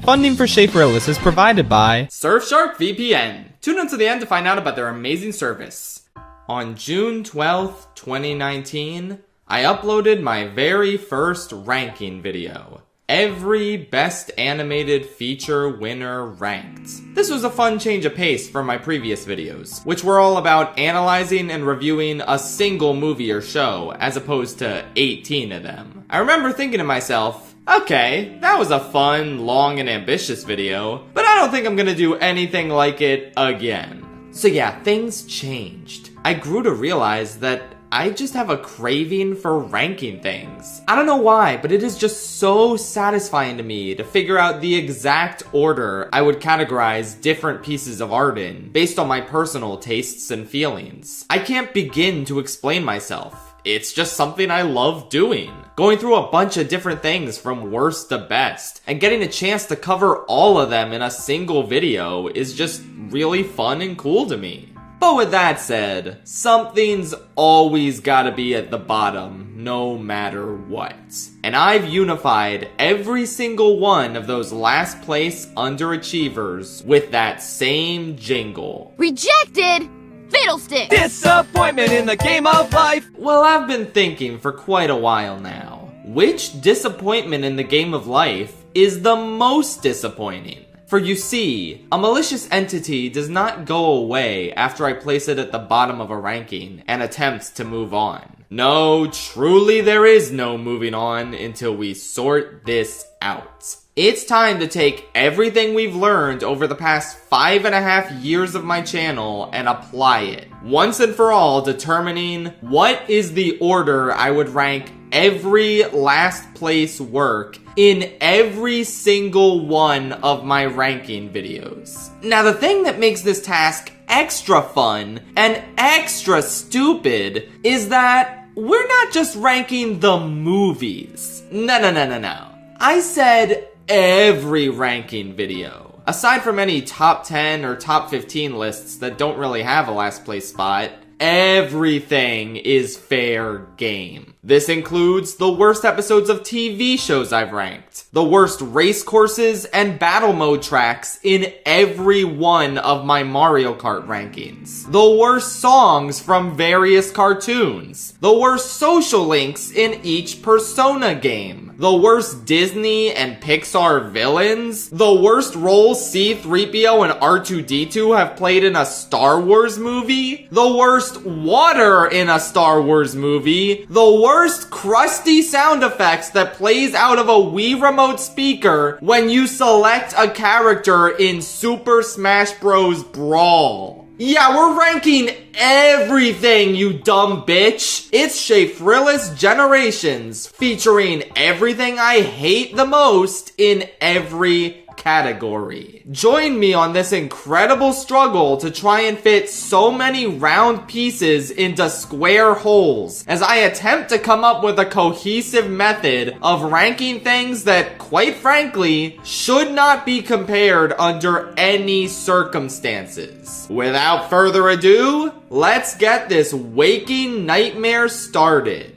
Funding for Schaffrillas is provided by Surfshark VPN. Tune in to the end to find out about their amazing service. On June 12th, 2019, I uploaded my very first ranking video. Every Best Animated Feature winner ranked. This was a fun change of pace from my previous videos, which were all about analyzing and reviewing a single movie or show, as opposed to 18 of them. I remember thinking to myself, okay, that was a fun, long, and ambitious video, but I don't think I'm gonna do anything like it again. So yeah, things changed. I grew to realize that I just have a craving for ranking things. I don't know why, but it is just so satisfying to me to figure out the exact order I would categorize different pieces of art in, based on my personal tastes and feelings. I can't begin to explain myself. It's just something I love doing. Going through a bunch of different things from worst to best, and getting a chance to cover all of them in a single video is just really fun and cool to me. But with that said, something's always gotta be at the bottom, no matter what. And I've unified every single one of those last place underachievers with that same jingle. Rejected! Fiddlestick! Disappointment in the game of life! Well, I've been thinking for quite a while now. Which disappointment in the game of life is the most disappointing? For you see, a malicious entity does not go away after I place it at the bottom of a ranking and attempt to move on. No, truly there is no moving on until we sort this out. It's time to take everything we've learned over the past 5.5 years of my channel and apply it. Once and for all, determining what is the order I would rank every last place work in every single one of my ranking videos. Now, the thing that makes this task extra fun and extra stupid is that we're not just ranking the movies. No. I said every ranking video. Aside from any top 10 or top 15 lists that don't really have a last place spot, everything is fair game. This includes the worst episodes of TV shows I've ranked, the worst race courses and battle mode tracks in every one of my Mario Kart rankings, the worst songs from various cartoons, the worst social links in each Persona game, the worst Disney and Pixar villains, the worst roles C-3PO and R2-D2 have played in a Star Wars movie, the worst water in a Star Wars movie, the worst crusty sound effects that plays out of a Wii remote speaker when you select a character in Super Smash Bros. Brawl. Yeah, we're ranking everything, you dumb bitch. It's Schaffrillas Generations, featuring everything I hate the most in every category. Join me on this incredible struggle to try and fit so many round pieces into square holes as I attempt to come up with a cohesive method of ranking things that, quite frankly, should not be compared under any circumstances. Without further ado, let's get this waking nightmare started.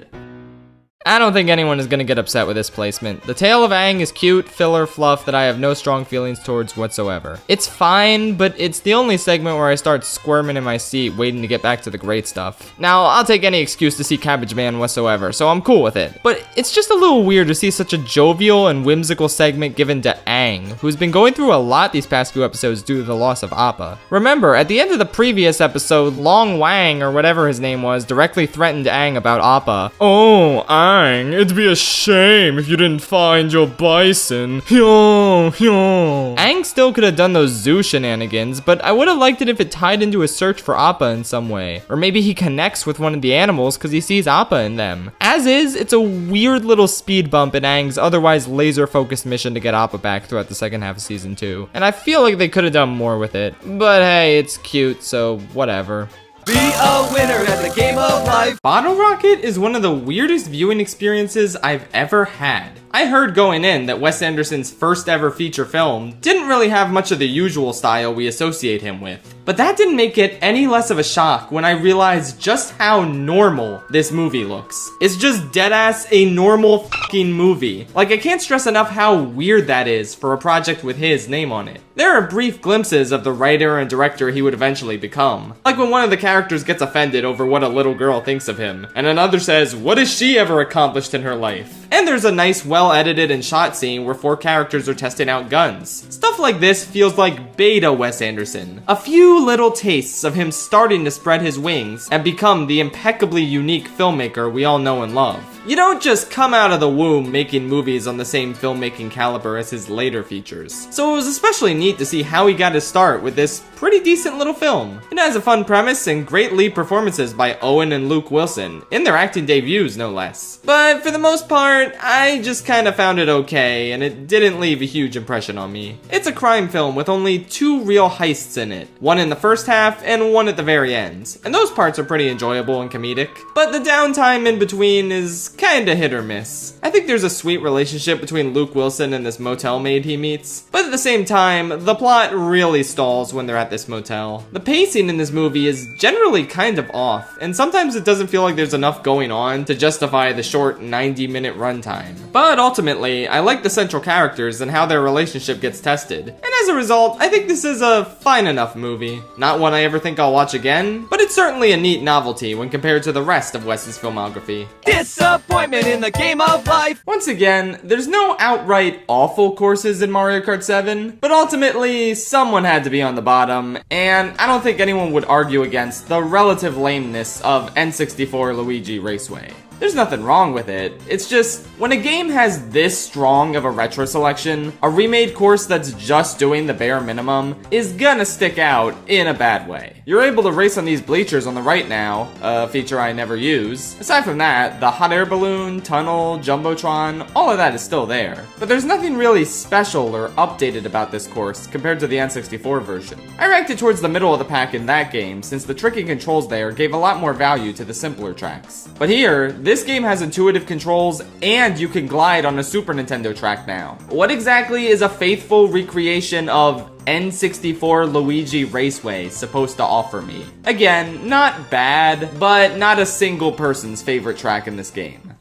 I don't think anyone is gonna get upset with this placement. The Tale of Aang is cute, filler fluff that I have no strong feelings towards whatsoever. It's fine, but it's the only segment where I start squirming in my seat waiting to get back to the great stuff. Now, I'll take any excuse to see Cabbage Man whatsoever, so I'm cool with it. But it's just a little weird to see such a jovial and whimsical segment given to Aang, who's been going through a lot these past few episodes due to the loss of Appa. Remember, at the end of the previous episode, Long Wang, or whatever his name was, directly threatened Aang about Appa. Oh, It'd be a shame if you didn't find your bison. Aang still could have done those zoo shenanigans, but I would have liked it if it tied into his search for Appa in some way. Or maybe he connects with one of the animals because he sees Appa in them. As is, it's a weird little speed bump in Aang's otherwise laser-focused mission to get Appa back throughout the second half of season 2. And I feel like they could have done more with it. But hey, it's cute, so whatever. Be a winner at the game of life. Bottle Rocket is one of the weirdest viewing experiences I've ever had. I heard going in that Wes Anderson's first ever feature film didn't really have much of the usual style we associate him with. But that didn't make it any less of a shock when I realized just how normal this movie looks. It's just deadass a normal fucking movie. Like, I can't stress enough how weird that is for a project with his name on it. There are brief glimpses of the writer and director he would eventually become. Like when one of the characters gets offended over what a little girl thinks of him, and another says, what has she ever accomplished in her life? And there's a nice, well-edited and shot scene where 4 characters are testing out guns. Stuff like this feels like beta Wes Anderson. A few little tastes of him starting to spread his wings and become the impeccably unique filmmaker we all know and love. You don't just come out of the womb making movies on the same filmmaking caliber as his later features. So it was especially neat to see how he got his start with this pretty decent little film. It has a fun premise and great lead performances by Owen and Luke Wilson, in their acting debuts no less. But for the most part, I just kinda found it okay, and it didn't leave a huge impression on me. It's a crime film with only 2 real heists in it, one in the first half and one at the very end, and those parts are pretty enjoyable and comedic. But the downtime in between is kinda hit or miss. I think there's a sweet relationship between Luke Wilson and this motel maid he meets, but at the same time, the plot really stalls when they're at this motel. The pacing in this movie is generally kind of off, and sometimes it doesn't feel like there's enough going on to justify the short 90-minute runtime. But ultimately, I like the central characters and how their relationship gets tested, and as a result, I think this is a fine enough movie. Not one I ever think I'll watch again, but it's certainly a neat novelty when compared to the rest of Wes's filmography. Disappointment in the game of life. Once again, there's no outright awful courses in Mario Kart 7, but ultimately, someone had to be on the bottom, and I don't think anyone would argue against the relative lameness of N64 Luigi Raceway. There's nothing wrong with it. It's just, when a game has this strong of a retro selection, a remade course that's just doing the bare minimum is gonna stick out in a bad way. You're able to race on these bleachers on the right now, a feature I never use. Aside from that, the hot air balloon, tunnel, jumbotron, all of that is still there. But there's nothing really special or updated about this course compared to the N64 version. I ranked it towards the middle of the pack in that game, since the tricky controls there gave a lot more value to the simpler tracks. But here, this game has intuitive controls, and you can glide on a Super Nintendo track now. What exactly is a faithful recreation of N64 Luigi Raceway supposed to offer me? Again, not bad, but not a single person's favorite track in this game.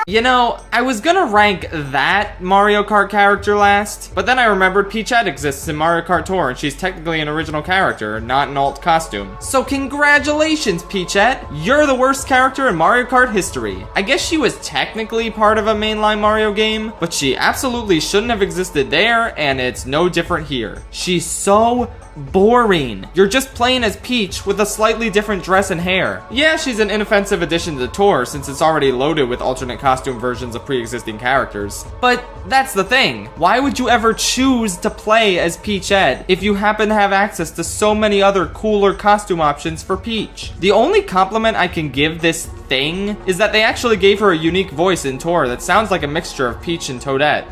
You know, I was gonna rank that Mario Kart character last, but then I remembered Peachette exists in Mario Kart Tour and she's technically an original character, not an alt costume. So congratulations, Peachette! You're the worst character in Mario Kart history. I guess she was technically part of a mainline Mario game, but she absolutely shouldn't have existed there, and it's no different here. She's so boring. You're just playing as Peach with a slightly different dress and hair. Yeah, she's an inoffensive addition to the tour since it's already loaded with alternate costume versions of pre-existing characters. But that's the thing. Why would you ever choose to play as Peachette if you happen to have access to so many other cooler costume options for Peach? The only compliment I can give this thing is that they actually gave her a unique voice in tour that sounds like a mixture of Peach and Toadette.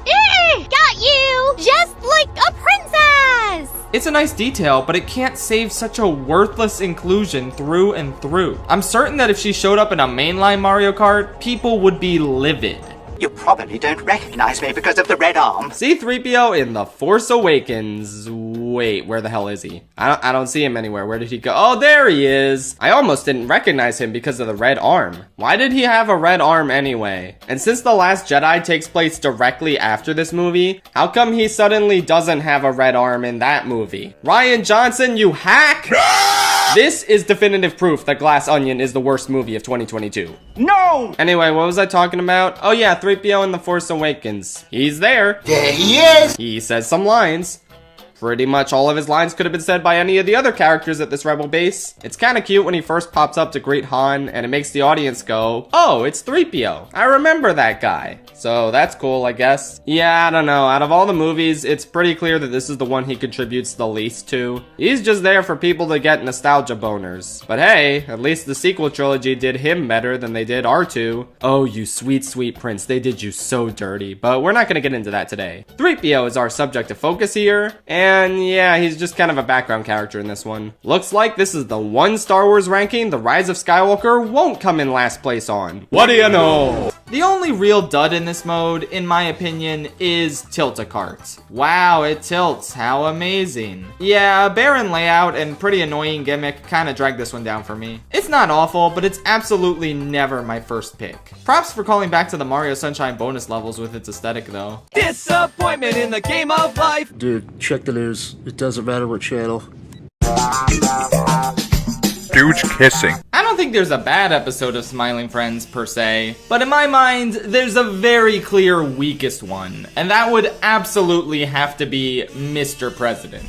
Got you! Just like a princess! It's a nice detail, but it can't save such a worthless inclusion through and through. I'm certain that if she showed up in a mainline Mario Kart, people would be livid. You probably don't recognize me because of the red arm. C-3PO in The Force Awakens. Wait, where the hell is he? I don't see him anywhere. Where did he go? Oh, there he is. I almost didn't recognize him because of the red arm. Why did he have a red arm anyway? And since The Last Jedi takes place directly after this movie, how come he suddenly doesn't have a red arm in that movie? Rian Johnson, you hack! This is definitive proof that Glass Onion is the worst movie of 2022. No! Anyway, what was I talking about? Oh yeah, 3PO in The Force Awakens. He's there. There he is! He says some lines. Pretty much all of his lines could have been said by any of the other characters at this rebel base. It's kinda cute when he first pops up to greet Han, and it makes the audience go, oh, it's 3PO. I remember that guy. So that's cool, I guess. Yeah, I don't know. Out of all the movies, it's pretty clear that this is the one he contributes the least to. He's just there for people to get nostalgia boners. But hey, at least the sequel trilogy did him better than they did R2. Oh, you sweet, sweet prince. They did you so dirty. But we're not gonna get into that today. 3PO is our subject of focus here, and And yeah, he's just kind of a background character in this one. Looks like this is the one Star Wars ranking The Rise of Skywalker won't come in last place on. What do you know? The only real dud in this mode, in my opinion, is Tilt-A-Cart. Wow, it tilts. How amazing. Yeah, barren layout and pretty annoying gimmick kinda dragged this one down for me. It's not awful, but it's absolutely never my first pick. Props for calling back to the Mario Sunshine bonus levels with its aesthetic though. Disappointment in the game of life. Dude, check the news. It doesn't matter what channel. Dudes kissing. I don't think there's a bad episode of Smiling Friends per se, but in my mind, there's a very clear weakest one, and that would absolutely have to be Mr. President.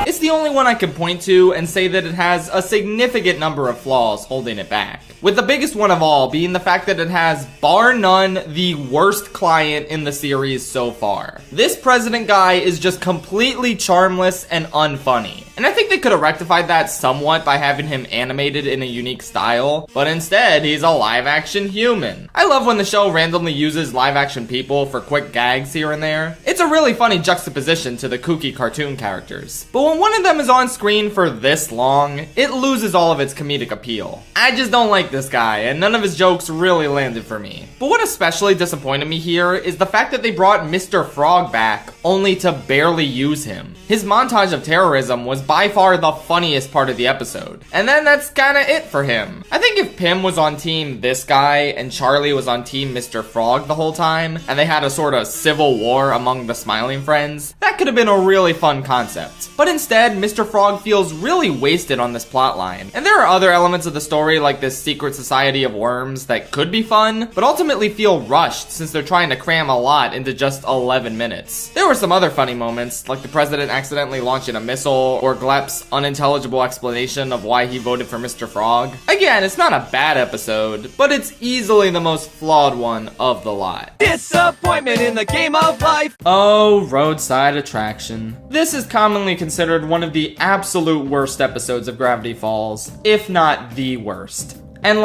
It's the only one I can point to and say that it has a significant number of flaws holding it back. With the biggest one of all being the fact that it has, bar none, the worst client in the series so far. This president guy is just completely charmless and unfunny. And I think they could have rectified that somewhat by having him animated in a unique style, but instead, he's a live-action human. I love when the show randomly uses live-action people for quick gags here and there. It's a really funny juxtaposition to the kooky cartoon characters. But when one of them is on screen for this long, it loses all of its comedic appeal. I just don't like this guy, and none of his jokes really landed for me. But what especially disappointed me here is the fact that they brought Mr. Frog back, only to barely use him. His montage of terrorism was by far the funniest part of the episode. And then that's kinda it for him. I think if Pim was on team this guy and Charlie was on team Mr. Frog the whole time, and they had a sort of civil war among the Smiling Friends, that could have been a really fun concept. But instead, Mr. Frog feels really wasted on this plotline. And there are other elements of the story like this secret society of worms that could be fun, but ultimately feel rushed since they're trying to cram a lot into just 11 minutes. There were some other funny moments, like the president accidentally launching a missile, or Glep's unintelligible explanation of why he voted for Mr. Frog. Again, it's not a bad episode, but it's easily the most flawed one of the lot. Disappointment in the game of life. Oh, Roadside Attraction. This is commonly considered one of the absolute worst episodes of Gravity Falls, if not the worst. And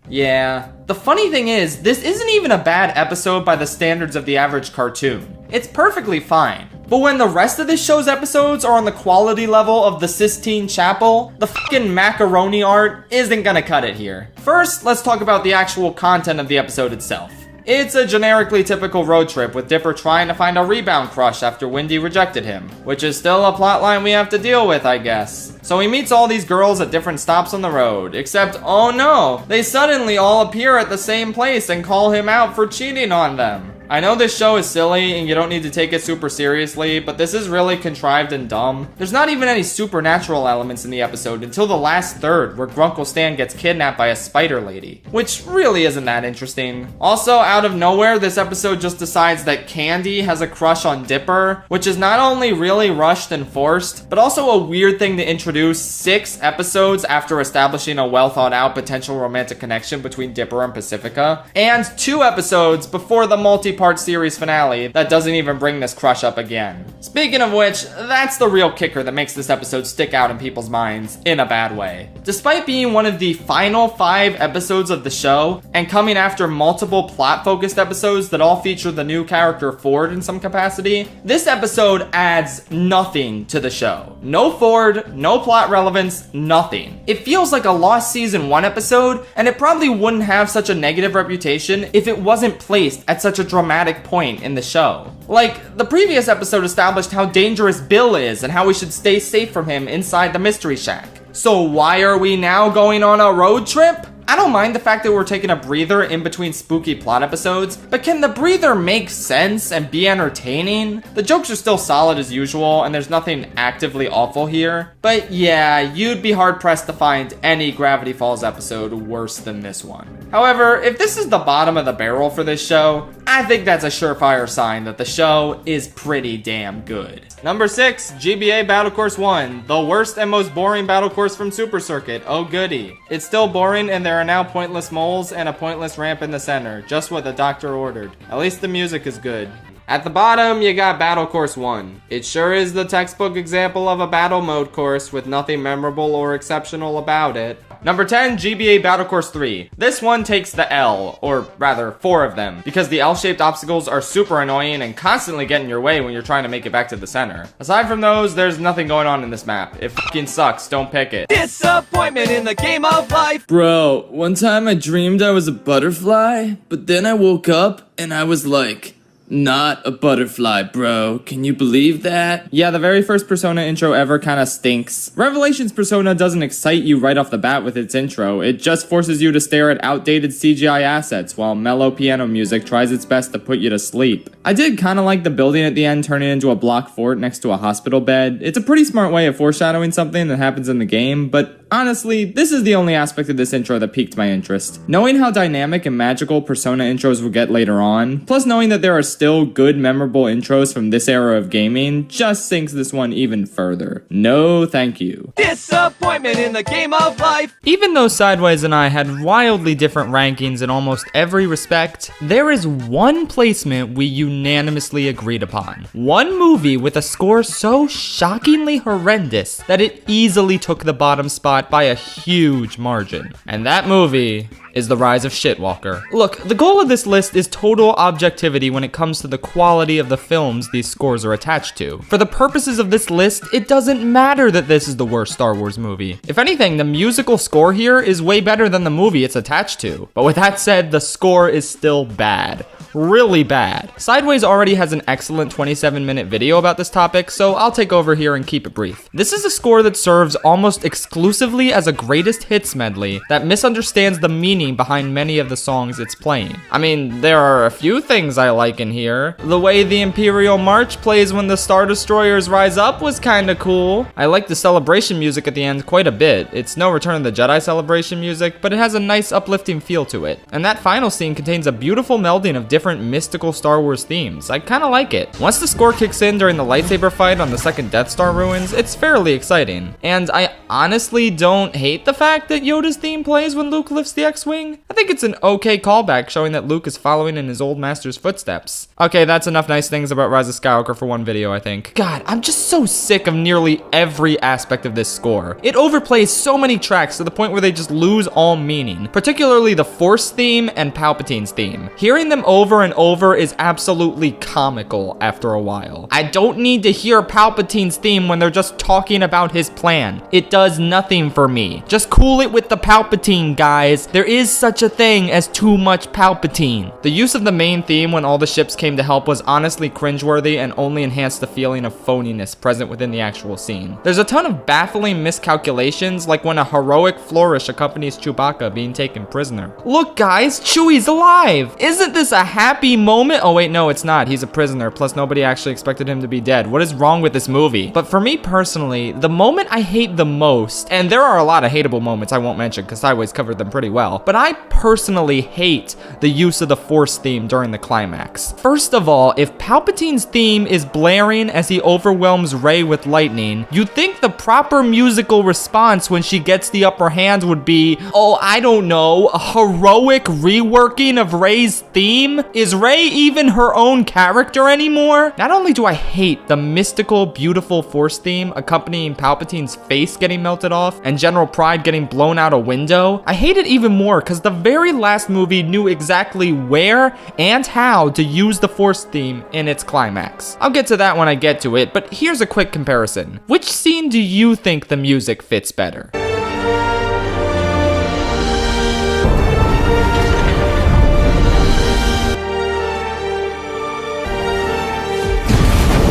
yeah. The funny thing is, this isn't even a bad episode by the standards of the average cartoon. It's perfectly fine. But when the rest of this show's episodes are on the quality level of the Sistine Chapel, the fucking macaroni art isn't gonna cut it here. First, let's talk about the actual content of the episode itself. It's a generically typical road trip with Dipper trying to find a rebound crush after Wendy rejected him, which is still a plotline we have to deal with, I guess. So he meets all these girls at different stops on the road, except, oh no, they suddenly all appear at the same place and call him out for cheating on them. I know this show is silly and you don't need to take it super seriously, but this is really contrived and dumb. There's not even any supernatural elements in the episode until the last third, where Grunkle Stan gets kidnapped by a spider lady, which really isn't that interesting. Also, out of nowhere, this episode just decides that Candy has a crush on Dipper, which is not only really rushed and forced, but also a weird thing to introduce 6 episodes after establishing a well thought out potential romantic connection between Dipper and Pacifica, and 2 episodes before the multi-part series finale that doesn't even bring this crush up again. Speaking of which, that's the real kicker that makes this episode stick out in people's minds in a bad way. Despite being one of the final 5 episodes of the show, and coming after multiple plot-focused episodes that all feature the new character Ford in some capacity, this episode adds nothing to the show. No Ford, no plot relevance, nothing. It feels like a lost season 1 episode, and it probably wouldn't have such a negative reputation if it wasn't placed at such a dramatic point in the show. Like, the previous episode established how dangerous Bill is and how we should stay safe from him inside the Mystery Shack. So why are we now going on a road trip? I don't mind the fact that we're taking a breather in between spooky plot episodes, but can the breather make sense and be entertaining? The jokes are still solid as usual, and there's nothing actively awful here. But yeah, you'd be hard-pressed to find any Gravity Falls episode worse than this one. However, if this is the bottom of the barrel for this show, I think that's a surefire sign that the show is pretty damn good. Number 6, GBA Battle Course 1, the worst and most boring battle course from Super Circuit. Oh goody. It's still boring and there are now pointless moles and a pointless ramp in the center, just what the doctor ordered. At least the music is good. At the bottom, you got Battle Course 1. It sure is the textbook example of a battle mode course with nothing memorable or exceptional about it. Number 10, GBA Battle Course 3. This one takes the L, or rather 4 of them, because the L-shaped obstacles are super annoying and constantly get in your way when you're trying to make it back to the center. Aside from those, there's nothing going on in this map. It fucking sucks, don't pick it. Disappointment in the game of life. Bro, one time I dreamed I was a butterfly, but then I woke up and I was like, not a butterfly, bro. Can you believe that? Yeah, the very first Persona intro ever kinda stinks. Revelations Persona doesn't excite you right off the bat with its intro. It just forces you to stare at outdated CGI assets while mellow piano music tries its best to put you to sleep. I did kinda like the building at the end turning into a block fort next to a hospital bed. It's a pretty smart way of foreshadowing something that happens in the game, but honestly, this is the only aspect of this intro that piqued my interest. Knowing how dynamic and magical Persona intros will get later on, plus knowing that there are still good memorable intros from this era of gaming, just sinks this one even further. No thank you. Disappointment in the game of life. Even though Sideways and I had wildly different rankings in almost every respect, there is one placement we unanimously agreed upon. One movie with a score so shockingly horrendous that it easily took the bottom spot by a huge margin. And that movie is The Rise of Shitwalker. Look, the goal of this list is total objectivity when it comes to the quality of the films these scores are attached to. For the purposes of this list, it doesn't matter that this is the worst Star Wars movie. If anything, the musical score here is way better than the movie it's attached to. But with that said, the score is still bad. Really bad. Sideways already has an excellent 27-minute video about this topic, so I'll take over here and keep it brief. This is a score that serves almost exclusively as a greatest hits medley that misunderstands the meaning behind many of the songs it's playing. I mean, there are a few things I like in here. The way the Imperial March plays when the Star Destroyers rise up was kinda cool. I like the celebration music at the end quite a bit. It's no Return of the Jedi celebration music, but it has a nice uplifting feel to it. And that final scene contains a beautiful melding of different mystical Star Wars themes. I kinda like it. Once the score kicks in during the lightsaber fight on the second Death Star ruins, it's fairly exciting. And I honestly don't hate the fact that Yoda's theme plays when Luke lifts the X-Wing. I think it's an okay callback showing that Luke is following in his old master's footsteps. Okay, that's enough nice things about Rise of Skywalker for one video, I think. God, I'm just so sick of nearly every aspect of this score. It overplays so many tracks to the point where they just lose all meaning, particularly the Force theme and Palpatine's theme. Hearing them over and over is absolutely comical after a while. I don't need to hear Palpatine's theme when they're just talking about his plan. It does nothing for me. Just cool it with the Palpatine, guys. There is such a thing as too much Palpatine. The use of the main theme when all the ships came to help was honestly cringeworthy and only enhanced the feeling of phoniness present within the actual scene. There's a ton of baffling miscalculations, like when a heroic flourish accompanies Chewbacca being taken prisoner. Look guys, Chewie's alive! Isn't this a happy moment? Oh wait, no, it's not. He's a prisoner, plus nobody actually expected him to be dead. What is wrong with this movie? But for me personally, the moment I hate the most, and there are a lot of hateable moments I won't mention because Sideways covered them pretty well, but I personally hate the use of the Force theme during the climax. First of all, if Palpatine's theme is blaring as he overwhelms Rey with lightning, you'd think the proper musical response when she gets the upper hand would be, oh, I don't know, a heroic reworking of Rey's theme? Is Rey even her own character anymore? Not only do I hate the mystical, beautiful Force theme accompanying Palpatine's face getting melted off and General Pride getting blown out a window, I hate it even more because the very last movie knew exactly where and how to use the Force theme in its climax. I'll get to that when I get to it, but here's a quick comparison. Which scene do you think the music fits better?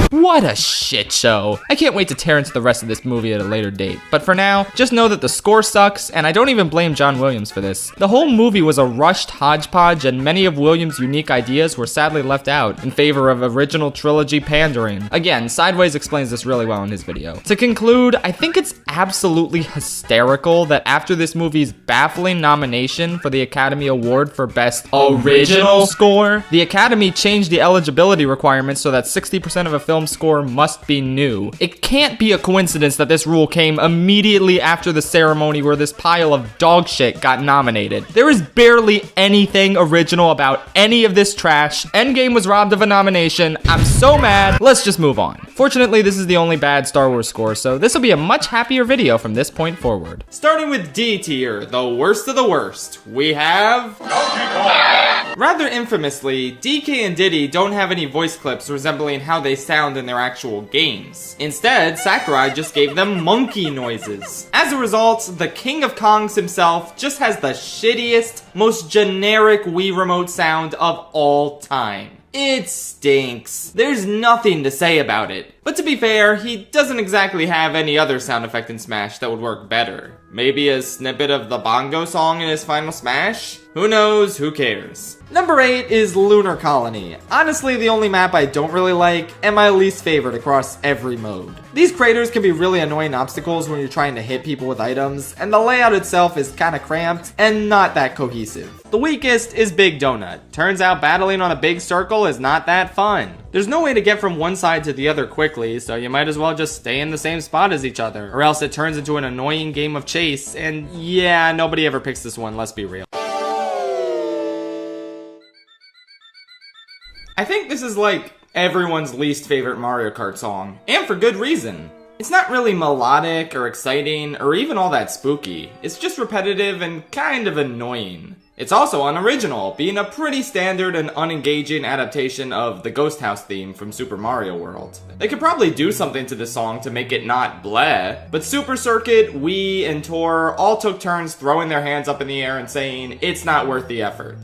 What a shit show. I can't wait to tear into the rest of this movie at a later date. But for now, just know that the score sucks, and I don't even blame John Williams for this. The whole movie was a rushed hodgepodge, and many of Williams' unique ideas were sadly left out in favor of original trilogy pandering. Again, Sideways explains this really well in his video. To conclude, I think it's absolutely hysterical that after this movie's baffling nomination for the Academy Award for Best Original Score, the Academy changed the eligibility requirements so that 60% of a film's score must be new. It can't be a coincidence that this rule came immediately after the ceremony where this pile of dog shit got nominated. There is barely anything original about any of this trash. Endgame was robbed of a nomination. I'm so mad. Let's just move on. Fortunately, this is the only bad Star Wars score, so this will be a much happier video from this point forward. Starting with D tier, the worst of the worst, we have... Rather infamously, DK and Diddy don't have any voice clips resembling how they sound in their actual games. Instead, Sakurai just gave them monkey noises. As a result, the King of Kongs himself just has the shittiest, most generic Wii Remote sound of all time. It stinks. There's nothing to say about it. But to be fair, he doesn't exactly have any other sound effect in Smash that would work better. Maybe a snippet of the bongo song in his final Smash? Who knows, who cares? Number 8 is Lunar Colony. Honestly, the only map I don't really like, and my least favorite across every mode. These craters can be really annoying obstacles when you're trying to hit people with items, and the layout itself is kinda cramped and not that cohesive. The weakest is Big Donut. Turns out battling on a big circle is not that fun. There's no way to get from one side to the other quickly, so you might as well just stay in the same spot as each other, or else it turns into an annoying game of chase, and yeah, nobody ever picks this one, let's be real. I think this is like everyone's least favorite Mario Kart song, and for good reason. It's not really melodic or exciting or even all that spooky. It's just repetitive and kind of annoying. It's also unoriginal, being a pretty standard and unengaging adaptation of the Ghost House theme from Super Mario World. They could probably do something to this song to make it not bleh, but Super Circuit, Wii, and Tor all took turns throwing their hands up in the air and saying it's not worth the effort.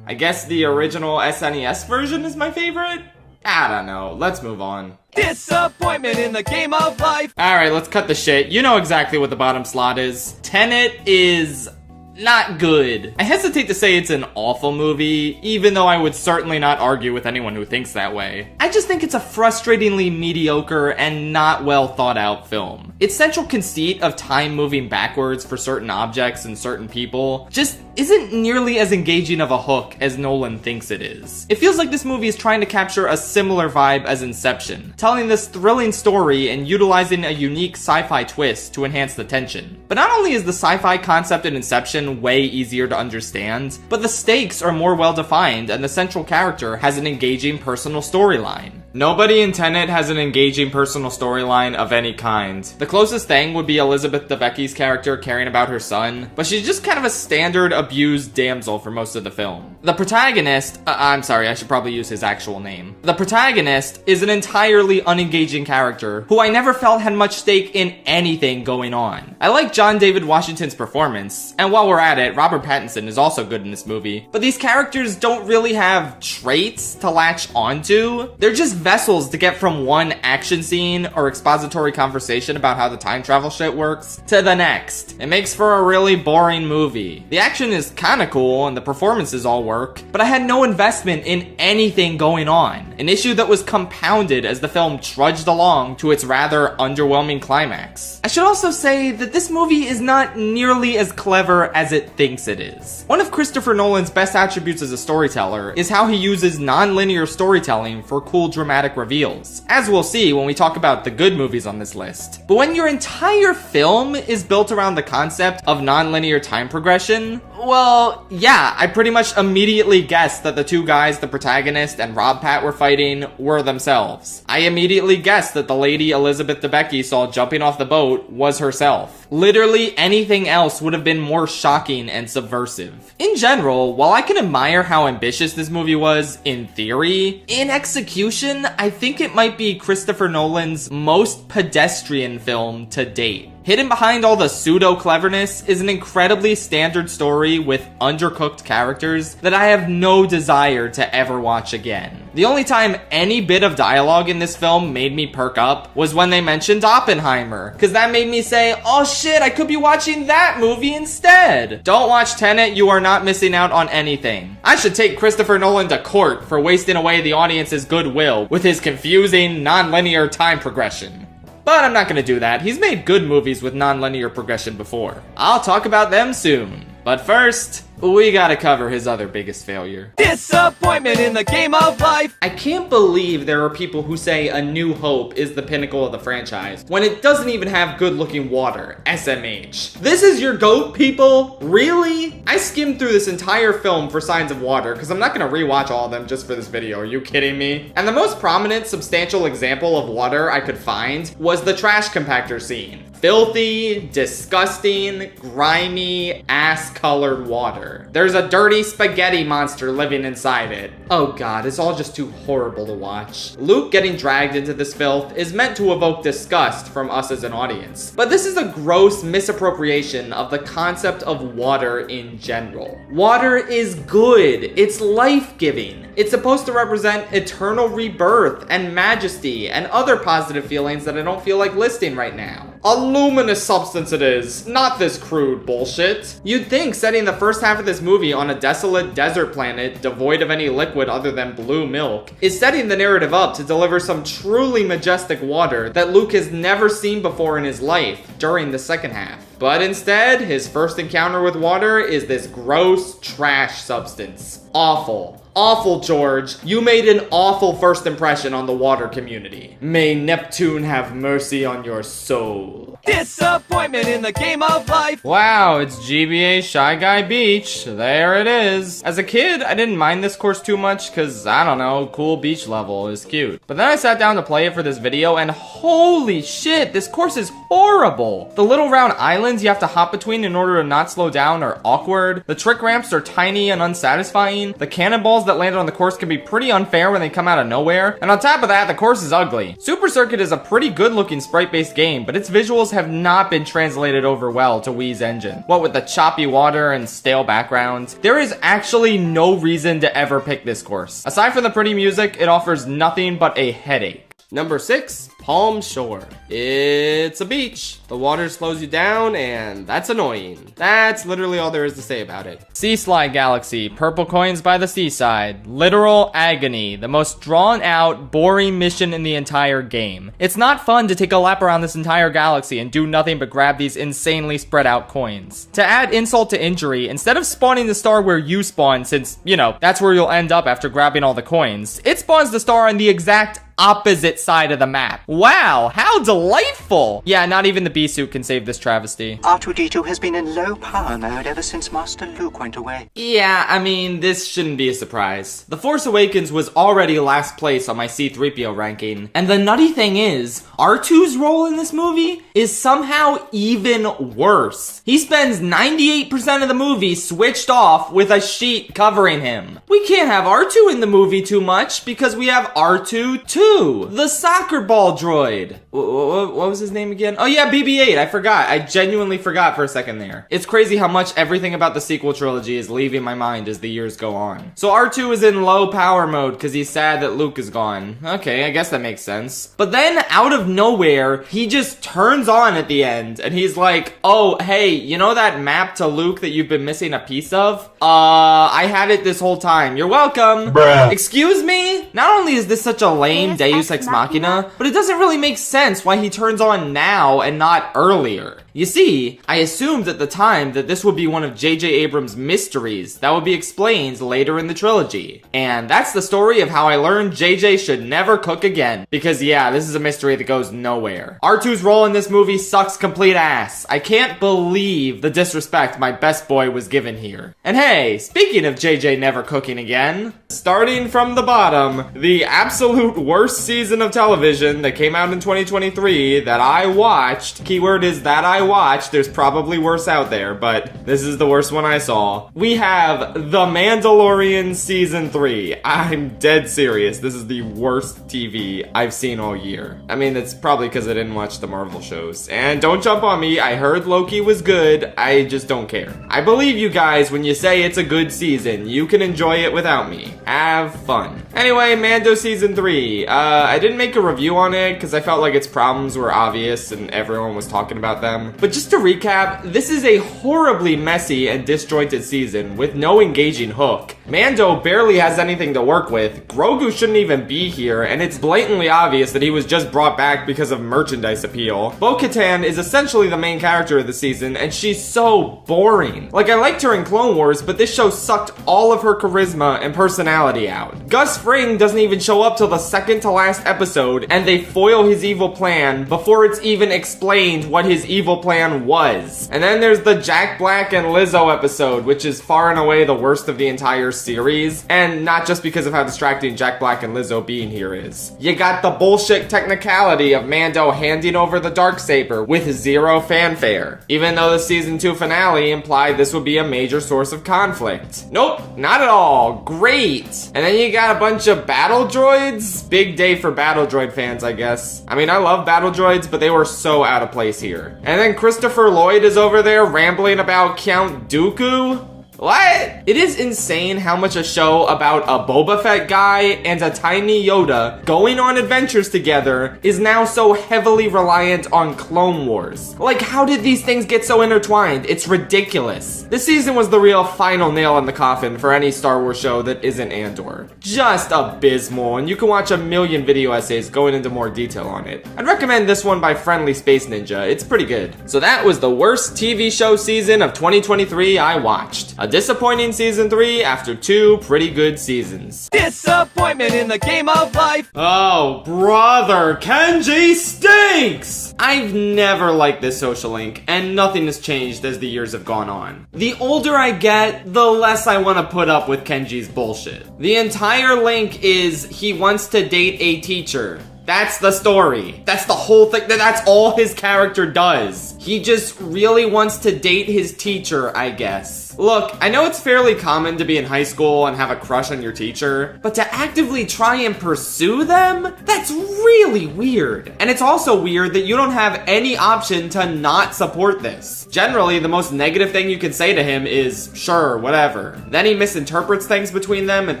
I guess the original SNES version is my favorite? I don't know, let's move on. Disappointment in the game of life. Alright, let's cut the shit. You know exactly what the bottom slot is. Tenet is... not good. I hesitate to say it's an awful movie, even though I would certainly not argue with anyone who thinks that way. I just think it's a frustratingly mediocre and not well thought out film. Its central conceit of time moving backwards for certain objects and certain people just isn't nearly as engaging of a hook as Nolan thinks it is. It feels like this movie is trying to capture a similar vibe as Inception, telling this thrilling story and utilizing a unique sci-fi twist to enhance the tension. But not only is the sci-fi concept in Inception way easier to understand, but the stakes are more well defined and the central character has an engaging personal storyline. Nobody in Tenet has an engaging personal storyline of any kind. The closest thing would be Elizabeth Debicki's character caring about her son, but she's just kind of a standard abused damsel for most of the film. The protagonist, I'm sorry, I should probably use his actual name. The protagonist is an entirely unengaging character who I never felt had much stake in anything going on. I like John David Washington's performance, and while we're at it, Robert Pattinson is also good in this movie, but these characters don't really have traits to latch onto. They're just vessels to get from one action scene or expository conversation about how the time travel shit works to the next. It makes for a really boring movie. The action is kinda cool and the performances all work, but I had no investment in anything going on. An issue that was compounded as the film trudged along to its rather underwhelming climax. I should also say that this movie is not nearly as clever as it thinks it is. One of Christopher Nolan's best attributes as a storyteller is how he uses non-linear storytelling for cool dramatic reveals, as we'll see when we talk about the good movies on this list. But when your entire film is built around the concept of non-linear time progression, well, yeah, I pretty much immediately guessed that the two guys the protagonist and Rob Pat were fighting were themselves. I immediately guessed that the lady Elizabeth Debicki saw jumping off the boat was herself. Literally anything else would have been more shocking and subversive. In general, while I can admire how ambitious this movie was in theory, in execution, I think it might be Christopher Nolan's most pedestrian film to date. Hidden behind all the pseudo-cleverness is an incredibly standard story with undercooked characters that I have no desire to ever watch again. The only time any bit of dialogue in this film made me perk up was when they mentioned Oppenheimer, because that made me say, oh shit, I could be watching that movie instead. Don't watch Tenet, you are not missing out on anything. I should take Christopher Nolan to court for wasting away the audience's goodwill with his confusing, non-linear time progression. But I'm not gonna do that. He's made good movies with non-linear progression before. I'll talk about them soon. But first, we gotta cover his other biggest failure. Disappointment in the game of life. I can't believe there are people who say A New Hope is the pinnacle of the franchise when it doesn't even have good looking water. SMH. This is your GOAT, people? Really? I skimmed through this entire film for signs of water because I'm not gonna rewatch all of them just for this video. Are you kidding me? And the most prominent substantial example of water I could find was the trash compactor scene. Filthy, disgusting, grimy, ass-colored water. There's a dirty spaghetti monster living inside it. Oh god, it's all just too horrible to watch. Luke getting dragged into this filth is meant to evoke disgust from us as an audience. But this is a gross misappropriation of the concept of water in general. Water is good. It's life-giving. It's supposed to represent eternal rebirth and majesty and other positive feelings that I don't feel like listing right now. A luminous substance it is, not this crude bullshit. You'd think setting the first half of this movie on a desolate desert planet devoid of any liquid other than blue milk is setting the narrative up to deliver some truly majestic water that Luke has never seen before in his life during the second half. But instead, his first encounter with water is this gross trash substance. Awful. Awful, George. You made an awful first impression on the water community. May Neptune have mercy on your soul. Disappointment in the game of life. Wow, it's GBA Shy Guy Beach. There it is. As a kid, I didn't mind this course too much because, I don't know, cool beach level is cute. But then I sat down to play it for this video and holy shit, this course is horrible. The little round islands you have to hop between in order to not slow down are awkward. The trick ramps are tiny and unsatisfying. The cannonballs that land on the course can be pretty unfair when they come out of nowhere. And on top of that, the course is ugly. Super Circuit is a pretty good looking sprite-based game, but its visuals have not been translated over well to Wii's engine. What with the choppy water and stale backgrounds, there is actually no reason to ever pick this course. Aside from the pretty music, it offers nothing but a headache. Number 6, Palm Shore. It's a beach. The water slows you down, and that's annoying. That's literally all there is to say about it. Sea Slide Galaxy, purple coins by the seaside. Literal agony, the most drawn out, boring mission in the entire game. It's not fun to take a lap around this entire galaxy and do nothing but grab these insanely spread out coins. To add insult to injury, instead of spawning the star where you spawn, since, you know, that's where you'll end up after grabbing all the coins, it spawns the star on the exact opposite side of the map. Wow, how delightful! Yeah, not even the bee suit can save this travesty. R2-D2 has been in low power mode ever since Master Luke went away. Yeah, I mean, this shouldn't be a surprise. The Force Awakens was already last place on my C-3PO ranking, and the nutty thing is, R2's role in this movie is somehow even worse. He spends 98% of the movie switched off with a sheet covering him. We can't have R2 in the movie too much because we have R2-2. The soccer ball droid. What was his name again? Oh yeah, BB-8. I forgot. I genuinely forgot for a second there. It's crazy how much everything about the sequel trilogy is leaving my mind as the years go on. So R2 is in low power mode because he's sad that Luke is gone. Okay, I guess that makes sense. But then out of nowhere, he just turns on at the end and he's like, oh, hey, you know that map to Luke that you've been missing a piece of? I had it this whole time. You're welcome. Bruh. Excuse me? Not only is this such a lame Deus Ex Machina, but it doesn't really make sense why he turns on now and not earlier. You see, I assumed at the time that this would be one of J.J. Abrams' mysteries that would be explained later in the trilogy. And that's the story of how I learned J.J. should never cook again. Because yeah, this is a mystery that goes nowhere. R2's role in this movie sucks complete ass. I can't believe the disrespect my best boy was given here. And hey, speaking of J.J. never cooking again, starting from the bottom, the absolute worst season of television that came out in 2023 that I watched, keyword is that I watched, there's probably worse out there, but this is the worst one I saw. We have The Mandalorian Season 3. I'm dead serious, this is the worst TV I've seen all year. I mean, it's probably because I didn't watch the Marvel shows. And don't jump on me, I heard Loki was good, I just don't care. I believe you guys when you say it's a good season. You can enjoy it without me. Have fun. Anyway, Mando Season 3. I didn't make a review on it because I felt like its problems were obvious and everyone was talking about them. But just to recap, this is a horribly messy and disjointed season with no engaging hook. Mando barely has anything to work with, Grogu shouldn't even be here, and it's blatantly obvious that he was just brought back because of merchandise appeal. Bo-Katan is essentially the main character of the season, and she's so boring. Like, I liked her in Clone Wars, but this show sucked all of her charisma and personality out. Gus Fring doesn't even show up till the second to last episode, and they foil his evil plan before it's even explained what his evil plan was. And then there's the Jack Black and Lizzo episode, which is far and away the worst of the entire series, and not just because of how distracting Jack Black and Lizzo being here is. You got the bullshit technicality of Mando handing over the Darksaber with zero fanfare, even though the season 2 finale implied this would be a major source of conflict. Nope, not at all. Great. And then you got a bunch of battle droids. Big day for battle droid fans, I guess. I mean, I love battle droids, but they were so out of place here. And then Christopher Lloyd is over there rambling about Count Dooku. What? It is insane how much a show about a Boba Fett guy and a tiny Yoda going on adventures together is now so heavily reliant on Clone Wars. Like, how did these things get so intertwined? It's ridiculous. This season was the real final nail in the coffin for any Star Wars show that isn't Andor. Just abysmal, and you can watch a million video essays going into more detail on it. I'd recommend this one by Friendly Space Ninja. It's pretty good. So that was the worst TV show season of 2023 I watched. A disappointing season 3 after 2 pretty good seasons. Disappointment in the game of life. Oh, brother, Kenji stinks! I've never liked this social link, and nothing has changed as the years have gone on. The older I get, the less I want to put up with Kenji's bullshit. The entire link is he wants to date a teacher. That's the story. That's the whole thing. That's all his character does. He just really wants to date his teacher, I guess. Look, I know it's fairly common to be in high school and have a crush on your teacher, but to actively try and pursue them? That's really weird. And it's also weird that you don't have any option to not support this. Generally, the most negative thing you can say to him is, sure, whatever. Then he misinterprets things between them and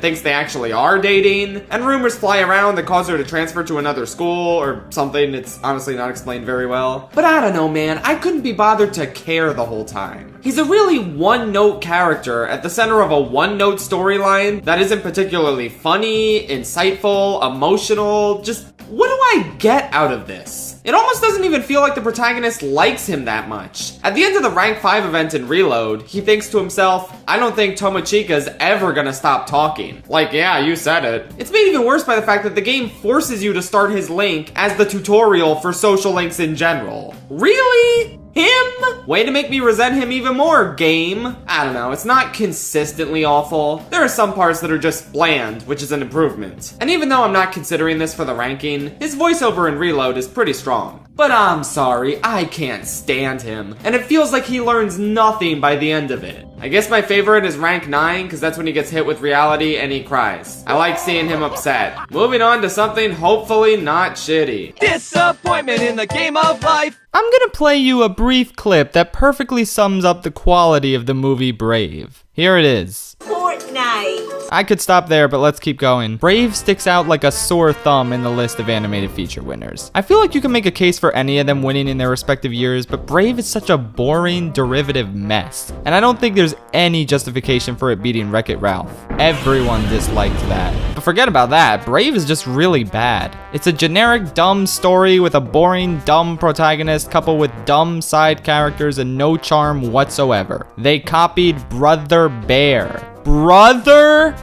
thinks they actually are dating, and rumors fly around that cause her to transfer to another school or something. It's honestly not explained very well. But I don't know, man. I couldn't be bothered to care the whole time. He's a really one-note character at the center of a one-note storyline that isn't particularly funny, insightful, emotional. Just, what do I get out of this? It almost doesn't even feel like the protagonist likes him that much. At the end of the Rank 5 event in Reload, he thinks to himself, I don't think Tomochika's ever gonna stop talking. Like, yeah, you said it. It's made even worse by the fact that the game forces you to start his link as the tutorial for social links in general. Really? Him? Way to make me resent him even more, game. I don't know, it's not consistently awful. There are some parts that are just bland, which is an improvement. And even though I'm not considering this for the ranking, his voiceover in Reload is pretty strong. But I'm sorry, I can't stand him. And it feels like he learns nothing by the end of it. I guess my favorite is rank 9, because that's when he gets hit with reality and he cries. I like seeing him upset. Moving on to something hopefully not shitty. Disappointment in the game of life. I'm gonna play you a brief clip that perfectly sums up the quality of the movie Brave. Here it is. Fortnite. I could stop there, but let's keep going. Brave sticks out like a sore thumb in the list of animated feature winners. I feel like you can make a case for any of them winning in their respective years, but Brave is such a boring, derivative mess. And I don't think there's any justification for it beating Wreck-It Ralph. Everyone disliked that. But forget about that, Brave is just really bad. It's a generic, dumb story with a boring, dumb protagonist coupled with dumb side characters and no charm whatsoever. They copied Brother Bear. Brother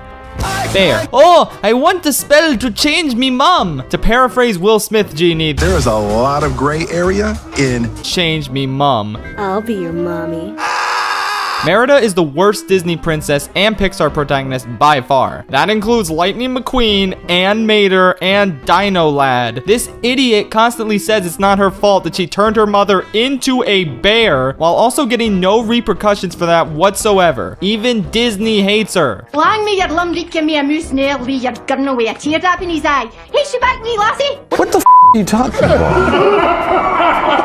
Bear. Oh, I want the spell to change me mum. To paraphrase Will Smith, Genie, there is a lot of gray area in change me mum. I'll be your mommy. Merida is the worst Disney princess and Pixar protagonist by far. That includes Lightning McQueen, Ann Mater, and Dino Lad. This idiot constantly says it's not her fault that she turned her mother into a bear, while also getting no repercussions for that whatsoever. Even Disney hates her. Lang me your lumley give me a moose nearly you're gonna away a teardrop in his eye. Hey, she back me, lassie. what the f are you talking about?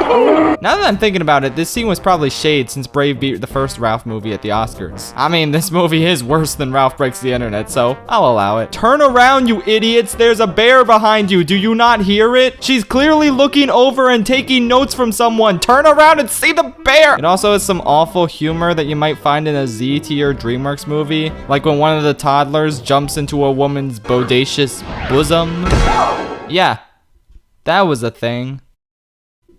Now that I'm thinking about it, this scene was probably shade since Brave beat the first Ralph movie at the Oscars. I mean, this movie is worse than Ralph Breaks the Internet, so I'll allow it. Turn around, you idiots. There's a bear behind you. Do you not hear it? She's clearly looking over and taking notes from someone. Turn around and see the bear. It also has some awful humor that you might find in a Z-tier DreamWorks movie, like when one of the toddlers jumps into a woman's bodacious bosom. Yeah, that was a thing.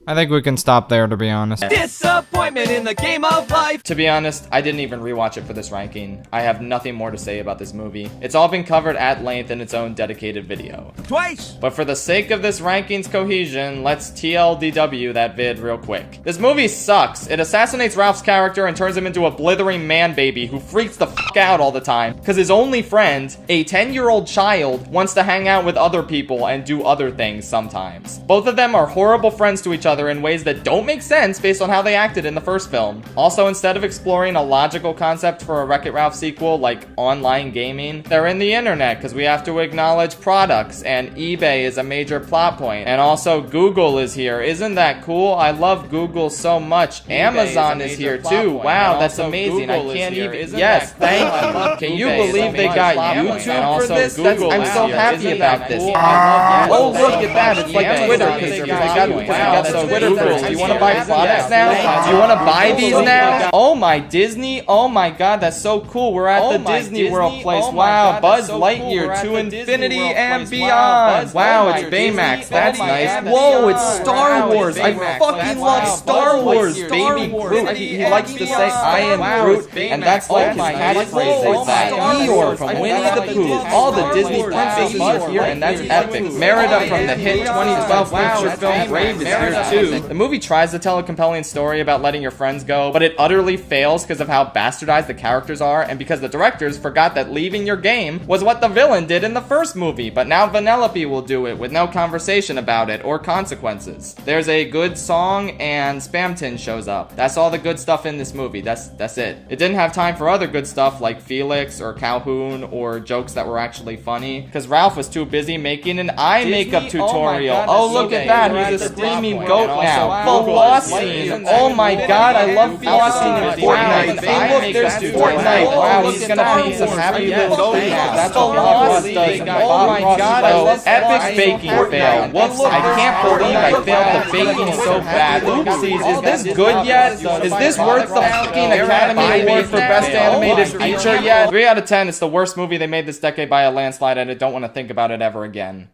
I think we can stop there, to be honest. Disappointment in the game of life. To be honest, I didn't even rewatch it for this ranking. I have nothing more to say about this movie. It's all been covered at length in its own dedicated video. Twice. But for the sake of this ranking's cohesion, let's TLDW that vid real quick. This movie sucks. It assassinates Ralph's character and turns him into a blithering man baby who freaks the fuck out all the time because his only friend, a 10-year-old child, wants to hang out with other people and do other things sometimes. Both of them are horrible friends to each other in ways that don't make sense based on how they acted in the first film. Also, instead of exploring a logical concept for a Wreck-It Ralph sequel like online gaming, they're in the internet because we have to acknowledge products, and eBay is a major plot point. And also, Google is here. Isn't that cool? I love Google so much. Amazon is here too. Wow, that's amazing. I can't even. Yes, thank you. Can you believe they got YouTube for this? I'm so happy about this. Oh, look at that. It's like Twitter because they got so Twitter first. Do you want to buy products now? Do you want to buy these now? Oh my Disney. Oh my god, that's so cool. We're at the Disney World place. Wow, Buzz Lightyear to infinity and beyond. Wow, it's Baymax. That's nice. Whoa, it's Star Wars. I fucking love Star Wars. Baby Groot. He likes to say I am Groot, and that's like his catchphrase. It's that Eeyore from Winnie the Pooh. All the Disney princesses are here, and that's epic. Merida from the hit 2012 feature film Brave is here too. The movie tries to tell a compelling story about letting your friends go, but it utterly fails because of how bastardized the characters are and because the directors forgot that leaving your game was what the villain did in the first movie, but now Vanellope will do it with no conversation about it or consequences. There's a good song and Spamton shows up. That's all the good stuff in this movie. That's it. It didn't have time for other good stuff like Felix or Calhoun or jokes that were actually funny because Ralph was too busy making an eye makeup tutorial. Oh, look at that. He's a screaming goat now. Flossing. Oh my god, I love flossing in Fortnite. Hey, look, there's Fortnite. Wow, he's gonna paint some happy little goat now. That's what Bob Ross does. Oh my god, I love epic baking fail. Whoops, I can't believe I failed the baking so bad. Oopsies, is this good yet? Is this worth the fucking Academy Award for Best Animated Feature yet? 3 out of 10, it's the worst movie they made this decade by a landslide, and I don't want to think about it ever again.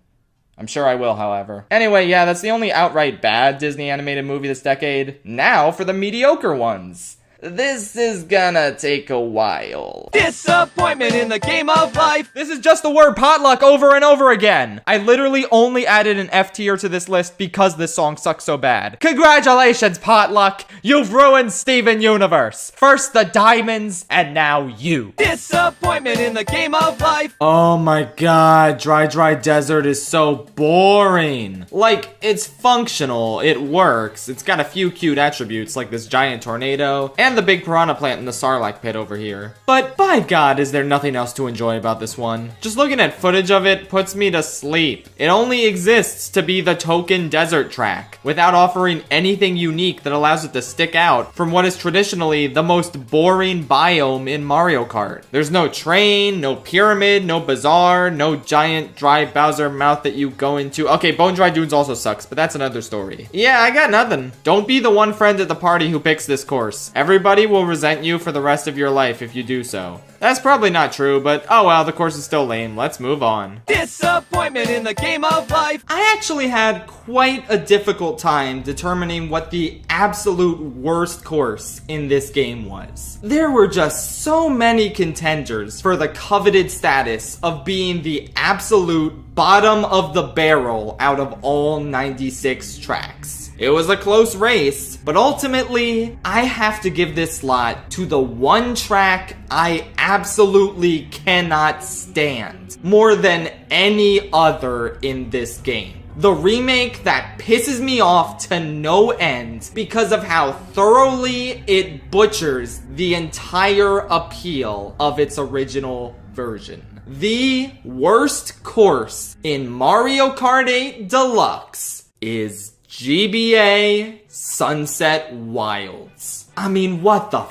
I'm sure I will, however. Anyway, yeah, that's the only outright bad Disney animated movie this decade. Now for the mediocre ones. This is gonna take a while. Disappointment in the game of life. This is just the word potluck over and over again. I literally only added an F tier to this list because this song sucks so bad. Congratulations, potluck. You've ruined Steven Universe. First the diamonds, and now you. Disappointment in the game of life. Oh my god, Dry Desert is so boring. Like, it's functional, it works, it's got a few cute attributes like this giant tornado, and the big piranha plant in the Sarlacc pit over here. But by god, is there nothing else to enjoy about this one. Just looking at footage of it puts me to sleep. It only exists to be the token desert track, without offering anything unique that allows it to stick out from what is traditionally the most boring biome in Mario Kart. There's no train, no pyramid, no bazaar, no giant dry Bowser mouth that you go into. Okay, Bone Dry Dunes also sucks, but that's another story. Yeah, I got nothing. Don't be the one friend at the party who picks this course. Everybody will resent you for the rest of your life if you do so. That's probably not true, but oh well, the course is still lame. Let's move on. Disappointment in the game of life. I actually had quite a difficult time determining what the absolute worst course in this game was. There were just so many contenders for the coveted status of being the absolute bottom of the barrel out of all 96 tracks. It was a close race, but ultimately, I have to give this slot to the one track I absolutely cannot stand more than any other in this game. The remake that pisses me off to no end because of how thoroughly it butchers the entire appeal of its original version. The worst course in Mario Kart 8 Deluxe is GBA Sunset Wilds. I mean, what the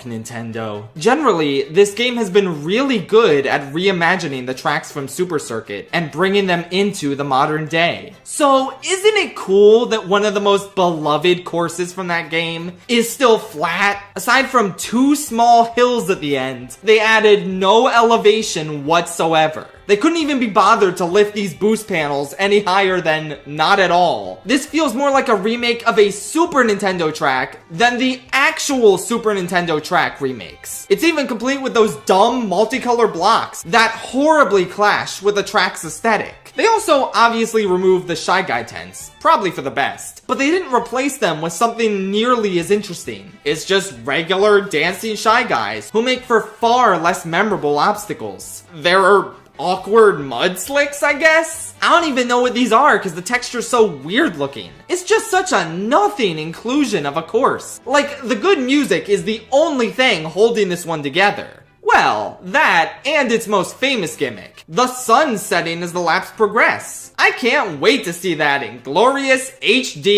Nintendo. Generally, this game has been really good at reimagining the tracks from Super Circuit and bringing them into the modern day. So, isn't it cool that one of the most beloved courses from that game is still flat? Aside from 2 small hills at the end, they added no elevation whatsoever. They couldn't even be bothered to lift these boost panels any higher than not at all. This feels more like a remake of a Super Nintendo track than the actual Super Nintendo track remakes. It's even complete with those dumb multicolor blocks that horribly clash with the track's aesthetic. They also obviously removed the Shy Guy tents, probably for the best, but they didn't replace them with something nearly as interesting. It's just regular dancing Shy Guys who make for far less memorable obstacles. There are awkward mud slicks, I guess? I don't even know what these are because the texture's so weird looking. It's just such a nothing inclusion of a course. Like, the good music is the only thing holding this one together. Well, that and its most famous gimmick, the sun setting as the laps progress. I can't wait to see that in glorious HD.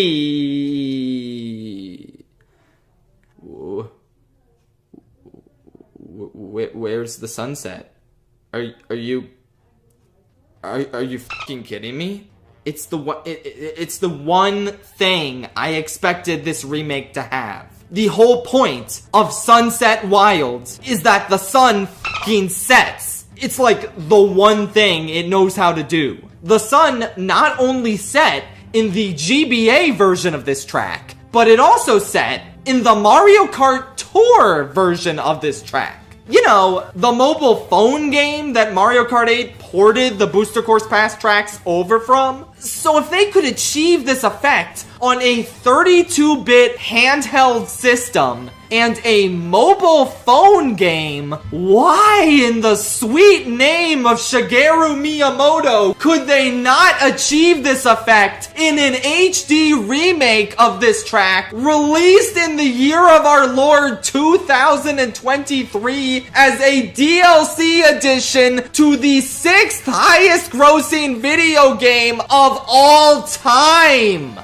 Where's the sunset? Are you fucking kidding me? It's the one thing I expected this remake to have. The whole point of Sunset Wilds is that the sun fucking sets. It's like the one thing it knows how to do. The sun not only set in the GBA version of this track, but it also set in the Mario Kart Tour version of this track. You know, the mobile phone game that Mario Kart 8 ported the Booster Course Pass tracks over from. So if they could achieve this effect on a 32-bit handheld system and a mobile phone game, why in the sweet name of Shigeru Miyamoto could they not achieve this effect in an HD remake of this track released in the year of our Lord 2023 as a DLC edition to the 6th highest grossing video game of all time?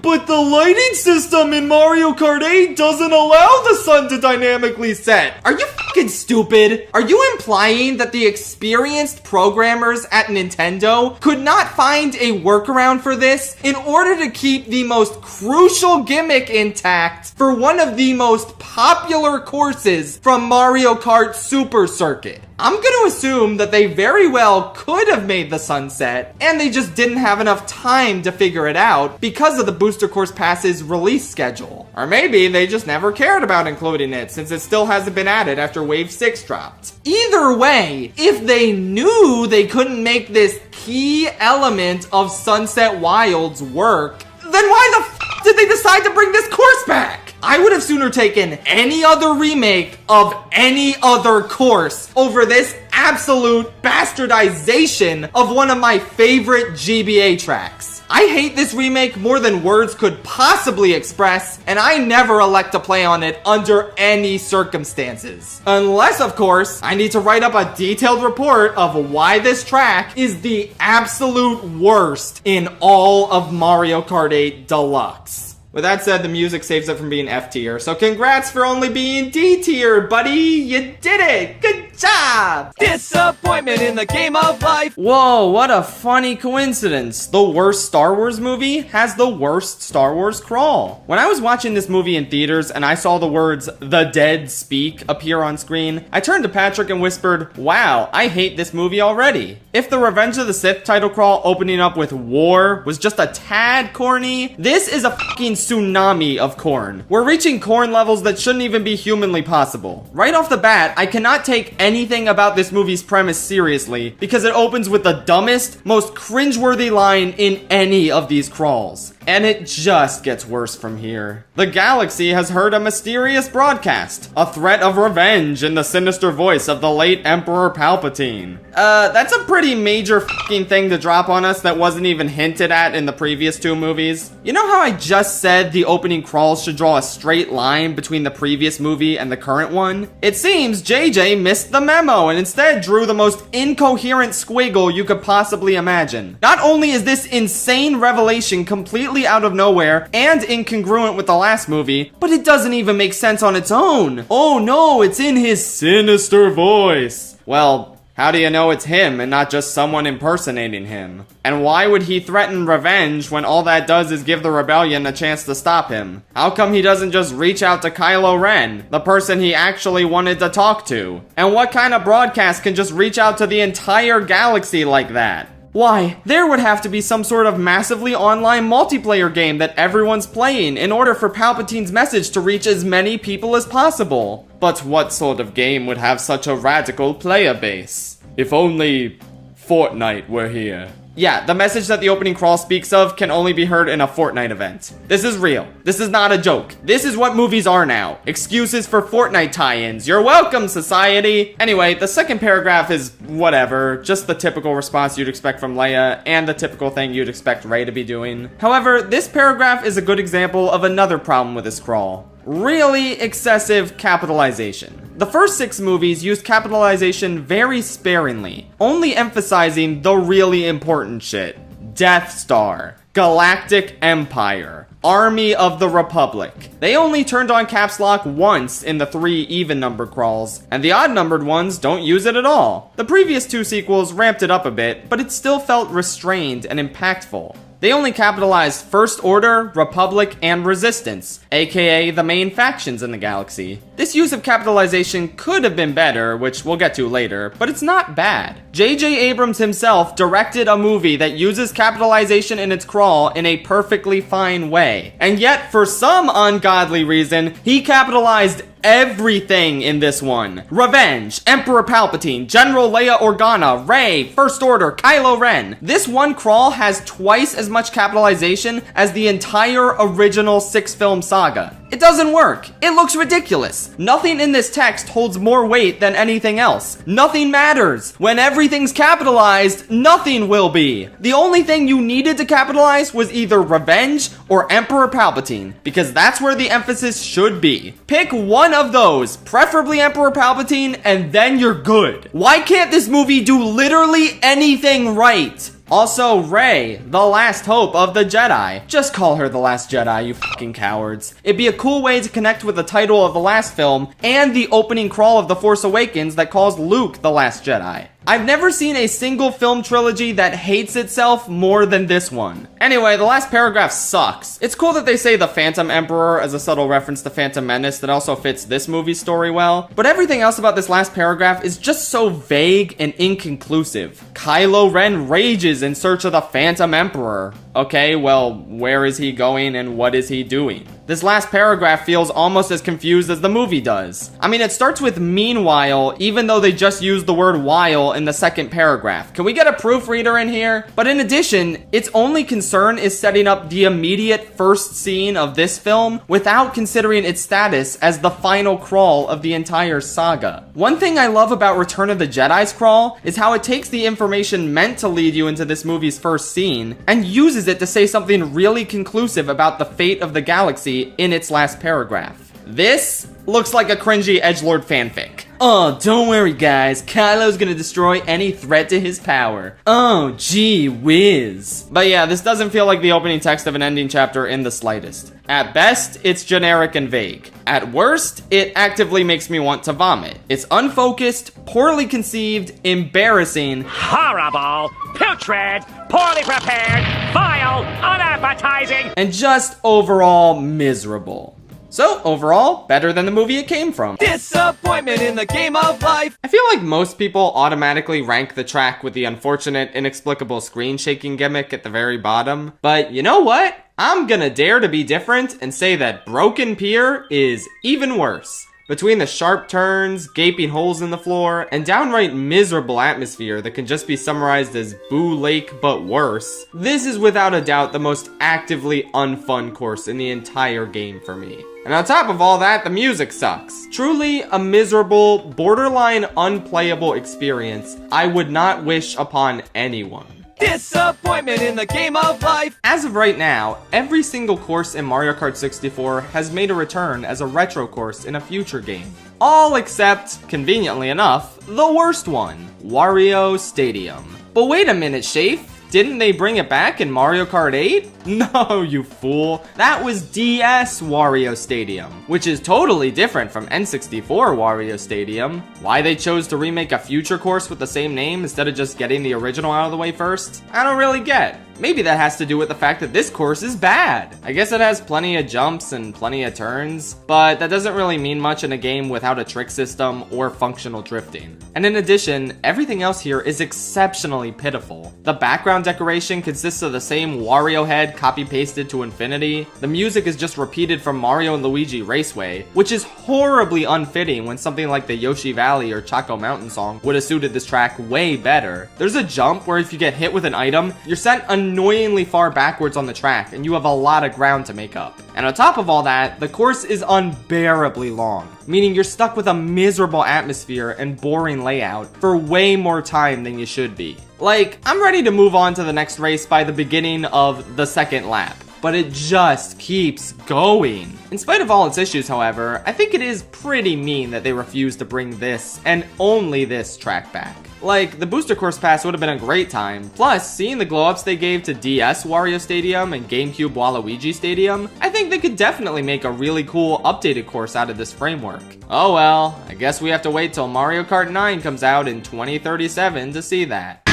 But the lighting system in Mario Kart 8 doesn't allow the sun to dynamically set. Are you fucking stupid? Are you implying that the experienced programmers at Nintendo could not find a workaround for this in order to keep the most crucial gimmick intact for one of the most popular courses from Mario Kart Super Circuit? I'm gonna assume that they very well could have made the sunset, and they just didn't have enough time to figure it out because of the Booster Course Pass's release schedule. Or maybe they just never cared about including it since it still hasn't been added after Wave 6 dropped. Either way, if they knew they couldn't make this key element of Sunset Wilds work, then why the f did they decide to bring this course back? I would have sooner taken any other remake of any other course over this absolute bastardization of one of my favorite GBA tracks. I hate this remake more than words could possibly express, and I never elect to play on it under any circumstances. Unless, of course, I need to write up a detailed report of why this track is the absolute worst in all of Mario Kart 8 Deluxe. With that said, the music saves it from being F tier, so congrats for only being D tier, buddy! You did it! Good job! Disappointment in the game of life. Whoa, what a funny coincidence. The worst Star Wars movie has the worst Star Wars crawl. When I was watching this movie in theaters and I saw the words, "The Dead Speak" appear on screen, I turned to Patrick and whispered, wow, I hate this movie already. If the Revenge of the Sith title crawl opening up with war was just a tad corny, this is a fucking tsunami of corn. We're reaching corn levels that shouldn't even be humanly possible. Right off the bat, I cannot take anything about this movie's premise seriously because it opens with the dumbest, most cringeworthy line in any of these crawls. And it just gets worse from here. The galaxy has heard a mysterious broadcast, a threat of revenge in the sinister voice of the late Emperor Palpatine. That's a pretty major fucking thing to drop on us that wasn't even hinted at in the previous 2 movies. You know how I just said the opening crawls should draw a straight line between the previous movie and the current one? It seems JJ missed the memo and instead drew the most incoherent squiggle you could possibly imagine. Not only is this insane revelation completely completely out of nowhere and incongruent with the last movie, but it doesn't even make sense on its own. Oh no, it's in his sinister voice. Well, how do you know it's him and not just someone impersonating him? And why would he threaten revenge when all that does is give the rebellion a chance to stop him? How come he doesn't just reach out to Kylo Ren, the person he actually wanted to talk to? And what kind of broadcast can just reach out to the entire galaxy like that? Why, there would have to be some sort of massively online multiplayer game that everyone's playing in order for Palpatine's message to reach as many people as possible. But what sort of game would have such a radical player base? If only Fortnite were here. Yeah, the message that the opening crawl speaks of can only be heard in a Fortnite event. This is real. This is not a joke. This is what movies are now. Excuses for Fortnite tie-ins. You're welcome, society! Anyway, the second paragraph is whatever. Just the typical response you'd expect from Leia, and the typical thing you'd expect Rey to be doing. However, this paragraph is a good example of another problem with this crawl. Really excessive capitalization. The first 6 movies used capitalization very sparingly, only emphasizing the really important shit. Death Star, Galactic Empire, Army of the Republic. They only turned on caps lock once in the 3 even numbered crawls, and the odd numbered ones don't use it at all. The previous 2 sequels ramped it up a bit, but it still felt restrained and impactful. They only capitalized First Order, Republic, and Resistance, aka the main factions in the galaxy. This use of capitalization could have been better, which we'll get to later, but it's not bad. J.J. Abrams himself directed a movie that uses capitalization in its crawl in a perfectly fine way. And yet, for some ungodly reason, he capitalized everything in this one. Revenge, Emperor Palpatine, General Leia Organa, Rey, First Order, Kylo Ren. This one crawl has twice as much capitalization as the entire original 6-film saga. It doesn't work. It looks ridiculous. Nothing in this text holds more weight than anything else. Nothing matters. When everything's capitalized, nothing will be. The only thing you needed to capitalize was either revenge or Emperor Palpatine, because that's where the emphasis should be. Pick one of those, preferably Emperor Palpatine, and then you're good. Why can't this movie do literally anything right? Also, Rey, the last hope of the Jedi. Just call her the Last Jedi, you fucking cowards. It'd be a cool way to connect with the title of the last film and the opening crawl of The Force Awakens that calls Luke the Last Jedi. I've never seen a single film trilogy that hates itself more than this one. Anyway, the last paragraph sucks. It's cool that they say the Phantom Emperor as a subtle reference to Phantom Menace that also fits this movie's story well, but everything else about this last paragraph is just so vague and inconclusive. Kylo Ren rages in search of the Phantom Emperor. Okay, well, where is he going and what is he doing? This last paragraph feels almost as confused as the movie does. I mean, it starts with meanwhile, even though they just used the word while in the second paragraph. Can we get a proofreader in here? But in addition, its only concern is setting up the immediate first scene of this film without considering its status as the final crawl of the entire saga. One thing I love about Return of the Jedi's crawl is how it takes the information meant to lead you into this movie's first scene and uses it to say something really conclusive about the fate of the galaxy in its last paragraph. This looks like a cringy edgelord fanfic. Oh, don't worry guys, Kylo's gonna destroy any threat to his power. Oh, gee whiz. But yeah, this doesn't feel like the opening text of an ending chapter in the slightest. At best, it's generic and vague. At worst, it actively makes me want to vomit. It's unfocused, poorly conceived, embarrassing, Horrible, putrid, poorly prepared, vile, unappetizing, and just overall miserable. So, overall, better than the movie it came from. disappointment in the game of life. I feel like most people automatically rank the track with the unfortunate, inexplicable screen shaking gimmick at the very bottom. But you know what? I'm gonna dare to be different and say that Broken Pier is even worse. Between the sharp turns, gaping holes in the floor, and downright miserable atmosphere that can just be summarized as Boo Lake but worse, this is without a doubt the most actively unfun course in the entire game for me. And on top of all that, the music sucks. Truly a miserable, borderline unplayable experience I would not wish upon anyone. Disappointment in the game of life. As of right now, every single course in Mario Kart 64 has made a return as a retro course in a future game. All except, conveniently enough, the worst one, Wario Stadium. But wait a minute, Shafe. Didn't they bring it back in Mario Kart 8? No, you fool. That was DS Wario Stadium, which is totally different from N64 Wario Stadium. Why they chose to remake a future course with the same name instead of just getting the original out of the way first, I don't really get. Maybe that has to do with the fact that this course is bad. I guess it has plenty of jumps and plenty of turns, but that doesn't really mean much in a game without a trick system or functional drifting. And in addition, everything else here is exceptionally pitiful. The background decoration consists of the same Wario head copy-pasted to infinity. The music is just repeated from Mario and Luigi Raceway, which is horribly unfitting when something like the Yoshi Valley or Chaco Mountain song would have suited this track way better. There's a jump where if you get hit with an item, you're sent annoyingly far backwards on the track and you have a lot of ground to make up. And on top of all that, the course is unbearably long, meaning you're stuck with a miserable atmosphere and boring layout for way more time than you should be. Like, I'm ready to move on to the next race by the beginning of the second lap, but it just keeps going. In spite of all its issues, however, I think it is pretty mean that they refused to bring this, and only this, track back. Like, the Booster Course Pass would have been a great time. Plus, seeing the glow-ups they gave to DS Wario Stadium and GameCube Waluigi Stadium, I think they could definitely make a really cool updated course out of this framework. Oh well, I guess we have to wait till Mario Kart 9 comes out in 2037 to see that.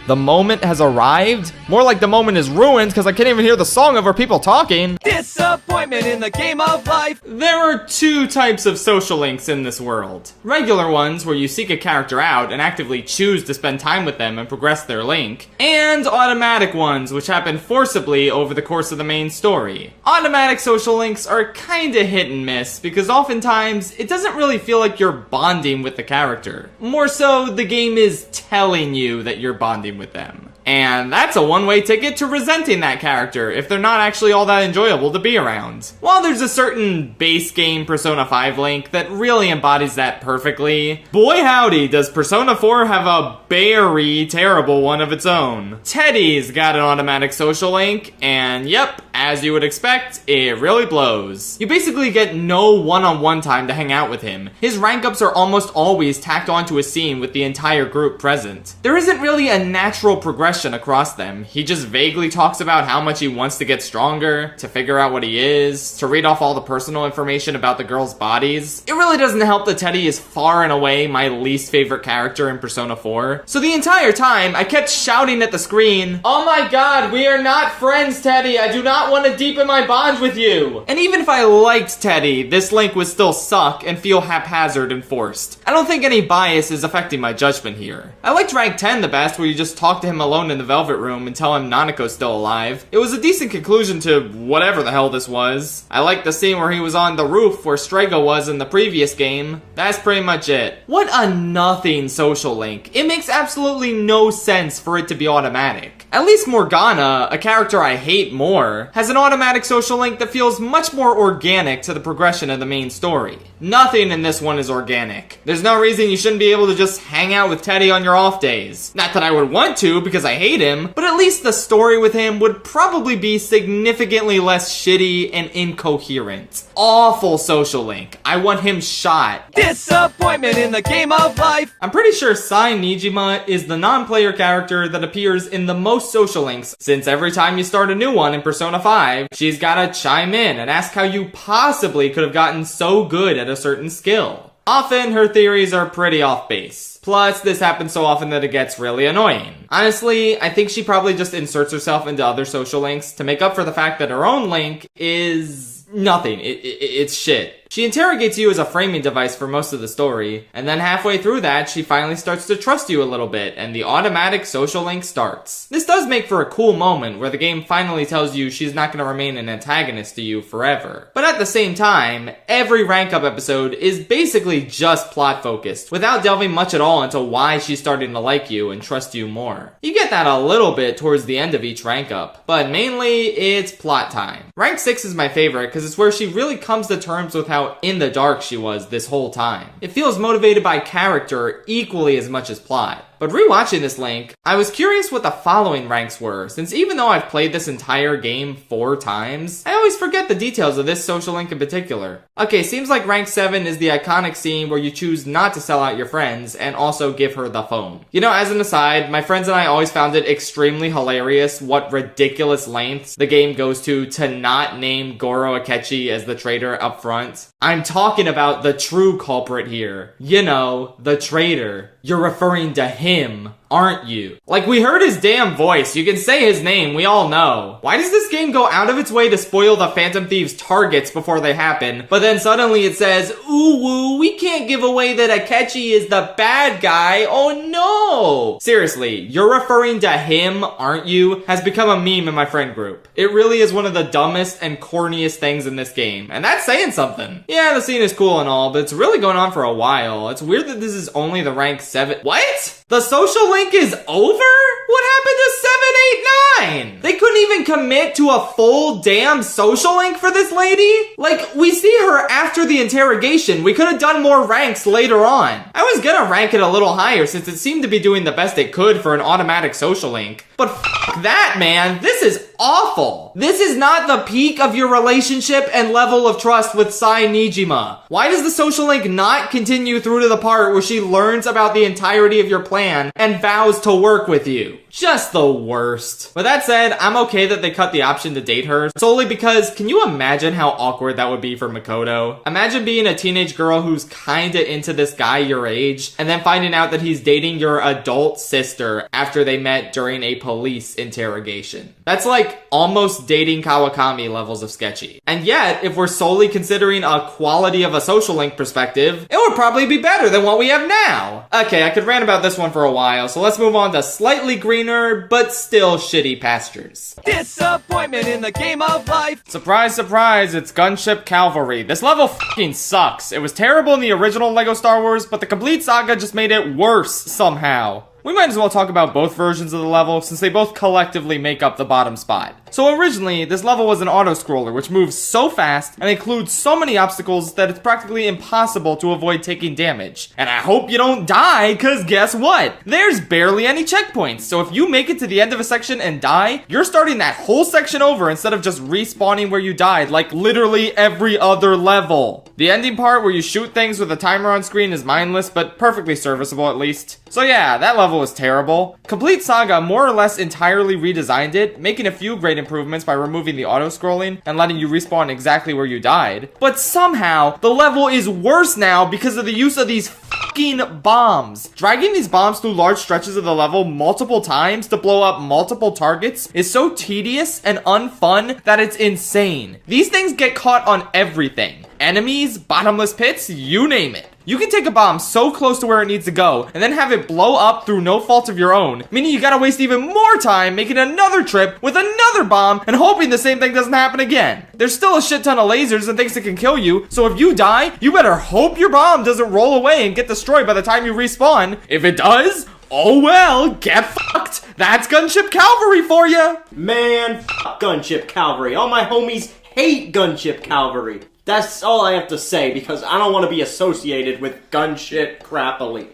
The moment has arrived? More like the moment is ruined because I can't even hear the song over people talking. Disappointment in the game of life. There are two types of social links in this world. Regular ones where you seek a character out and actively choose to spend time with them and progress their link. And automatic ones which happen forcibly over the course of the main story. Automatic social links are kinda hit and miss because oftentimes it doesn't really feel like you're bonding with the character. More so, the game is telling you that you're bonding with them. And that's a one-way ticket to resenting that character if they're not actually all that enjoyable to be around. While there's a certain base game Persona 5 link that really embodies that perfectly, boy howdy does Persona 4 have a very terrible one of its own. Teddy's got an automatic social link, and yep, as you would expect, it really blows. You basically get no one-on-one time to hang out with him. His rank ups are almost always tacked onto a scene with the entire group present. There isn't really a natural progression across them. He just vaguely talks about how much he wants to get stronger, to figure out what he is, to read off all the personal information about the girls' bodies. It really doesn't help that Teddy is far and away my least favorite character in Persona 4. So the entire time, I kept shouting at the screen, "Oh my god, we are not friends, Teddy! I do not want to deepen my bond with you!" And even if I liked Teddy, this link would still suck and feel haphazard and forced. I don't think any bias is affecting my judgment here. I liked rank 10 the best, where you just talk to him alone in the Velvet Room and tell him Nanako's still alive. It was a decent conclusion to whatever the hell this was. I liked the scene where he was on the roof where Strego was in the previous game. That's pretty much it. What a nothing social link. It makes absolutely no sense for it to be automatic. At least Morgana, a character I hate more, has an automatic social link that feels much more organic to the progression of the main story. Nothing in this one is organic. There's no reason you shouldn't be able to just hang out with Teddy on your off days. Not that I would want to, because I hate him, but at least the story with him would probably be significantly less shitty and incoherent. Awful social link. I want him shot. Disappointment in the game of life. I'm pretty sure Sai Nijima is the non-player character that appears in the most social links, since every time you start a new one in Persona 5, she's gotta chime in and ask how you possibly could have gotten so good at a certain skill. Often, her theories are pretty off base. Plus, this happens so often that it gets really annoying. Honestly, I think she probably just inserts herself into other social links to make up for the fact that her own link is nothing. It's shit. She interrogates you as a framing device for most of the story, and then halfway through that, she finally starts to trust you a little bit, and the automatic social link starts. This does make for a cool moment where the game finally tells you she's not going to remain an antagonist to you forever. But at the same time, every rank up episode is basically just plot focused, without delving much at all into why she's starting to like you and trust you more. You get that a little bit towards the end of each rank up, but mainly it's plot time. Rank 6 is my favorite because it's where she really comes to terms with how in the dark she was this whole time. It feels motivated by character equally as much as plot. But rewatching this link, I was curious what the following ranks were, since even though I've played this entire game 4 times, I always forget the details of this social link in particular. Okay, seems like rank 7 is the iconic scene where you choose not to sell out your friends and also give her the phone. You know, as an aside, my friends and I always found it extremely hilarious what ridiculous lengths the game goes to not name Goro Akechi as the traitor up front. I'm talking about the true culprit here. You know, the traitor. You're referring to him, aren't you? Like, we heard his damn voice. You can say his name, we all know. Why does this game go out of its way to spoil the Phantom Thieves' targets before they happen, but then suddenly it says, ooh woo, we can't give away that Akechi is the bad guy, oh no! Seriously, you're referring to him, aren't you, has become a meme in my friend group. It really is one of the dumbest and corniest things in this game, and that's saying something. Yeah, the scene is cool and all, but it's really going on for a while. It's weird that this is only the rank 7. What? The social link is over? What happened to 7, 8, 9? They couldn't even commit to a full damn social link for this lady? Like, we see her after the interrogation. We could have done more ranks later on. I was gonna rank it a little higher since it seemed to be doing the best it could for an automatic social link. But f that, man. This is awful. This is not the peak of your relationship and level of trust with Sai Nijima. Why does the social link not continue through to the part where she learns about the entirety of your plan and vows to work with you? Just the worst. With that said, I'm okay that they cut the option to date her, solely because can you imagine how awkward that would be for Makoto? Imagine being a teenage girl who's kinda into this guy your age, and then finding out that he's dating your adult sister after they met during a police interrogation. That's like almost dating Kawakami levels of sketchy. And yet, if we're solely considering a quality of a social link perspective, it would probably be better than what we have now. Okay, I could rant about this one for a while, so let's move on to slightly greener, but still shitty pastures. Disappointment in the game of life. Surprise, surprise, it's Gunship Cavalry. This level fucking sucks. It was terrible in the original LEGO Star Wars, but the complete saga just made it worse somehow. We might as well talk about both versions of the level since they both collectively make up the bottom spot. So originally, this level was an auto-scroller which moves so fast and includes so many obstacles that it's practically impossible to avoid taking damage. And I hope you don't die, cause guess what? There's barely any checkpoints, so if you make it to the end of a section and die, you're starting that whole section over instead of just respawning where you died, like literally every other level. The ending part where you shoot things with a timer on screen is mindless, but perfectly serviceable at least. So yeah, that level was terrible. Complete Saga more or less entirely redesigned it, making a few great improvements by removing the auto-scrolling and letting you respawn exactly where you died. But somehow, the level is worse now because of the use of these fucking bombs. Dragging these bombs through large stretches of the level multiple times to blow up multiple targets is so tedious and unfun that it's insane. These things get caught on everything. Enemies, bottomless pits, you name it. You can take a bomb so close to where it needs to go, and then have it blow up through no fault of your own, meaning you gotta waste even more time making another trip with another bomb and hoping the same thing doesn't happen again. There's still a shit ton of lasers and things that can kill you, so if you die, you better hope your bomb doesn't roll away and get destroyed by the time you respawn. If it does, oh well, get fucked. That's Gunship Cavalry for ya. Man, fuck Gunship Cavalry. All my homies hate Gunship Cavalry. That's all I have to say, because I don't want to be associated with gunship crappily.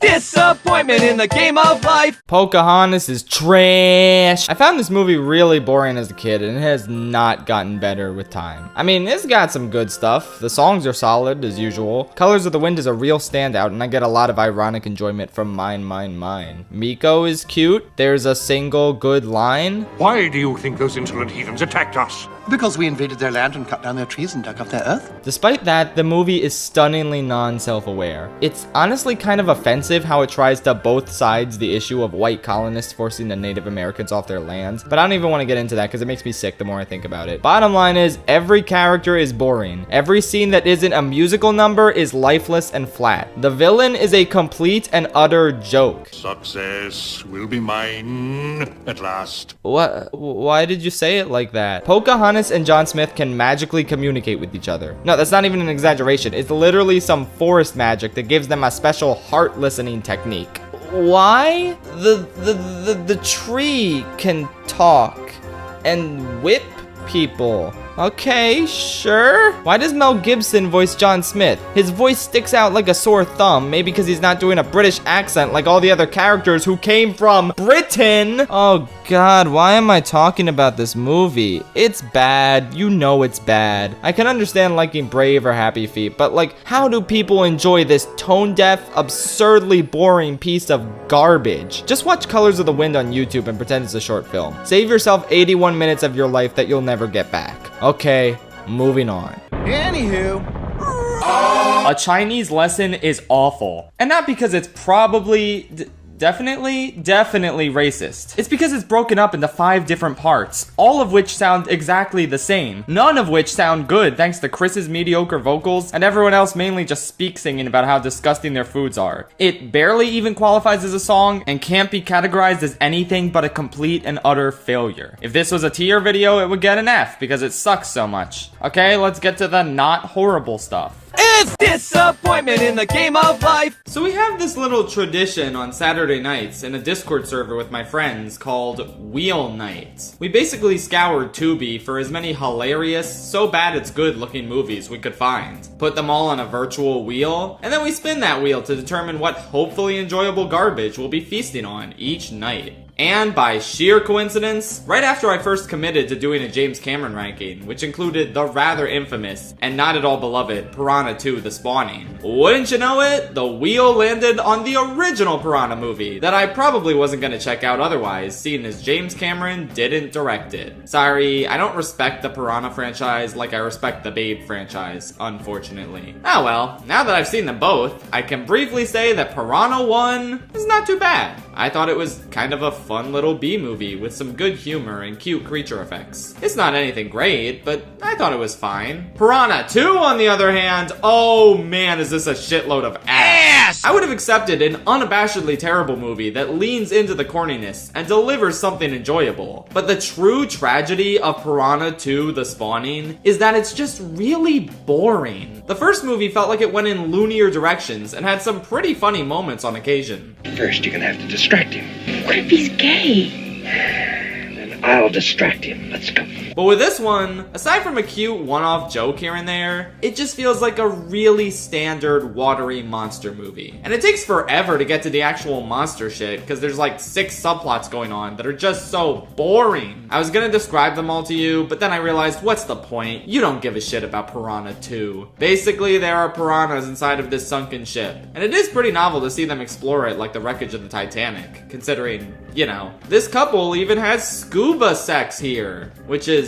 Disappointment in the game of life. Pocahontas is trash. I found this movie really boring as a kid, and it has not gotten better with time. I mean, it's got some good stuff. The songs are solid, as usual. Colors of the Wind is a real standout, and I get a lot of ironic enjoyment from Mine, Mine, Mine. Miko is cute. There's a single good line. Why do you think those insolent heathens attacked us? Because we invaded their land and cut down their trees and dug up their earth. Despite that, the movie is stunningly non-self-aware. It's honestly kind of offensive how it tries to both sides the issue of white colonists forcing the Native Americans off their lands, but I don't even want to get into that because it makes me sick the more I think about it. Bottom line is, every character is boring. Every scene that isn't a musical number is lifeless and flat. The villain is a complete and utter joke. Success will be mine at last. What? Why did you say it like that? Pocahontas and John Smith can magically communicate with each other. No, that's not even an exaggeration. It's literally some forest magic that gives them a special heart listening technique. Why? The tree can talk and whip people. Okay, sure. Why does Mel Gibson voice John Smith? His voice sticks out like a sore thumb, maybe because he's not doing a British accent like all the other characters who came from Britain. Oh God, why am I talking about this movie? It's bad, you know it's bad. I can understand liking Brave or Happy Feet, but like, how do people enjoy this tone-deaf, absurdly boring piece of garbage? Just watch Colors of the Wind on YouTube and pretend it's a short film. Save yourself 81 minutes of your life that you'll never get back. Okay, moving on. Anywho. A Chinese lesson is awful. And not because it's probably... Definitely racist. It's because it's broken up into 5 different parts, all of which sound exactly the same. None of which sound good thanks to Chris's mediocre vocals, and everyone else mainly just speak singing about how disgusting their foods are. It barely even qualifies as a song, and can't be categorized as anything but a complete and utter failure. If this was a tier video, it would get an F, because it sucks so much. Okay, let's get to the not horrible stuff. It's disappointment in the game of life. So we have this little tradition on Saturday nights in a Discord server with my friends called Wheel Night. We basically scoured Tubi for as many hilarious, so bad it's good looking movies we could find. Put them all on a virtual wheel, and then we spin that wheel to determine what hopefully enjoyable garbage we'll be feasting on each night. And by sheer coincidence, right after I first committed to doing a James Cameron ranking, which included the rather infamous and not at all beloved Piranha 2: The Spawning, wouldn't you know it, the wheel landed on the original Piranha movie that I probably wasn't gonna check out otherwise, seeing as James Cameron didn't direct it. Sorry, I don't respect the Piranha franchise like I respect the Babe franchise, unfortunately. Oh well, now that I've seen them both, I can briefly say that Piranha 1 is not too bad. I thought it was kind of a fun little B-movie with some good humor and cute creature effects. It's not anything great, but I thought it was fine. Piranha 2, on the other hand, oh man, is this a shitload of ass! I would have accepted an unabashedly terrible movie that leans into the corniness and delivers something enjoyable. But the true tragedy of Piranha 2: The Spawning is that it's just really boring. The first movie felt like it went in loonier directions and had some pretty funny moments on occasion. First, you're gonna have to distract him. What if he's gay? Then I'll distract him. Let's go. But with this one, aside from a cute one-off joke here and there, it just feels like a really standard watery monster movie. And it takes forever to get to the actual monster shit, because there's like 6 subplots going on that are just so boring. I was gonna describe them all to you, but then I realized, what's the point? You don't give a shit about Piranha 2. Basically, there are piranhas inside of this sunken ship. And it is pretty novel to see them explore it like the wreckage of the Titanic, considering, you know, this couple even has scuba sex here, which is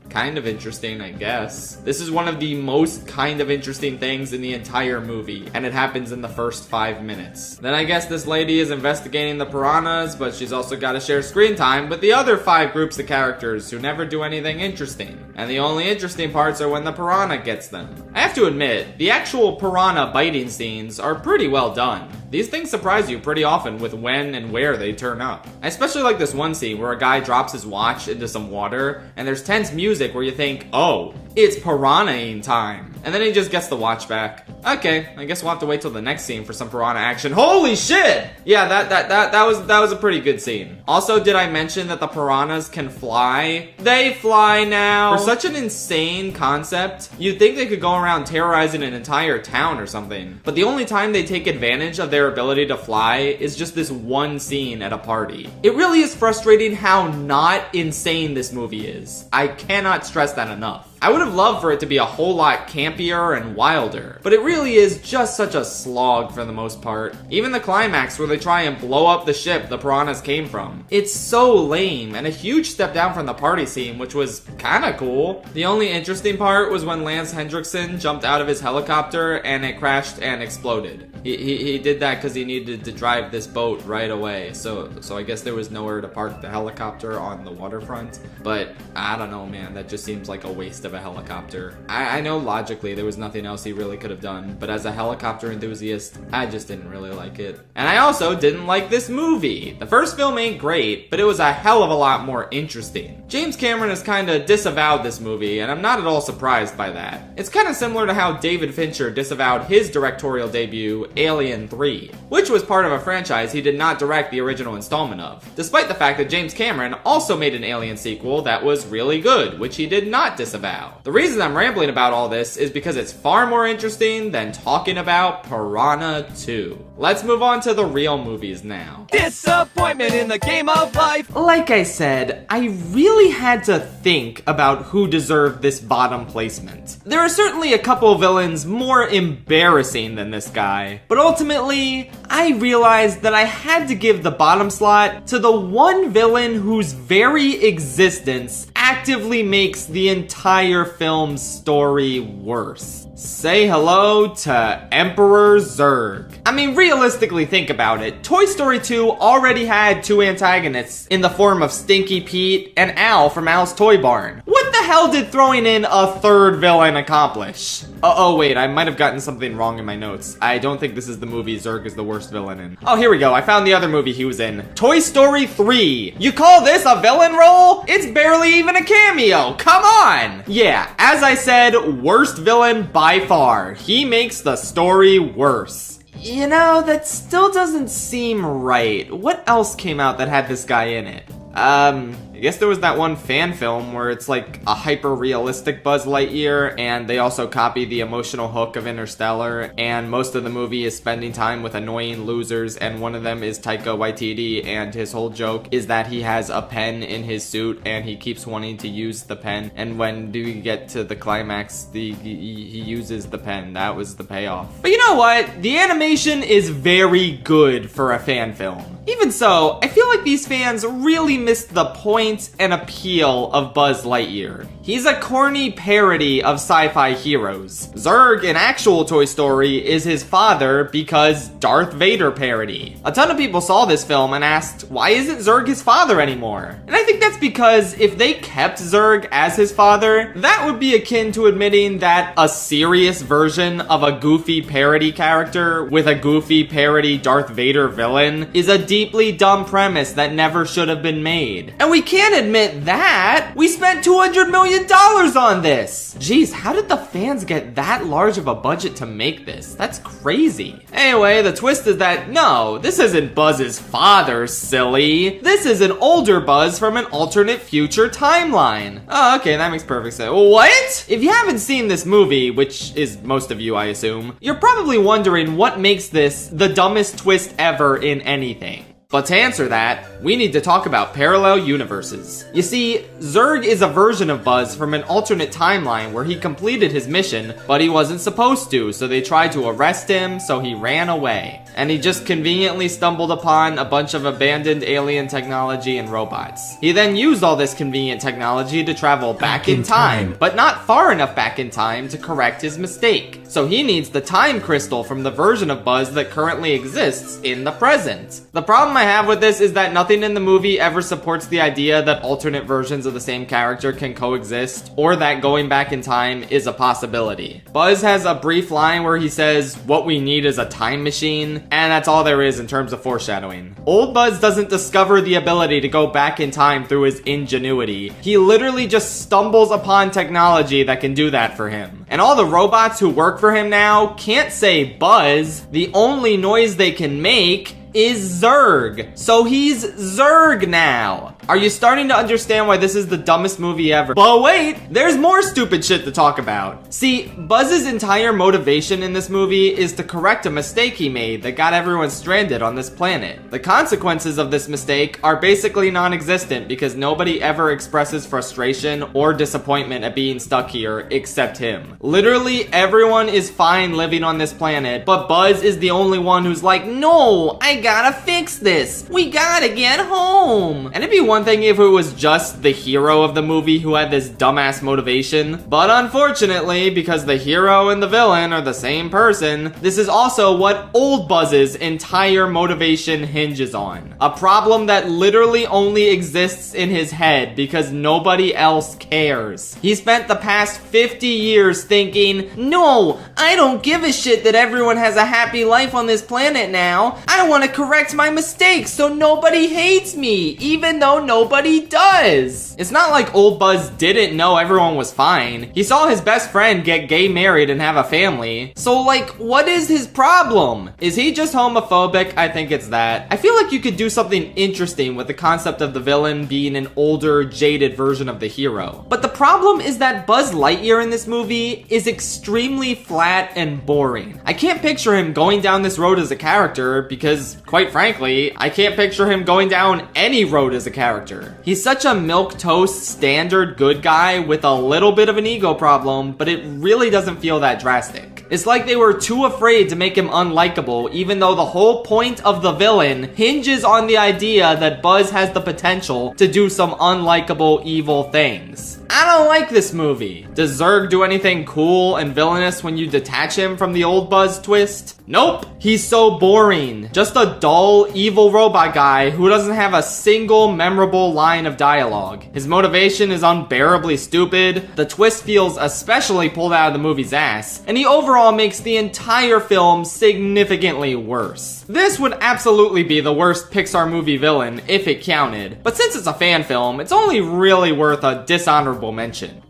kind of interesting, I guess. This is one of the most kind of interesting things in the entire movie, and it happens in the first 5 minutes. Then I guess this lady is investigating the piranhas, but she's also got to share screen time with the other 5 groups of characters who never do anything interesting. And the only interesting parts are when the piranha gets them. I have to admit, the actual piranha biting scenes are pretty well done. These things surprise you pretty often with when and where they turn up. I especially like this one scene where a guy drops his watch into some water, and there's tense music where you think, oh, it's piranha-ing time. And then he just gets the watch back. Okay, I guess we'll have to wait till the next scene for some piranha action. Holy shit! Yeah, that was a pretty good scene. Also, did I mention that the piranhas can fly? They fly now! For such an insane concept, you'd think they could go around terrorizing an entire town or something. But the only time they take advantage of their ability to fly is just this one scene at a party. It really is frustrating how not insane this movie is. I cannot stress that enough. I would have loved for it to be a whole lot campier and wilder, but it really is just such a slog for the most part. Even the climax where they try and blow up the ship the piranhas came from. It's so lame, and a huge step down from the party scene, which was kinda cool. The only interesting part was when Lance Hendrickson jumped out of his helicopter and it crashed and exploded. He did that because he needed to drive this boat right away, so I guess there was nowhere to park the helicopter on the waterfront. But I don't know, man, that just seems like a waste of a helicopter. I know logically there was nothing else he really could have done, but as a helicopter enthusiast, I just didn't really like it. And I also didn't like this movie. The first film ain't great, but it was a hell of a lot more interesting. James Cameron has kinda disavowed this movie, and I'm not at all surprised by that. It's kinda similar to how David Fincher disavowed his directorial debut, Alien 3, which was part of a franchise he did not direct the original installment of, despite the fact that James Cameron also made an Alien sequel that was really good, which he did not disavow. The reason I'm rambling about all this is because it's far more interesting than talking about Piranha 2. Let's move on to the real movies now. Disappointment in the game of life. Like I said, I really had to think about who deserved this bottom placement. There are certainly a couple villains more embarrassing than this guy, but ultimately, I realized that I had to give the bottom slot to the one villain whose very existence actively makes the entire film's story worse. Say hello to Emperor Zurg. I mean, realistically think about it. Toy Story 2 already had two antagonists in the form of Stinky Pete and Al from Al's Toy Barn. What the hell did throwing in a third villain accomplish? Oh wait, I might have gotten something wrong in my notes. I don't think this is the movie Zurg is the worst villain in. Oh, here we go. I found the other movie he was in. Toy Story 3. You call this a villain role? It's barely even a cameo. Come on! Yeah, as I said, worst villain by far. He makes the story worse. You know, that still doesn't seem right. What else came out that had this guy in it? I guess there was that one fan film where it's like a hyper-realistic Buzz Lightyear, and they also copy the emotional hook of Interstellar, and most of the movie is spending time with annoying losers, and one of them is Taika Waititi, and his whole joke is that he has a pen in his suit, and he keeps wanting to use the pen, and when do you get to the climax, he uses the pen. That was the payoff. But you know what? The animation is very good for a fan film. Even so, I feel like these fans really missed the point and appeal of Buzz Lightyear. He's a corny parody of sci-fi heroes. Zurg in actual Toy Story is his father because Darth Vader parody. A ton of people saw this film and asked, why isn't Zurg his father anymore? And I think that's because if they kept Zurg as his father, that would be akin to admitting that a serious version of a goofy parody character with a goofy parody Darth Vader villain is a deeply dumb premise that never should have been made. And we can't admit that. We spent $200 million on this. Jeez, how did the fans get that large of a budget to make this? That's crazy. Anyway, the twist is that no, this isn't Buzz's father, silly. This is an older Buzz from an alternate future timeline. Oh, okay, that makes perfect sense. What? If you haven't seen this movie, which is most of you, I assume, you're probably wondering what makes this the dumbest twist ever in anything. But to answer that, we need to talk about parallel universes. You see, Zurg is a version of Buzz from an alternate timeline where he completed his mission, but he wasn't supposed to, so they tried to arrest him, so he ran away. And he just conveniently stumbled upon a bunch of abandoned alien technology and robots. He then used all this convenient technology to travel back in time, but not far enough back in time to correct his mistake. So he needs the time crystal from the version of Buzz that currently exists in the present. The problem I have with this is that nothing in the movie ever supports the idea that alternate versions of the same character can coexist, or that going back in time is a possibility. Buzz has a brief line where he says, "What we need is a time machine," and that's all there is in terms of foreshadowing. Old Buzz doesn't discover the ability to go back in time through his ingenuity. He literally just stumbles upon technology that can do that for him. And all the robots who work for him now can't say Buzz. The only noise they can make is Zurg. So he's Zurg now. Are you starting to understand why this is the dumbest movie ever? But wait, there's more stupid shit to talk about. See, Buzz's entire motivation in this movie is to correct a mistake he made that got everyone stranded on this planet. The consequences of this mistake are basically non-existent because nobody ever expresses frustration or disappointment at being stuck here except him. Literally everyone is fine living on this planet, but Buzz is the only one who's like, no, I I gotta fix this. We gotta get home. And it'd be one thing if it was just the hero of the movie who had this dumbass motivation. But unfortunately, because the hero and the villain are the same person, this is also what Old Buzz's entire motivation hinges on. A problem that literally only exists in his head because nobody else cares. He spent the past 50 years thinking, no, I don't give a shit that everyone has a happy life on this planet now. I want to correct my mistakes so nobody hates me, even though nobody does. It's not like Old Buzz didn't know everyone was fine. He saw his best friend get gay married and have a family. So like, what is his problem? Is he just homophobic? I think it's that. I feel like you could do something interesting with the concept of the villain being an older, jaded version of the hero. But the problem is that Buzz Lightyear in this movie is extremely flat and boring. I can't picture him going down this road as a character because, quite frankly, I can't picture him going down any road as a character. He's such a milquetoast standard good guy with a little bit of an ego problem, but it really doesn't feel that drastic. It's like they were too afraid to make him unlikable, even though the whole point of the villain hinges on the idea that Buzz has the potential to do some unlikable evil things. I don't like this movie. Does Zurg do anything cool and villainous when you detach him from the Old Buzz twist? Nope. He's so boring. Just a dull, evil robot guy who doesn't have a single memorable line of dialogue. His motivation is unbearably stupid. The twist feels especially pulled out of the movie's ass, and he overall makes the entire film significantly worse. This would absolutely be the worst Pixar movie villain if it counted, but since it's a fan film, it's only really worth a dishonorable mention.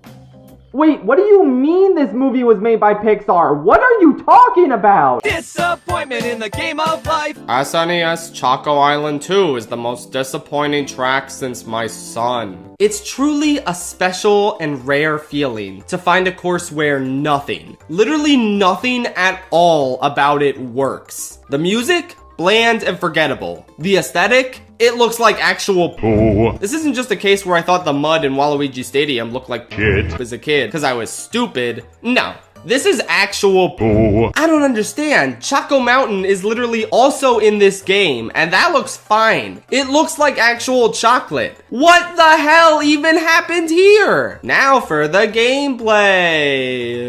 Wait, what do you mean this movie was made by Pixar? What are you talking about? Disappointment in the game of life. SNES Choco Island 2 is the most disappointing track since my son. It's truly a special and rare feeling to find a course where nothing, literally nothing at all about it works. The music? Bland and forgettable. The aesthetic? It looks like actual poo. This isn't just a case where I thought the mud in Waluigi Stadium looked like shit as a kid because I was stupid. No. This is actual poo. I don't understand. Choco Mountain is literally also in this game, and that looks fine. It looks like actual chocolate. What the hell even happened here? Now for the gameplay.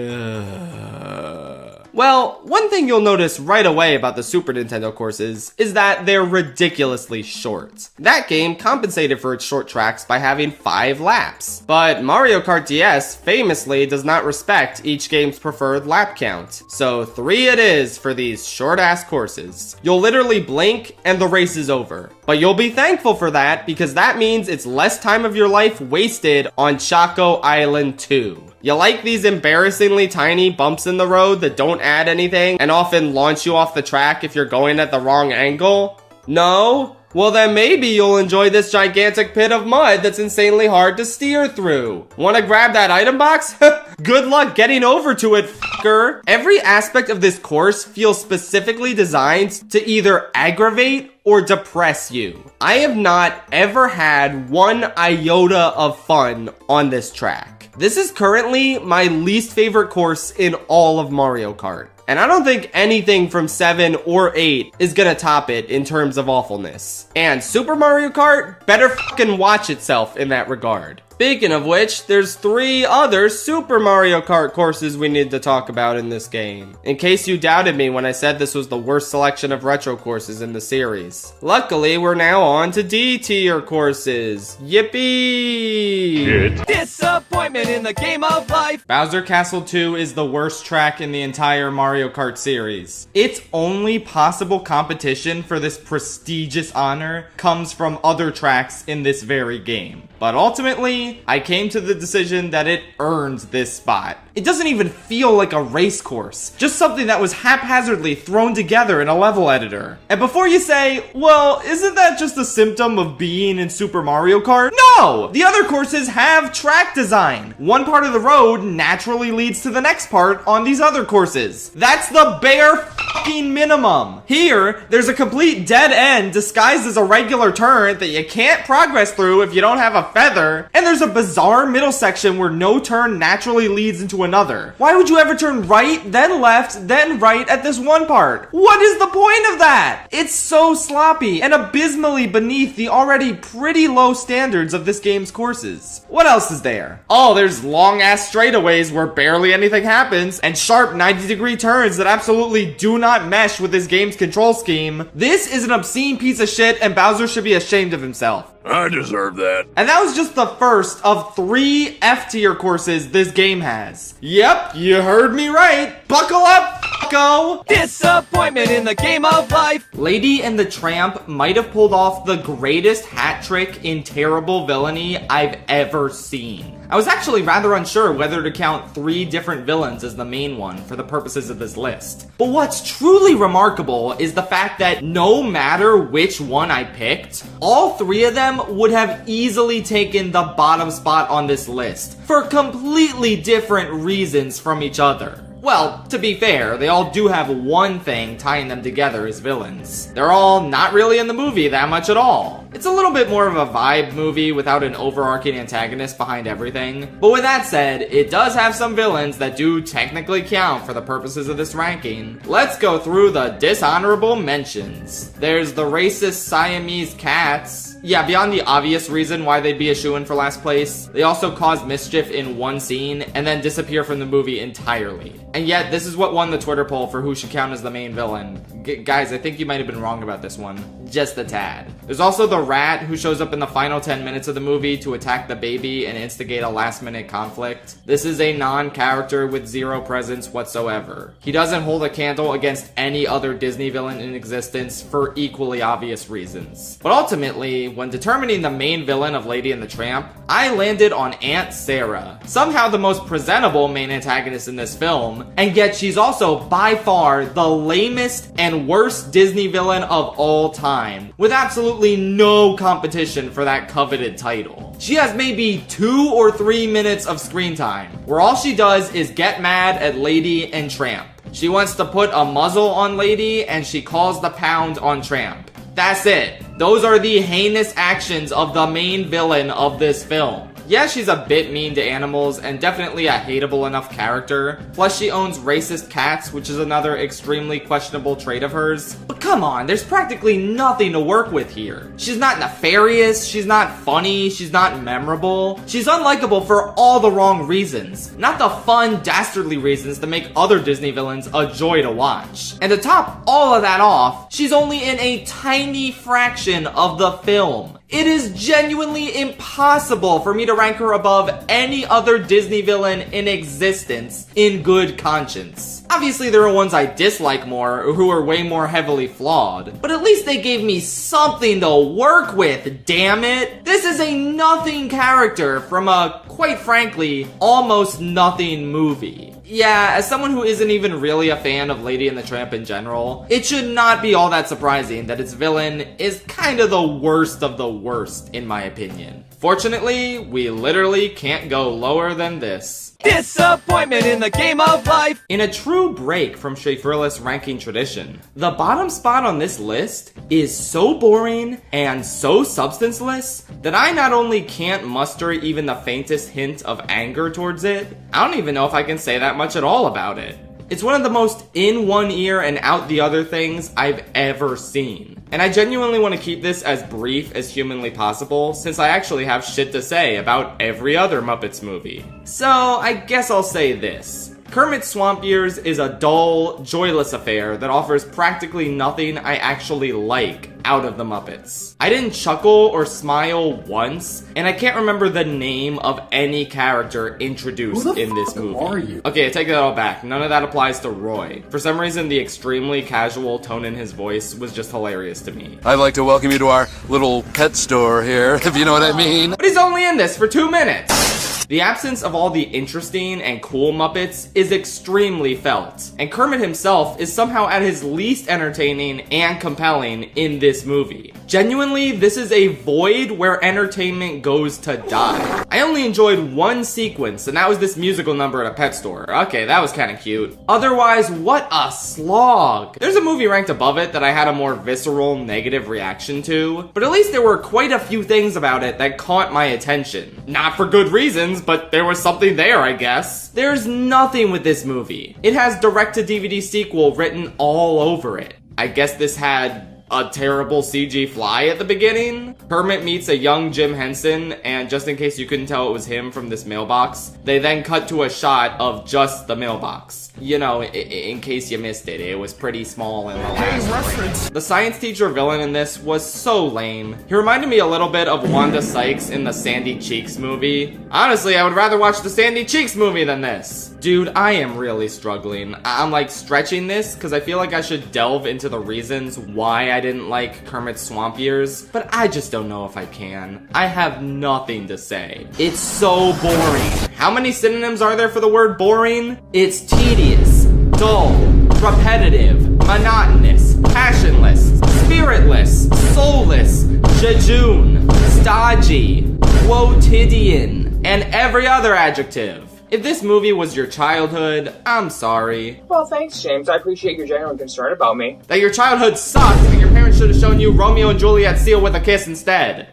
Well, one thing you'll notice right away about the Super Nintendo courses is that they're ridiculously short. That game compensated for its short tracks by having 5 laps. But Mario Kart DS famously does not respect each game's preferred lap count. So 3 it is for these short-ass courses. You'll literally blink and the race is over. But you'll be thankful for that because that means it's less time of your life wasted on Choco Island 2. You like these embarrassingly tiny bumps in the road that don't add anything and often launch you off the track if you're going at the wrong angle? No? Well then maybe you'll enjoy this gigantic pit of mud that's insanely hard to steer through. Wanna grab that item box? Good luck getting over to it, fucker. Every aspect of this course feels specifically designed to either aggravate or depress you. I have not ever had one iota of fun on this track. This is currently my least favorite course in all of Mario Kart. And I don't think anything from 7 or 8 is gonna top it in terms of awfulness. And Super Mario Kart better fucking watch itself in that regard. Speaking of which, there's 3 other Super Mario Kart courses we need to talk about in this game. In case you doubted me when I said this was the worst selection of retro courses in the series. Luckily, we're now on to D-tier courses. Yippee! Disappointment in the game of life. Bowser Castle 2 is the worst track in the entire Mario Kart series. Its only possible competition for this prestigious honor comes from other tracks in this very game. But ultimately, I came to the decision that it earns this spot. It doesn't even feel like a race course, just something that was haphazardly thrown together in a level editor. And before you say, well, isn't that just a symptom of being in Super Mario Kart? No! The other courses have track design. One part of the road naturally leads to the next part on these other courses. That's the bare fucking minimum. Here, there's a complete dead end disguised as a regular turn that you can't progress through if you don't have a feather, and there's there's a bizarre middle section where no turn naturally leads into another. Why would you ever turn right, then left, then right at this one part? What is the point of that? It's so sloppy and abysmally beneath the already pretty low standards of this game's courses. What else is there? Oh, there's long-ass straightaways where barely anything happens, and sharp 90-degree turns that absolutely do not mesh with this game's control scheme. This is an obscene piece of shit, and Bowser should be ashamed of himself. I deserve that. And that was just the first of 3 F-tier courses this game has. Yep, you heard me right. Buckle up, fucko! Disappointment in the game of life. Lady and the Tramp might have pulled off the greatest hat trick in terrible villainy I've ever seen. I was actually rather unsure whether to count 3 different villains as the main one for the purposes of this list. But what's truly remarkable is the fact that no matter which one I picked, all 3 of them would have easily taken the bottom spot on this list for completely different reasons from each other. Well, to be fair, they all do have one thing tying them together as villains. They're all not really in the movie that much at all. It's a little bit more of a vibe movie without an overarching antagonist behind everything. But with that said, it does have some villains that do technically count for the purposes of this ranking. Let's go through the dishonorable mentions. There's the racist Siamese cats. Yeah, beyond the obvious reason why they'd be a shoo-in for last place, they also cause mischief in one scene and then disappear from the movie entirely. And yet, this is what won the Twitter poll for who should count as the main villain. Guys, I think you might have been wrong about this one. Just a tad. There's also the rat who shows up in the final 10 minutes of the movie to attack the baby and instigate a last-minute conflict. This is a non-character with 0 presence whatsoever. He doesn't hold a candle against any other Disney villain in existence for equally obvious reasons. But ultimately, when determining the main villain of Lady and the Tramp, I landed on Aunt Sarah. Somehow the most presentable main antagonist in this film, and yet she's also by far the lamest and worst Disney villain of all time, with absolutely no competition for that coveted title. She has maybe 2 or 3 minutes of screen time, where all she does is get mad at Lady and Tramp. She wants to put a muzzle on Lady, and she calls the pound on Tramp. That's it. Those are the heinous actions of the main villain of this film. Yeah, she's a bit mean to animals and definitely a hateable enough character. Plus, she owns racist cats, which is another extremely questionable trait of hers. But come on, there's practically nothing to work with here. She's not nefarious, she's not funny, she's not memorable. She's unlikable for all the wrong reasons. Not the fun, dastardly reasons that make other Disney villains a joy to watch. And to top all of that off, she's only in a tiny fraction of the film. It is genuinely impossible for me to rank her above any other Disney villain in existence in good conscience. Obviously, there are ones I dislike more, or who are way more heavily flawed, but at least they gave me something to work with, damn it! This is a nothing character from a, quite frankly, almost nothing movie. Yeah, as someone who isn't even really a fan of Lady and the Tramp in general, it should not be all that surprising that its villain is kind of the worst of the worst, in my opinion. Fortunately, we literally can't go lower than this. Disappointment in the game of life. In a true break from Schaffrillas ranking tradition, the bottom spot on this list is so boring and so substanceless that I not only can't muster even the faintest hint of anger towards it, I don't even know if I can say that much at all about it. It's one of the most in one ear and out the other things I've ever seen. And I genuinely want to keep this as brief as humanly possible, since I actually have shit to say about every other Muppets movie. So, I guess I'll say this. Kermit's Swamp Years is a dull, joyless affair that offers practically nothing I actually like out of the Muppets. I didn't chuckle or smile once, and I can't remember the name of any character introduced in this movie. Who are you? Okay, I take that all back. None of that applies to Roy. For some reason, the extremely casual tone in his voice was just hilarious to me. I'd like to welcome you to our little pet store here, if you know what I mean. But he's only in this for 2 minutes! The absence of all the interesting and cool Muppets is extremely felt, and Kermit himself is somehow at his least entertaining and compelling in this movie. Genuinely, this is a void where entertainment goes to die. I only enjoyed one sequence, and that was this musical number at a pet store. Okay, that was kind of cute. Otherwise, what a slog. There's a movie ranked above it that I had a more visceral, negative reaction to, but at least there were quite a few things about it that caught my attention. Not for good reasons, but there was something there, I guess. There's nothing with this movie. It has direct-to-DVD sequel written all over it. I guess this had a terrible CG fly at the beginning. Kermit meets a young Jim Henson, and just in case you couldn't tell it was him from this mailbox, they then cut to a shot of just the mailbox. You know, in case you missed it, it was pretty small in the last frame. The science teacher villain in this was so lame. He reminded me a little bit of Wanda Sykes in the Sandy Cheeks movie. Honestly, I would rather watch the Sandy Cheeks movie than this. Dude, I am really struggling. I'm like stretching this because I feel like I should delve into the reasons why I didn't like Kermit's Swamp Years, but I just don't know if I can. I have nothing to say. It's so boring. How many synonyms are there for the word boring? It's tedious, dull, repetitive, monotonous, passionless, spiritless, soulless, jejune, stodgy, quotidian, and every other adjective. If this movie was your childhood, I'm sorry. Well, thanks, James. I appreciate your genuine concern about me. That your childhood sucked and your parents should have shown you Romeo and Juliet seal with a kiss instead.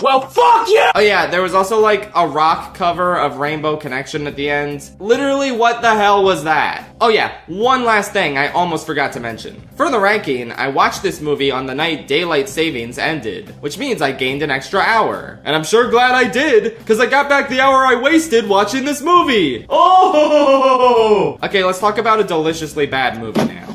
Well, fuck you! Oh yeah, there was also like a rock cover of Rainbow Connection at the end. Literally, what the hell was that? Oh yeah, one last thing I almost forgot to mention. For the ranking, I watched this movie on the night daylight savings ended, which means I gained an extra hour. And I'm sure glad I did, because I got back the hour I wasted watching this movie. Oh! Okay, let's talk about a deliciously bad movie now.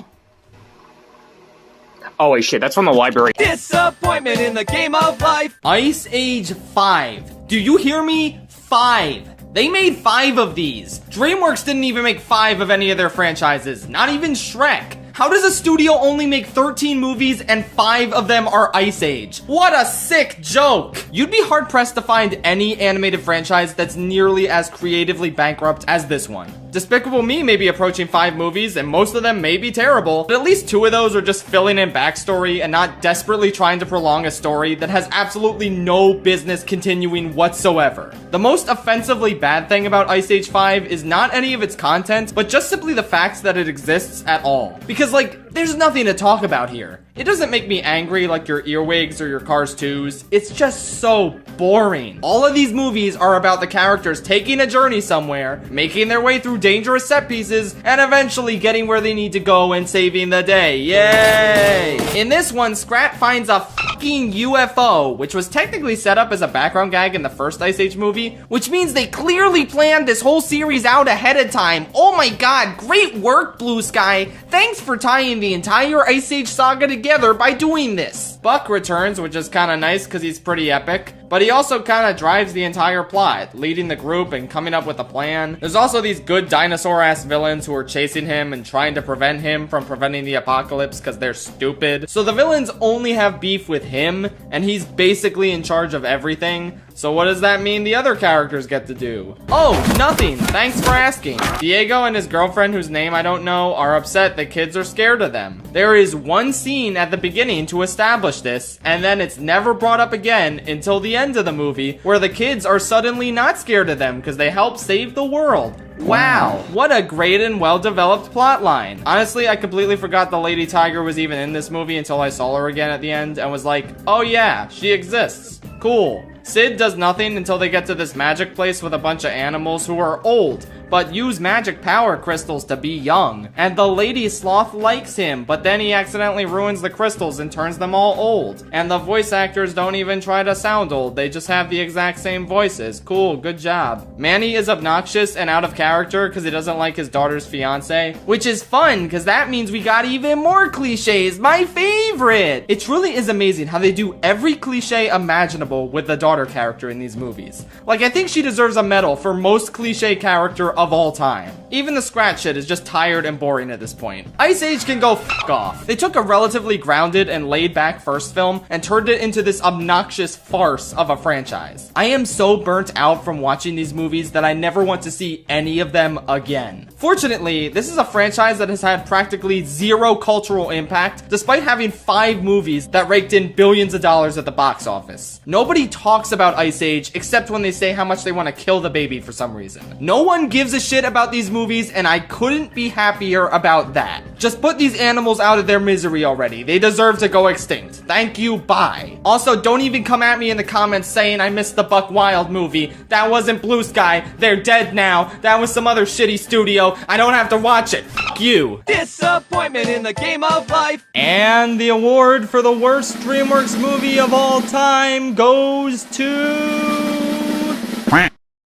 Oh wait, shit, that's from the library. Disappointment in the game of life. Ice Age 5. Do you hear me? 5. They made 5 of these. DreamWorks didn't even make 5 of any of their franchises, not even Shrek. How does a studio only make 13 movies and 5 of them are Ice Age? What a sick joke! You'd be hard-pressed to find any animated franchise that's nearly as creatively bankrupt as this one. Despicable Me may be approaching 5 movies, and most of them may be terrible, but at least 2 of those are just filling in backstory and not desperately trying to prolong a story that has absolutely no business continuing whatsoever. The most offensively bad thing about Ice Age 5 is not any of its content, but just simply the fact that it exists at all. Because, like, there's nothing to talk about here. It doesn't make me angry like your Earwigs or your Cars 2s. It's just so boring. All of these movies are about the characters taking a journey somewhere, making their way through dangerous set pieces, and eventually getting where they need to go and saving the day. Yay! In this one, Scrat finds a fucking UFO, which was technically set up as a background gag in the first Ice Age movie, which means they clearly planned this whole series out ahead of time. Oh my god, great work, Blue Sky. Thanks for tying the entire Ice Age saga together by doing this. Buck returns, which is kind of nice because he's pretty epic, but he also kind of drives the entire plot, leading the group and coming up with a plan. There's also these good dinosaur-ass villains who are chasing him and trying to prevent him from preventing the apocalypse because they're stupid. So the villains only have beef with him, and he's basically in charge of everything. So what does that mean the other characters get to do? Oh, nothing. Thanks for asking. Diego and his girlfriend, whose name I don't know, are upset that kids are scared of them. There is one scene at the beginning to establish this, and then it's never brought up again until the end of the movie, where the kids are suddenly not scared of them because they help save the world. Wow, what a great and well-developed plot line. Honestly, I completely forgot the Lady Tiger was even in this movie until I saw her again at the end and was like, oh yeah, she exists. Cool. Sid does nothing until they get to this magic place with a bunch of animals who are old, but use magic power crystals to be young. And the lady sloth likes him, but then he accidentally ruins the crystals and turns them all old. And the voice actors don't even try to sound old, they just have the exact same voices. Cool, good job. Manny is obnoxious and out of character because he doesn't like his daughter's fiance, which is fun because that means we got even more cliches, my favorite! It truly is amazing how they do every cliche imaginable with the daughter water character in these movies. Like, I think she deserves a medal for most cliche character of all time. Even the Scratch shit is just tired and boring at this point. Ice Age can go f*** off. They took a relatively grounded and laid-back first film and turned it into this obnoxious farce of a franchise. I am so burnt out from watching these movies that I never want to see any of them again. Fortunately, this is a franchise that has had practically zero cultural impact, despite having 5 movies that raked in billions of dollars at the box office. Nobody talks about Ice Age except when they say how much they want to kill the baby for some reason. No one gives a shit about these movies, and I couldn't be happier about that. Just put these animals out of their misery already. They deserve to go extinct. Thank you, bye. Also, don't even come at me in the comments saying I missed the Buck Wild movie. That wasn't Blue Sky. They're dead now. That was some other shitty studio. I don't have to watch it. Fuck you. Disappointment in the game of life. And the award for the worst DreamWorks movie of all time goes to...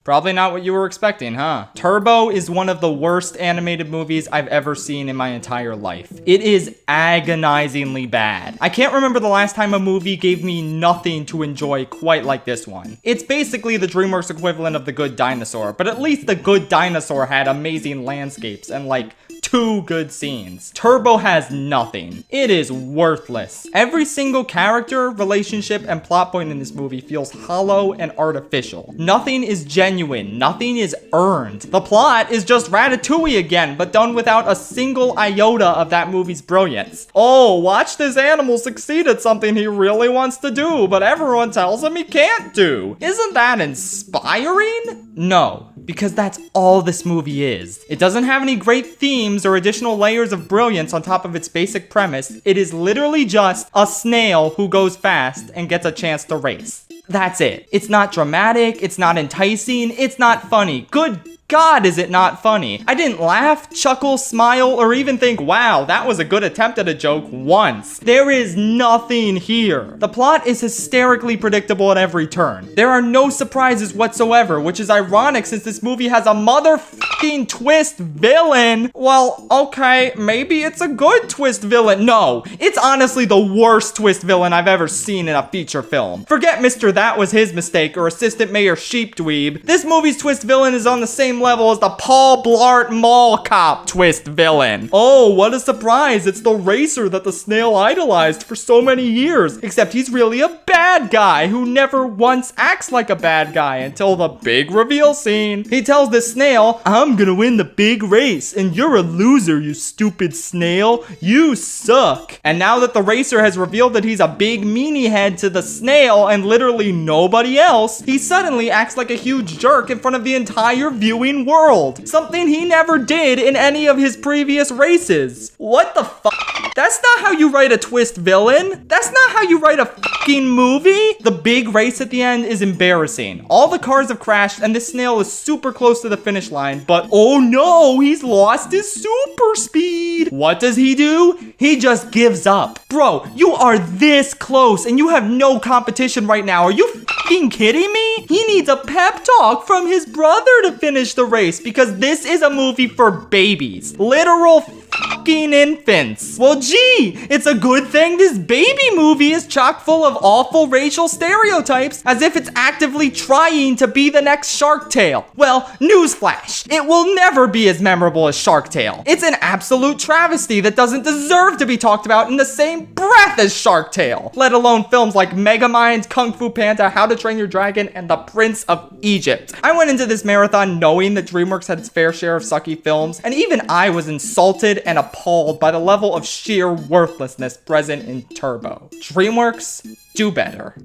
Probably not what you were expecting, huh? Turbo is one of the worst animated movies I've ever seen in my entire life. It is agonizingly bad. I can't remember the last time a movie gave me nothing to enjoy quite like this one. It's basically the DreamWorks equivalent of The Good Dinosaur, but at least The Good Dinosaur had amazing landscapes and like 2 good scenes. Turbo has nothing. It is worthless. Every single character, relationship, and plot point in this movie feels hollow and artificial. Nothing is genuine. Nothing is earned. The plot is just Ratatouille again, but done without a single iota of that movie's brilliance. Oh, watch this animal succeed at something he really wants to do, but everyone tells him he can't do. Isn't that inspiring? No, because that's all this movie is. It doesn't have any great themes or additional layers of brilliance on top of its basic premise. It is literally just a snail who goes fast and gets a chance to race. That's it. It's not dramatic, it's not enticing, it's not funny. Good God, is it not funny? I didn't laugh, chuckle, smile, or even think, wow, that was a good attempt at a joke once. There is nothing here. The plot is hysterically predictable at every turn. There are no surprises whatsoever, which is ironic since this movie has a motherfucking twist villain. Well, okay, maybe it's a good twist villain. No, it's honestly the worst twist villain I've ever seen in a feature film. Forget Mr. That Was His Mistake or Assistant Mayor Sheepdweeb. This movie's twist villain is on the same level as the Paul Blart Mall Cop twist villain. Oh, what a surprise. It's the racer that the snail idolized for so many years. Except he's really a bad guy who never once acts like a bad guy until the big reveal scene. He tells the snail, I'm gonna win the big race and you're a loser, you stupid snail. You suck. And now that the racer has revealed that he's a big meanie head to the snail and literally nobody else, he suddenly acts like a huge jerk in front of the entire viewing world. Something he never did in any of his previous races. What the fuck? That's not how you write a twist villain. That's not how you write a fucking movie. The big race at the end is embarrassing. All the cars have crashed and this snail is super close to the finish line, but oh no, he's lost his super speed. What does he do? He just gives up. Bro, you are this close and you have no competition right now. Are you fucking kidding me? He needs a pep talk from his brother to finish the race because this is a movie for babies. Literal fucking infants. Well, gee, it's a good thing this baby movie is chock full of awful racial stereotypes as if it's actively trying to be the next Shark Tale. Well, newsflash, it will never be as memorable as Shark Tale. It's an absolute travesty that doesn't deserve to be talked about in the same breath as Shark Tale, let alone films like Megamind, Kung Fu Panda, How to Train Your Dragon, and The Prince of Egypt. I went into this marathon knowing that DreamWorks had its fair share of sucky films, and even I was insulted and appalled by the level of sheer worthlessness present in Turbo. DreamWorks, do better.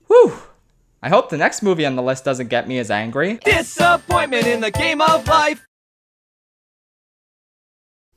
Whew. I hope the next movie on the list doesn't get me as angry. Disappointment in the game of life.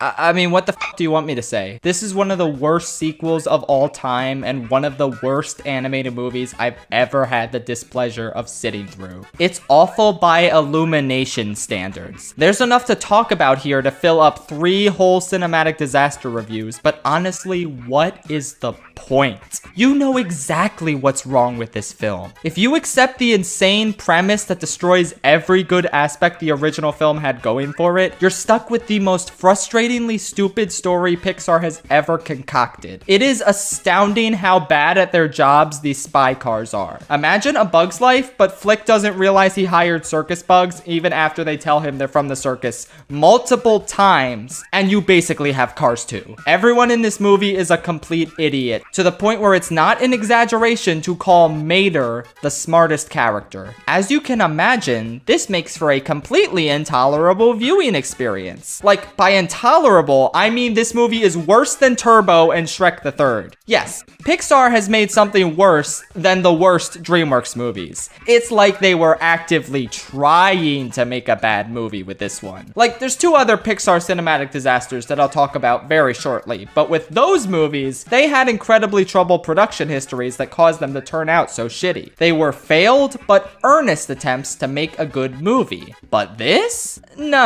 I mean, what the f do you want me to say? This is one of the worst sequels of all time and one of the worst animated movies I've ever had the displeasure of sitting through. It's awful by Illumination standards. There's enough to talk about here to fill up 3 whole cinematic disaster reviews, but honestly, what is the point? You know exactly what's wrong with this film. If you accept the insane premise that destroys every good aspect the original film had going for it, you're stuck with the most frustrating excitingly stupid story Pixar has ever concocted. It is astounding how bad at their jobs these spy cars are. Imagine A Bug's Life, but Flick doesn't realize he hired circus bugs even after they tell him they're from the circus multiple times, and you basically have Cars 2. Everyone in this movie is a complete idiot, to the point where it's not an exaggeration to call Mater the smartest character. As you can imagine, this makes for a completely intolerable viewing experience. Like, by intolerable, I mean this movie is worse than Turbo and Shrek the Third. Yes, Pixar has made something worse than the worst DreamWorks movies. It's like they were actively trying to make a bad movie with this one. Like, there's two other Pixar cinematic disasters that I'll talk about very shortly, but with those movies, they had incredibly troubled production histories that caused them to turn out so shitty. They were failed but earnest attempts to make a good movie. But this? No.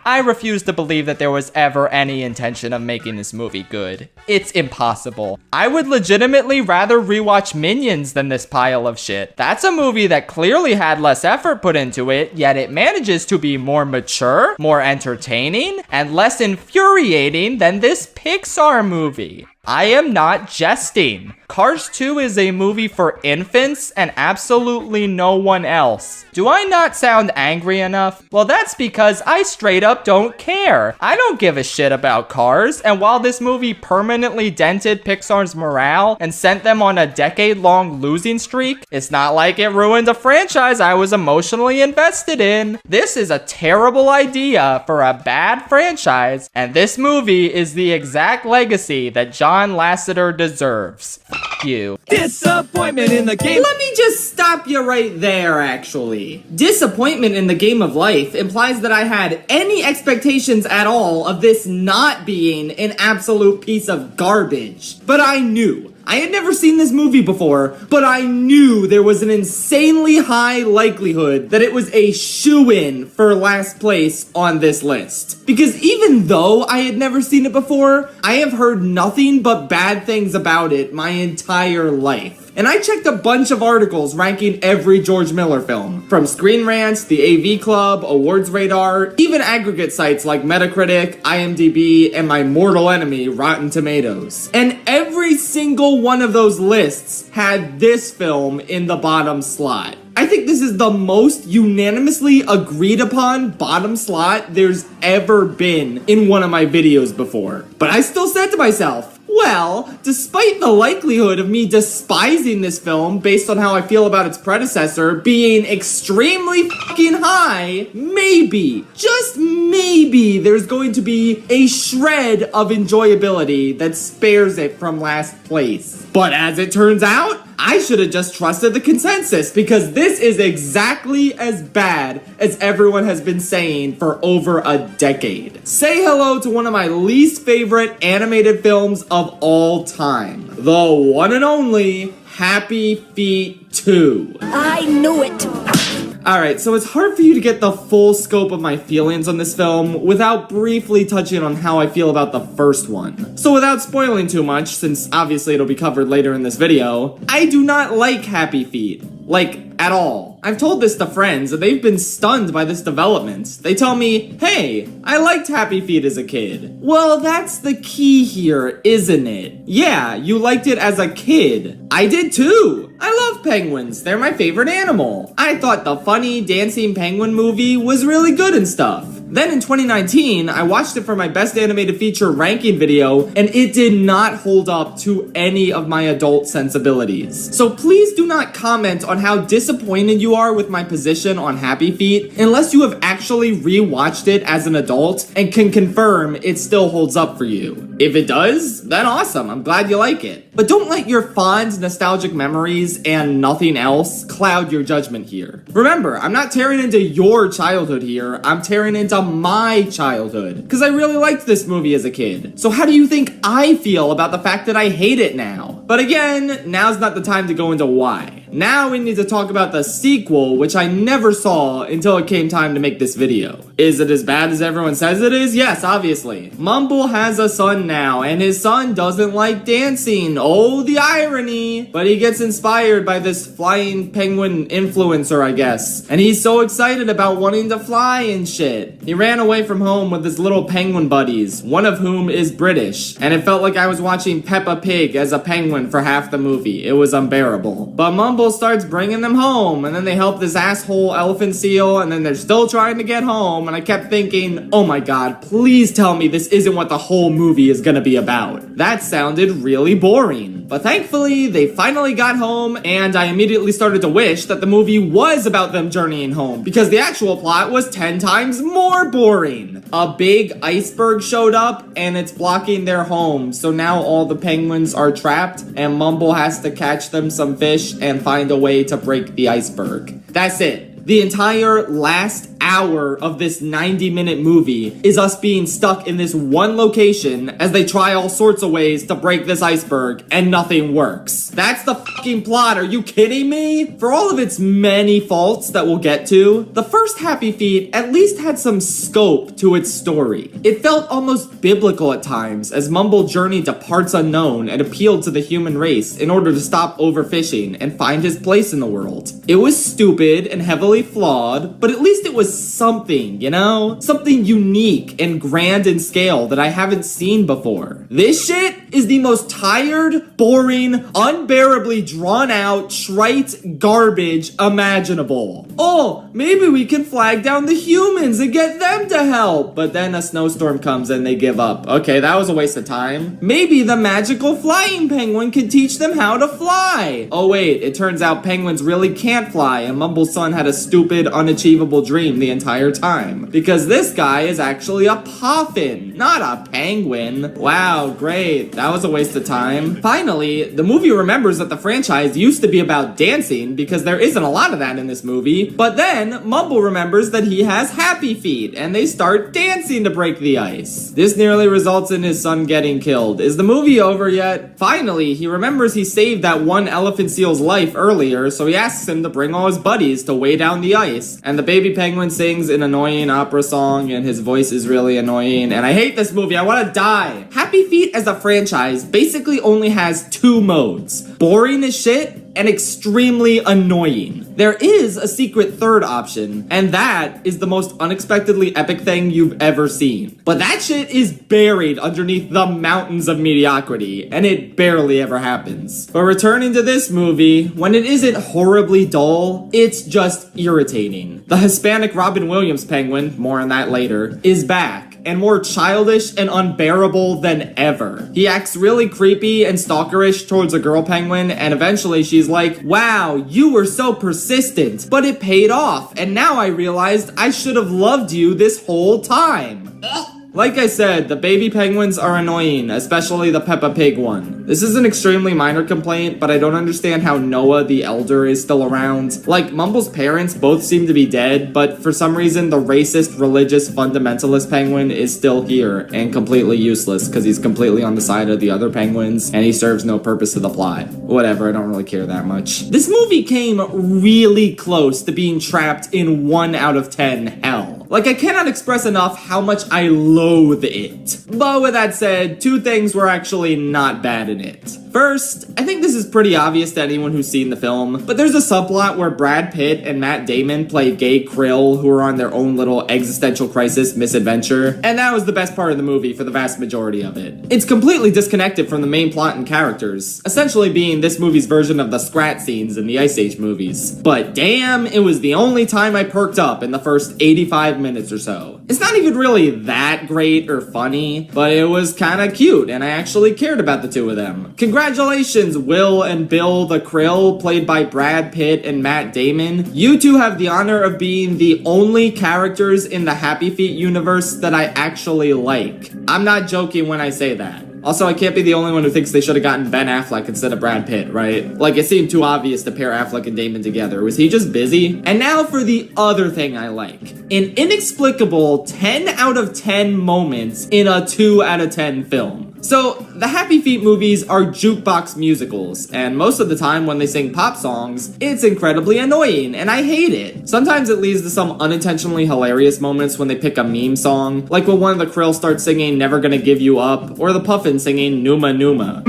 I refuse to believe that there was ever any intention of making this movie good. It's impossible. I would legitimately rather rewatch Minions than this pile of shit. That's a movie that clearly had less effort put into it, yet it manages to be more mature, more entertaining, and less infuriating than this Pixar movie. I am not jesting. Cars 2 is a movie for infants and absolutely no one else. Do I not sound angry enough? Well, that's because I straight up don't care. I don't give a shit about Cars, and while this movie permanently dented Pixar's morale and sent them on a decade-long losing streak, it's not like it ruined a franchise I was emotionally invested in. This is a terrible idea for a bad franchise, and this movie is the exact legacy that John Lasseter deserves. F you. Disappointment in the game. Let me just stop you right there, actually. Disappointment in the game of life implies that I had any expectations at all of this not being an absolute piece of garbage. But I knew. I had never seen this movie before, but I knew there was an insanely high likelihood that it was a shoo-in for last place on this list. Because even though I had never seen it before, I have heard nothing but bad things about it my entire life. And I checked a bunch of articles ranking every George Miller film. From Screen Rant, the AV Club, Awards Radar, even aggregate sites like Metacritic, IMDb, and my mortal enemy, Rotten Tomatoes. And every single one of those lists had this film in the bottom slot. I think this is the most unanimously agreed upon bottom slot there's ever been in one of my videos before. But I still said to myself, well, despite the likelihood of me despising this film based on how I feel about its predecessor being extremely fucking high, maybe, just maybe, there's going to be a shred of enjoyability that spares it from last place. But as it turns out, I should have just trusted the consensus, because this is exactly as bad as everyone has been saying for over a decade. Say hello to one of my least favorite animated films of all time. The one and only Happy Feet 2. I knew it. Alright, so it's hard for you to get the full scope of my feelings on this film without briefly touching on how I feel about the first one. So without spoiling too much, since obviously it'll be covered later in this video, I do not like Happy Feet. Like, at all. I've told this to friends, and they've been stunned by this development. They tell me, hey, I liked Happy Feet as a kid. Well, that's the key here, isn't it? Yeah, you liked it as a kid. I did too. I love penguins. They're my favorite animal. I thought the funny dancing penguin movie was really good and stuff. Then in 2019, I watched it for my best animated feature ranking video, and it did not hold up to any of my adult sensibilities. So please do not comment on how disappointed you are with my position on Happy Feet unless you have actually rewatched it as an adult and can confirm it still holds up for you. If it does, then awesome, I'm glad you like it. But don't let your fond nostalgic memories and nothing else cloud your judgment here. Remember, I'm not tearing into your childhood here, I'm tearing into my childhood, because I really liked this movie as a kid. So how do you think I feel about the fact that I hate it now? But again, now's not the time to go into why. Now we need to talk about the sequel, which I never saw until it came time to make this video. Is it as bad as everyone says it is? Yes, obviously. Mumble has a son now, and his son doesn't like dancing. Oh, the irony. But he gets inspired by this flying penguin influencer, I guess. And he's so excited about wanting to fly and shit. He ran away from home with his little penguin buddies, one of whom is British. And it felt like I was watching Peppa Pig as a penguin for half the movie. It was unbearable. But Mumble starts bringing them home, and then they help this asshole elephant seal, and then they're still trying to get home. And I kept thinking, oh my god, please tell me this isn't what the whole movie is gonna be about. That sounded really boring. But thankfully, they finally got home, and I immediately started to wish that the movie was about them journeying home, because the actual plot was 10 times more boring. A big iceberg showed up, and it's blocking their home, so now all the penguins are trapped, and Mumble has to catch them some fish and find a way to break the iceberg. That's it. The entire last hour of this 90-minute movie is us being stuck in this one location as they try all sorts of ways to break this iceberg and nothing works. That's the fucking plot, are you kidding me? For all of its many faults that we'll get to, the first Happy Feet at least had some scope to its story. It felt almost biblical at times as Mumble journeyed to parts unknown and appealed to the human race in order to stop overfishing and find his place in the world. It was stupid and heavily flawed, but at least it was something, you know? Something unique and grand in scale that I haven't seen before. This shit is the most tired, boring, unbearably drawn out, trite garbage imaginable. Oh, maybe we can flag down the humans and get them to help. But then a snowstorm comes and they give up. Okay, that was a waste of time. Maybe the magical flying penguin can teach them how to fly. Oh wait, it turns out penguins really can't fly, and Mumble's son had a stupid, unachievable dream the entire time. Because this guy is actually a puffin, not a penguin. Wow, great. That was a waste of time. Finally, the movie remembers that the franchise used to be about dancing because there isn't a lot of that in this movie. But then, Mumble remembers that he has Happy Feet and they start dancing to break the ice. This nearly results in his son getting killed. Is the movie over yet? Finally, he remembers he saved that one elephant seal's life earlier, so he asks him to bring all his buddies to weigh down the ice. And the baby penguin sings an annoying opera song and his voice is really annoying. And I hate this movie. I want to die. Happy Feet as a franchise basically only has two modes. Boring as shit and extremely annoying. There is a secret third option, and that is the most unexpectedly epic thing you've ever seen. But that shit is buried underneath the mountains of mediocrity, and it barely ever happens. But returning to this movie, when it isn't horribly dull, it's just irritating. The Hispanic Robin Williams penguin, more on that later, is back, and more childish and unbearable than ever. He acts really creepy and stalkerish towards a girl penguin, and eventually she's like, wow, you were so persistent, but it paid off, and now I realized I should have loved you this whole time. Like I said, the baby penguins are annoying, especially the Peppa Pig one. This is an extremely minor complaint, but I don't understand how Noah the Elder is still around. Like, Mumble's parents both seem to be dead, but for some reason the racist, religious, fundamentalist penguin is still here and completely useless because he's completely on the side of the other penguins and he serves no purpose to the plot. Whatever, I don't really care that much. This movie came really close to being trapped in 1 out of 10 hell. Like, I cannot express enough how much I loathe it. But with that said, two things were actually not bad in it. First, I think this is pretty obvious to anyone who's seen the film, but there's a subplot where Brad Pitt and Matt Damon play gay krill who are on their own little existential crisis misadventure, and that was the best part of the movie for the vast majority of it. It's completely disconnected from the main plot and characters, essentially being this movie's version of the Scrat scenes in the Ice Age movies. But damn, it was the only time I perked up in the first 85 minutes or so. It's not even really that great or funny, but it was kinda cute, and I actually cared about the two of them. Congratulations, Will and Bill the Krill, played by Brad Pitt and Matt Damon. You two have the honor of being the only characters in the Happy Feet universe that I actually like. I'm not joking when I say that. Also, I can't be the only one who thinks they should have gotten Ben Affleck instead of Brad Pitt, right? Like, it seemed too obvious to pair Affleck and Damon together. Was he just busy? And now for the other thing I like. An inexplicable 10 out of 10 moments in a 2 out of 10 film. So, the Happy Feet movies are jukebox musicals, and most of the time when they sing pop songs, it's incredibly annoying, and I hate it. Sometimes it leads to some unintentionally hilarious moments when they pick a meme song, like when one of the Krill starts singing Never Gonna Give You Up, or the Puffin singing Numa Numa.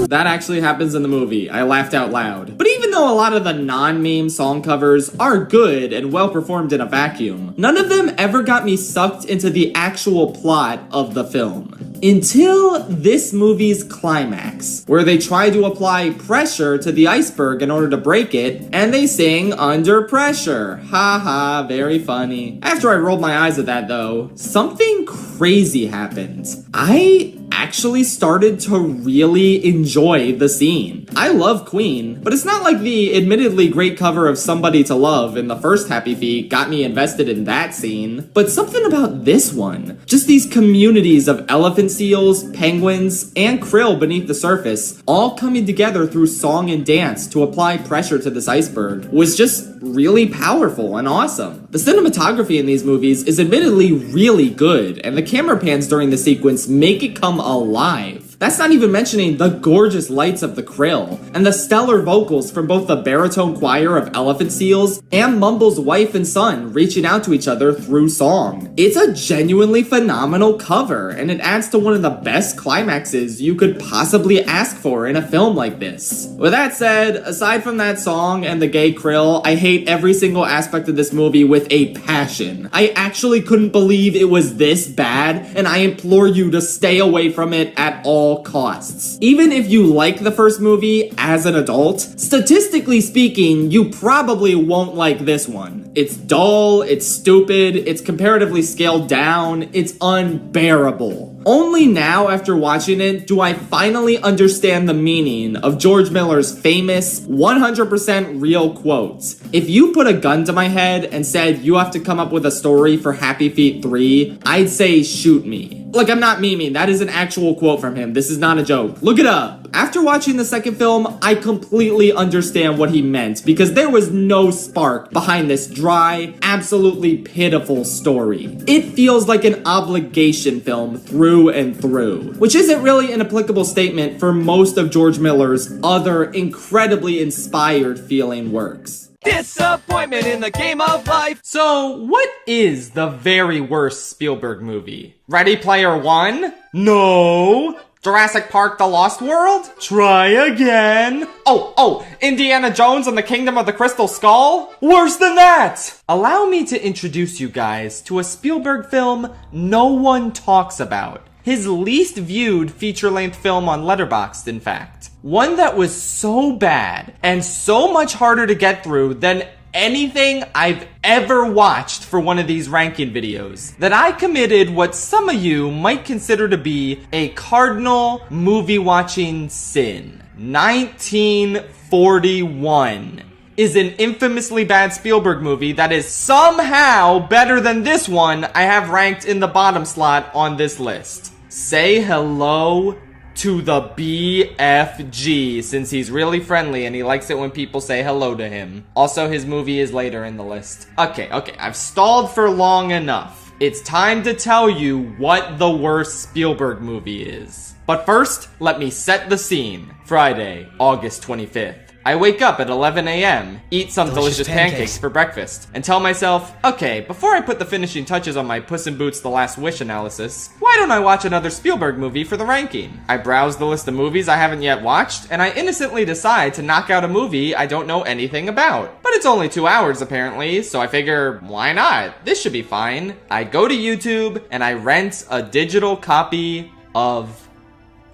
That actually happens in the movie. I laughed out loud. But even though a lot of the non-meme song covers are good and well performed in a vacuum, none of them ever got me sucked into the actual plot of the film. Until this movie's climax, where they try to apply pressure to the iceberg in order to break it, and they sing Under Pressure. Haha, very funny. After I rolled my eyes at that though, something crazy happened. I actually started to really enjoy the scene. I love Queen, but it's not like the admittedly great cover of Somebody to Love in the first Happy Feet got me invested in that scene, but something about this one, just these communities of elephant seals, penguins, and krill beneath the surface, all coming together through song and dance to apply pressure to this iceberg, was just really powerful and awesome. The cinematography in these movies is admittedly really good, and the camera pans during the sequence make it come alive. That's not even mentioning the gorgeous lights of the krill, and the stellar vocals from both the baritone choir of elephant seals and Mumble's wife and son reaching out to each other through song. It's a genuinely phenomenal cover, and it adds to one of the best climaxes you could possibly ask for in a film like this. With that said, aside from that song and the gay krill, I hate every single aspect of this movie with a passion. I actually couldn't believe it was this bad, and I implore you to stay away from it at all costs. Even if you like the first movie as an adult, statistically speaking, you probably won't like this one. It's dull, it's stupid, it's comparatively scaled down, it's unbearable. Only now, after watching it, do I finally understand the meaning of George Miller's famous 100% real quotes. If you put a gun to my head and said you have to come up with a story for Happy Feet 3, I'd say shoot me. Like, I'm not memeing, that is an actual quote from him. This is not a joke. Look it up. After watching the second film, I completely understand what he meant, because there was no spark behind this dry, absolutely pitiful story. It feels like an obligation film through and through, which isn't really an applicable statement for most of George Miller's other incredibly inspired feeling works. Disappointment in the game of life. So, what is the very worst Spielberg movie? Ready Player One? No. Jurassic Park The Lost World? Try again. Oh, Indiana Jones and the Kingdom of the Crystal Skull? Worse than that! Allow me to introduce you guys to a Spielberg film no one talks about. His least viewed feature-length film on Letterboxd, in fact. One that was so bad and so much harder to get through than anything I've ever watched for one of these ranking videos, that I committed what some of you might consider to be a cardinal movie-watching sin. 1941 is an infamously bad Spielberg movie that is somehow better than this one I have ranked in the bottom slot on this list. Say hello to the BFG, since he's really friendly and he likes it when people say hello to him. Also, his movie is later in the list. Okay, I've stalled for long enough. It's time to tell you what the worst Spielberg movie is. But first, let me set the scene. Friday, August 25th. I wake up at 11 a.m., eat some delicious pancakes for breakfast, and tell myself, okay, before I put the finishing touches on my Puss in Boots The Last Wish analysis, why don't I watch another Spielberg movie for the ranking? I browse the list of movies I haven't yet watched, and I innocently decide to knock out a movie I don't know anything about. But it's only 2 hours apparently, so I figure, why not? This should be fine. I go to YouTube, and I rent a digital copy of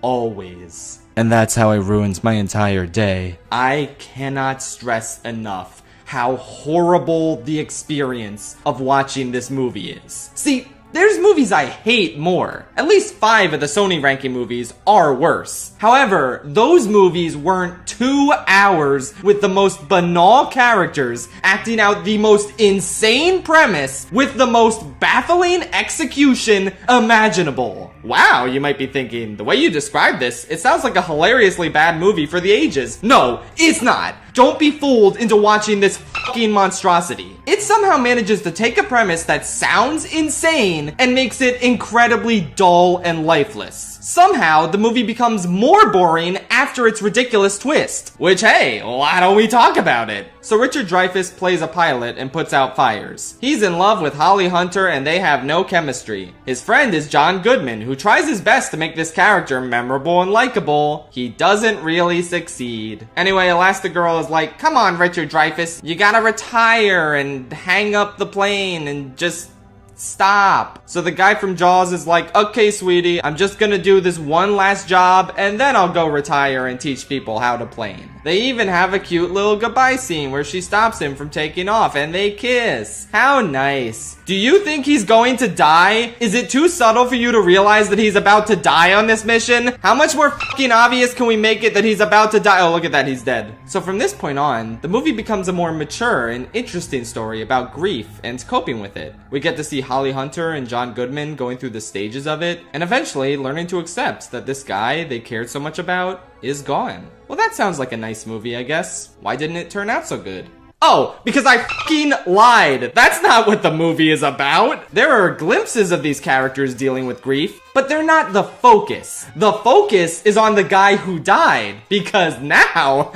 Always. And that's how I ruined my entire day. I cannot stress enough how horrible the experience of watching this movie is. See, there's movies I hate more. At least 5 of the Sony ranking movies are worse. However, those movies weren't 2 hours with the most banal characters acting out the most insane premise with the most baffling execution imaginable. Wow, you might be thinking, the way you describe this, it sounds like a hilariously bad movie for the ages. No, it's not. don't be fooled into watching this fucking monstrosity. It somehow manages to take a premise that sounds insane and makes it incredibly dull and lifeless. Somehow, the movie becomes more boring after its ridiculous twist. Which, hey, why don't we talk about it? So Richard Dreyfuss plays a pilot and puts out fires. He's in love with Holly Hunter and they have no chemistry. His friend is John Goodman, who tries his best to make this character memorable and likable. He doesn't really succeed. Anyway, Elastigirl is like, come on, Richard Dreyfuss, you gotta retire and hang up the plane and just stop. So the guy from Jaws is like, okay, sweetie, I'm just gonna do this one last job and then I'll go retire and teach people how to plane. They even have a cute little goodbye scene where she stops him from taking off and they kiss. How nice. Do you think he's going to die? Is it too subtle for you to realize that he's about to die on this mission? How much more fucking obvious can we make it that he's about to die? Oh, look at that, he's dead. So from this point on, the movie becomes a more mature and interesting story about grief and coping with it. We get to see Holly Hunter and John Goodman going through the stages of it, and eventually learning to accept that this guy they cared so much about is gone. Well, that sounds like a nice movie, I guess. Why didn't it turn out so good? Oh, because I fucking lied. That's not what the movie is about. There are glimpses of these characters dealing with grief, but they're not the focus. The focus is on the guy who died, because now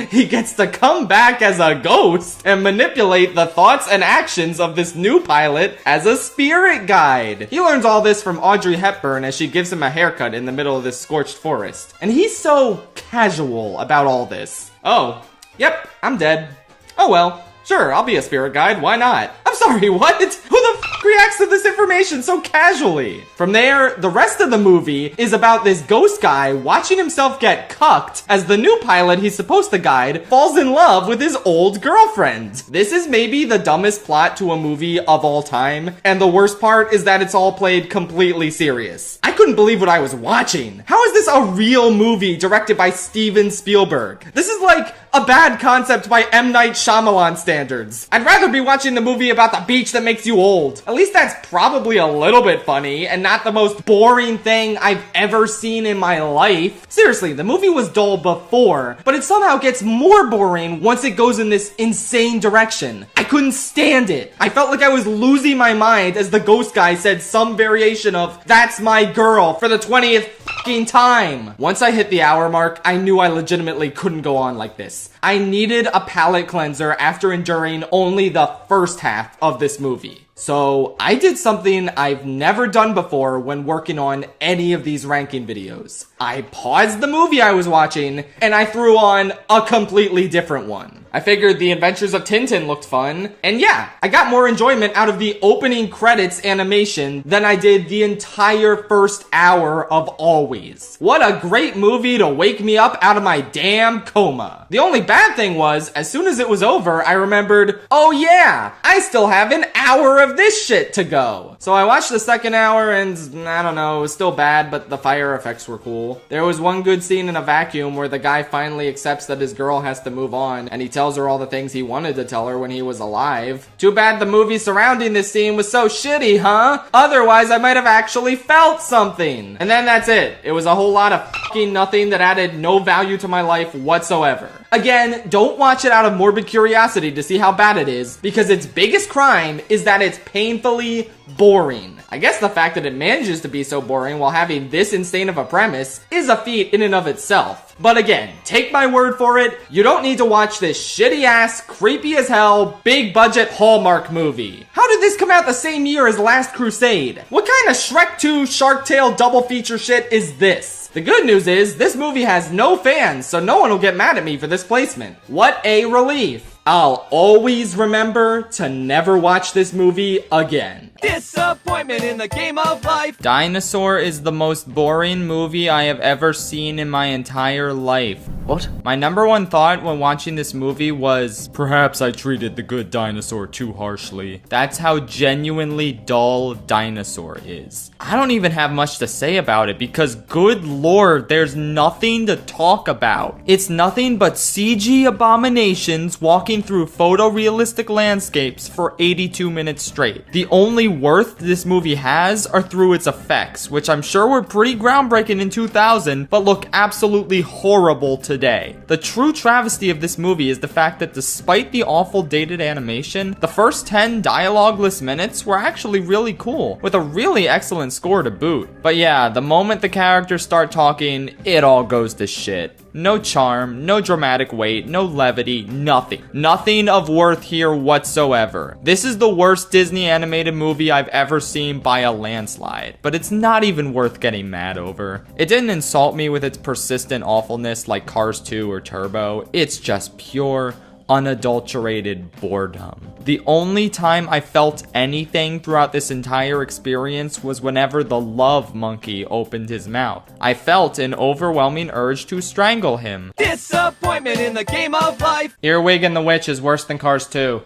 he gets to come back as a ghost and manipulate the thoughts and actions of this new pilot as a spirit guide. He learns all this from Audrey Hepburn as she gives him a haircut in the middle of this scorched forest. And he's so casual about all this. Oh, yep, I'm dead. Oh well, sure, I'll be a spirit guide, why not? I'm sorry, what? Who the f reacts to this information so casually? From there, the rest of the movie is about this ghost guy watching himself get cucked as the new pilot he's supposed to guide falls in love with his old girlfriend. This is maybe the dumbest plot to a movie of all time, and the worst part is that it's all played completely serious. I couldn't believe what I was watching. How is this a real movie directed by Steven Spielberg? This is like a bad concept by M. Night Shyamalan standards. I'd rather be watching the movie about the beach that makes you old. At least that's probably a little bit funny and not the most boring thing I've ever seen in my life. Seriously, the movie was dull before, but it somehow gets more boring once it goes in this insane direction. I couldn't stand it. I felt like I was losing my mind as the ghost guy said some variation of, "That's my girl," for the 20th fucking time. Once I hit the hour mark, I knew I legitimately couldn't go on like this. I needed a palate cleanser after enduring only the first half of this movie. So I did something I've never done before when working on any of these ranking videos. I paused the movie I was watching and I threw on a completely different one. I figured The Adventures of Tintin looked fun, and yeah, I got more enjoyment out of the opening credits animation than I did the entire first hour of Always. What a great movie to wake me up out of my damn coma. The only bad thing was, as soon as it was over, I remembered, oh yeah, I still have an hour of this shit to go. So I watched the second hour and I don't know, it was still bad, but the fire effects were cool. There was one good scene in a vacuum where the guy finally accepts that his girl has to move on, and he tells her all the things he wanted to tell her when he was alive. Too bad the movie surrounding this scene was so shitty, huh? Otherwise, I might have actually felt something. And then that's it. It was a whole lot of fucking nothing that added no value to my life whatsoever. Again, don't watch it out of morbid curiosity to see how bad it is, because its biggest crime is that it's painfully boring. I guess the fact that it manages to be so boring while having this insane of a premise is a feat in and of itself. But again, take my word for it, you don't need to watch this shitty ass, creepy as hell, big budget Hallmark movie. How did this come out the same year as Last Crusade? What kind of Shrek 2 Shark Tale double feature shit is this? The good news is, this movie has no fans, so no one will get mad at me for this placement. What a relief. I'll always remember to never watch this movie again. Disappointment in the game of life. Dinosaur is the most boring movie I have ever seen in my entire life. What? My number one thought when watching this movie was, perhaps I treated the good dinosaur too harshly. That's how genuinely dull Dinosaur is. I don't even have much to say about it because, good lord, there's nothing to talk about. It's nothing but CG abominations walking walking through photorealistic landscapes for 82 minutes straight. The only worth this movie has are through its effects, which I'm sure were pretty groundbreaking in 2000, but look absolutely horrible today. The true travesty of this movie is the fact that despite the awful dated animation, the first 10 dialogueless minutes were actually really cool, with a really excellent score to boot. But yeah, the moment the characters start talking, it all goes to shit. No charm, no dramatic weight, no levity, nothing. Nothing of worth here whatsoever. This is the worst Disney animated movie I've ever seen by a landslide, but it's not even worth getting mad over. It didn't insult me with its persistent awfulness like Cars 2 or Turbo. It's just pure, unadulterated boredom. The only time I felt anything throughout this entire experience was whenever the love monkey opened his mouth. I felt an overwhelming urge to strangle him. Disappointment in the game of life. Earwig and the Witch is worse than Cars 2.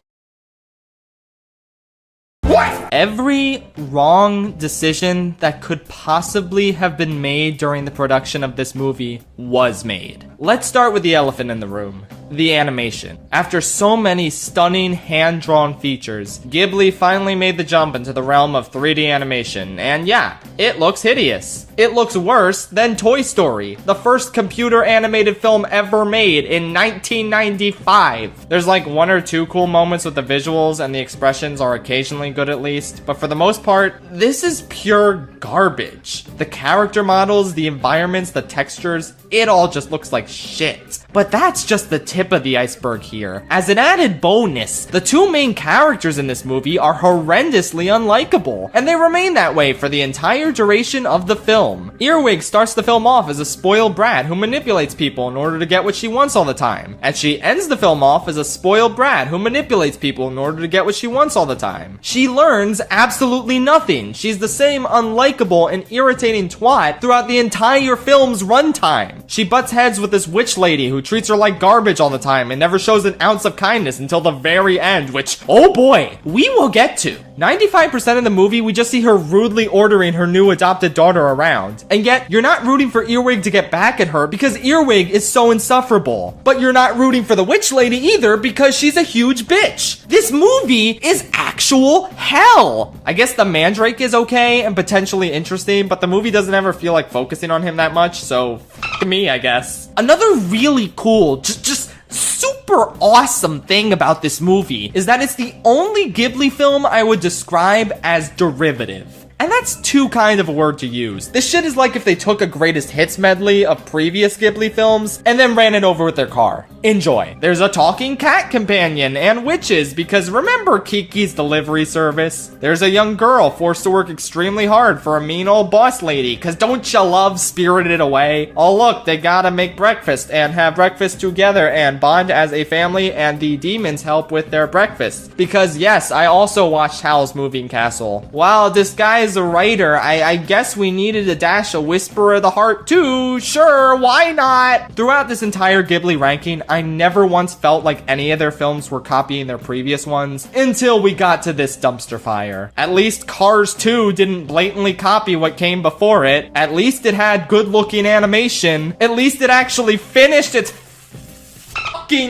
What? Every wrong decision that could possibly have been made during the production of this movie was made. Let's start with the elephant in the room. The animation. After so many stunning hand-drawn features, Ghibli finally made the jump into the realm of 3D animation, and yeah, it looks hideous. It looks worse than Toy Story, the first computer-animated film ever made in 1995. There's like one or two cool moments with the visuals, and the expressions are occasionally good at least, but for the most part, this is pure garbage. The character models, the environments, the textures, it all just looks like shit. But that's just the tip of the iceberg here. As an added bonus, the two main characters in this movie are horrendously unlikable, and they remain that way for the entire duration of the film. Earwig starts the film off as a spoiled brat who manipulates people in order to get what she wants all the time, and she ends the film off as a spoiled brat who manipulates people in order to get what she wants all the time. She learns absolutely nothing. She's the same unlikable and irritating twat throughout the entire film's runtime. She butts heads with this witch lady who treats her like garbage all the time and never shows an ounce of kindness until the very end, which, oh boy, we will get to. 95% of the movie, we just see her rudely ordering her new adopted daughter around. And yet, you're not rooting for Earwig to get back at her because Earwig is so insufferable. But you're not rooting for the witch lady either because she's a huge bitch. This movie is actual hell. I guess the Mandrake is okay and potentially interesting, but the movie doesn't ever feel like focusing on him that much, so f*** me, I guess. Another really cool, just super awesome thing about this movie is that it's the only Ghibli film I would describe as derivative. And that's too kind of a word to use. This shit is like if they took a greatest hits medley of previous Ghibli films and then ran it over with their car. Enjoy. There's a talking cat companion and witches because remember Kiki's delivery service? There's a young girl forced to work extremely hard for a mean old boss lady cause don't you love Spirited Away? Oh look, they gotta make breakfast and have breakfast together and bond as a family and the demons help with their breakfast. Because yes, I also watched Howl's Moving Castle. While disguised as a writer, I guess we needed a dash of Whisper of the Heart too. Sure, why not? Throughout this entire Ghibli ranking, I never once felt like any of their films were copying their previous ones until we got to this dumpster fire. At least Cars 2 didn't blatantly copy what came before it. At least it had good looking animation. At least it actually finished its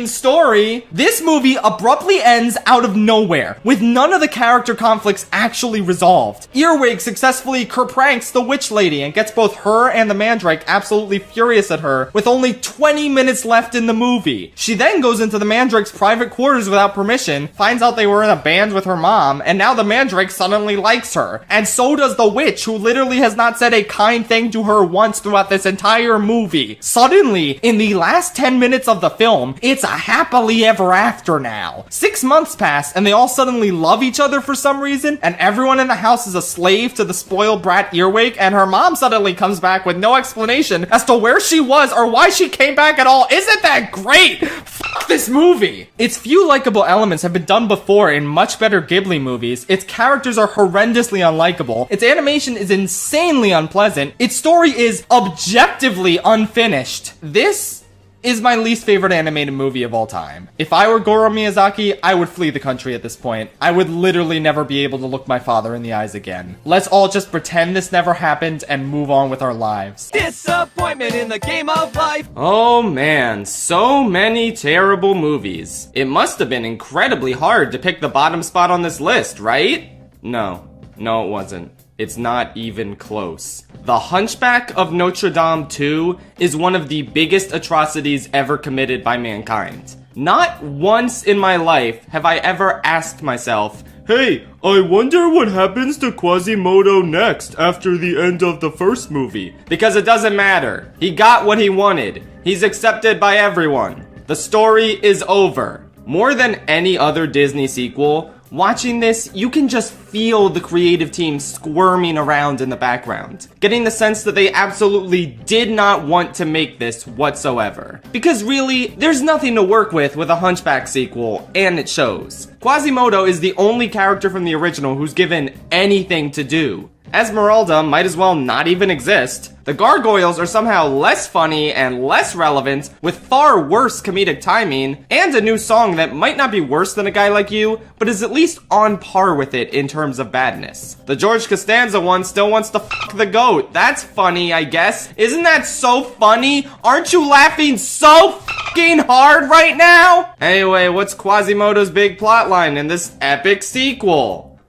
story. This movie abruptly ends out of nowhere, with none of the character conflicts actually resolved. Earwig successfully kerpranks the witch lady and gets both her and the Mandrake absolutely furious at her with only 20 minutes left in the movie. She then goes into the Mandrake's private quarters without permission, finds out they were in a band with her mom, and now the Mandrake suddenly likes her. And so does the witch, who literally has not said a kind thing to her once throughout this entire movie. Suddenly, in the last 10 minutes of the film, it's a happily ever after now. 6 months pass and they all suddenly love each other for some reason, and everyone in the house is a slave to the spoiled brat Earwig, and her mom suddenly comes back with no explanation as to where she was or why she came back at all. Isn't that great? Fuck this movie. Its few likable elements have been done before in much better Ghibli movies. Its characters are horrendously unlikable. Its animation is insanely unpleasant. Its story is objectively unfinished. This is my least favorite animated movie of all time. If I were Goro Miyazaki, I would flee the country at this point. I would literally never be able to look my father in the eyes again. Let's all just pretend this never happened and move on with our lives. Disappointment in the game of life. Oh man, so many terrible movies. It must have been incredibly hard to pick the bottom spot on this list, right? No, it wasn't. It's not even close. The Hunchback of Notre Dame 2 is one of the biggest atrocities ever committed by mankind. Not once in my life have I ever asked myself, hey, I wonder what happens to Quasimodo next after the end of the first movie. Because it doesn't matter. He got what he wanted. He's accepted by everyone. The story is over. More than any other Disney sequel, watching this, you can just feel the creative team squirming around in the background, getting the sense that they absolutely did not want to make this whatsoever. Because really, there's nothing to work with a Hunchback sequel, and it shows. Quasimodo is the only character from the original who's given anything to do. Esmeralda might as well not even exist. The gargoyles are somehow less funny and less relevant, with far worse comedic timing, and a new song that might not be worse than A Guy Like You, but is at least on par with it in terms of badness. The George Costanza one still wants to fuck the goat. That's funny, I guess. Isn't that so funny? Aren't you laughing so fucking hard right now? Anyway, what's Quasimodo's big plotline in this epic sequel?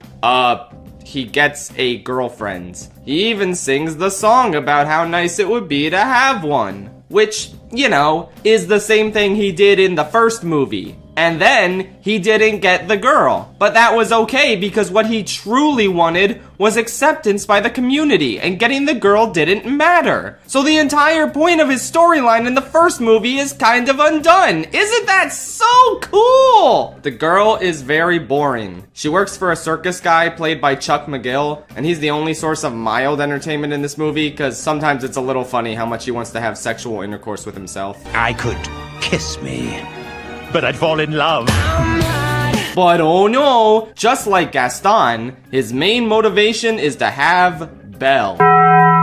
He gets a girlfriend. He even sings the song about how nice it would be to have one. Which, you know, is the same thing he did in the first movie. And then, he didn't get the girl. But that was okay because what he truly wanted was acceptance by the community, and getting the girl didn't matter. So the entire point of his storyline in the first movie is kind of undone. Isn't that so cool? The girl is very boring. She works for a circus guy played by Chuck McGill, and he's the only source of mild entertainment in this movie because sometimes it's a little funny how much he wants to have sexual intercourse with himself. I could kiss me, but I'd fall in love. But oh no, just like Gaston, his main motivation is to have Belle.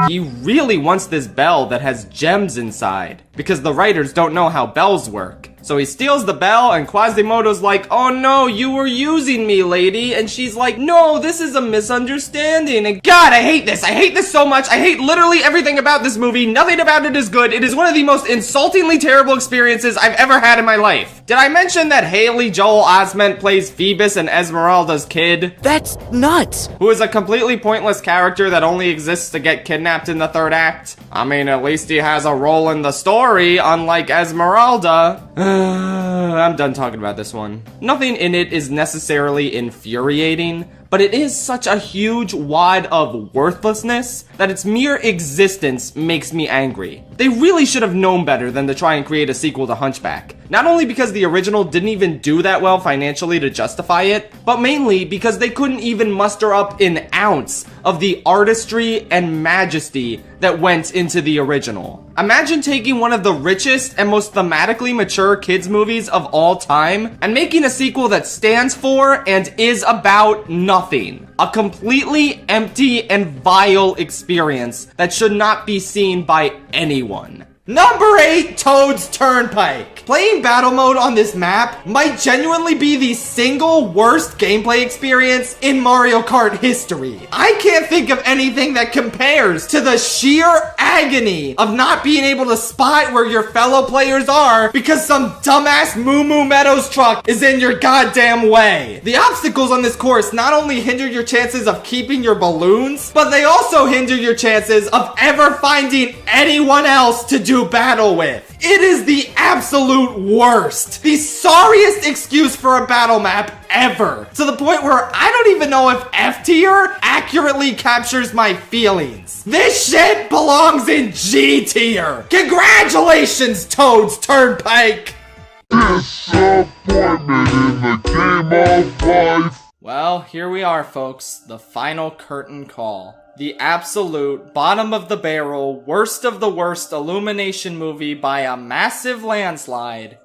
He really wants this bell that has gems inside, because the writers don't know how bells work. So he steals the bell, and Quasimodo's like, oh no, you were using me, lady. And she's like, no, this is a misunderstanding. And God, I hate this. I hate this so much. I hate literally everything about this movie. Nothing about it is good. It is one of the most insultingly terrible experiences I've ever had in my life. Did I mention that Haley Joel Osment plays Phoebus and Esmeralda's kid? That's nuts. Who is a completely pointless character that only exists to get kidnapped in the third act? I mean, at least he has a role in the story, unlike Esmeralda. I'm done talking about this one. Nothing in it is necessarily infuriating, but it is such a huge wad of worthlessness that its mere existence makes me angry. They really should have known better than to try and create a sequel to Hunchback. Not only because the original didn't even do that well financially to justify it, but mainly because they couldn't even muster up an ounce of the artistry and majesty that went into the original. Imagine taking one of the richest and most thematically mature kids movies of all time and making a sequel that stands for and is about nothing. A completely empty and vile experience that should not be seen by anyone. Number 8, Toad's Turnpike. Playing battle mode on this map might genuinely be the single worst gameplay experience in Mario Kart history. I can't think of anything that compares to the sheer agony of not being able to spot where your fellow players are because some dumbass Moo Moo Meadows truck is in your goddamn way. The obstacles on this course not only hinder your chances of keeping your balloons, but they also hinder your chances of ever finding anyone else to do battle with. It is the absolute worst. The sorriest excuse for a battle map ever. To the point where I don't even know if F tier accurately captures my feelings. This shit belongs in G tier. Congratulations, Toad's Turnpike. Disappointment in the game of life. Well, here we are, folks. The final curtain call. The absolute bottom of the barrel, worst of the worst Illumination movie by a massive landslide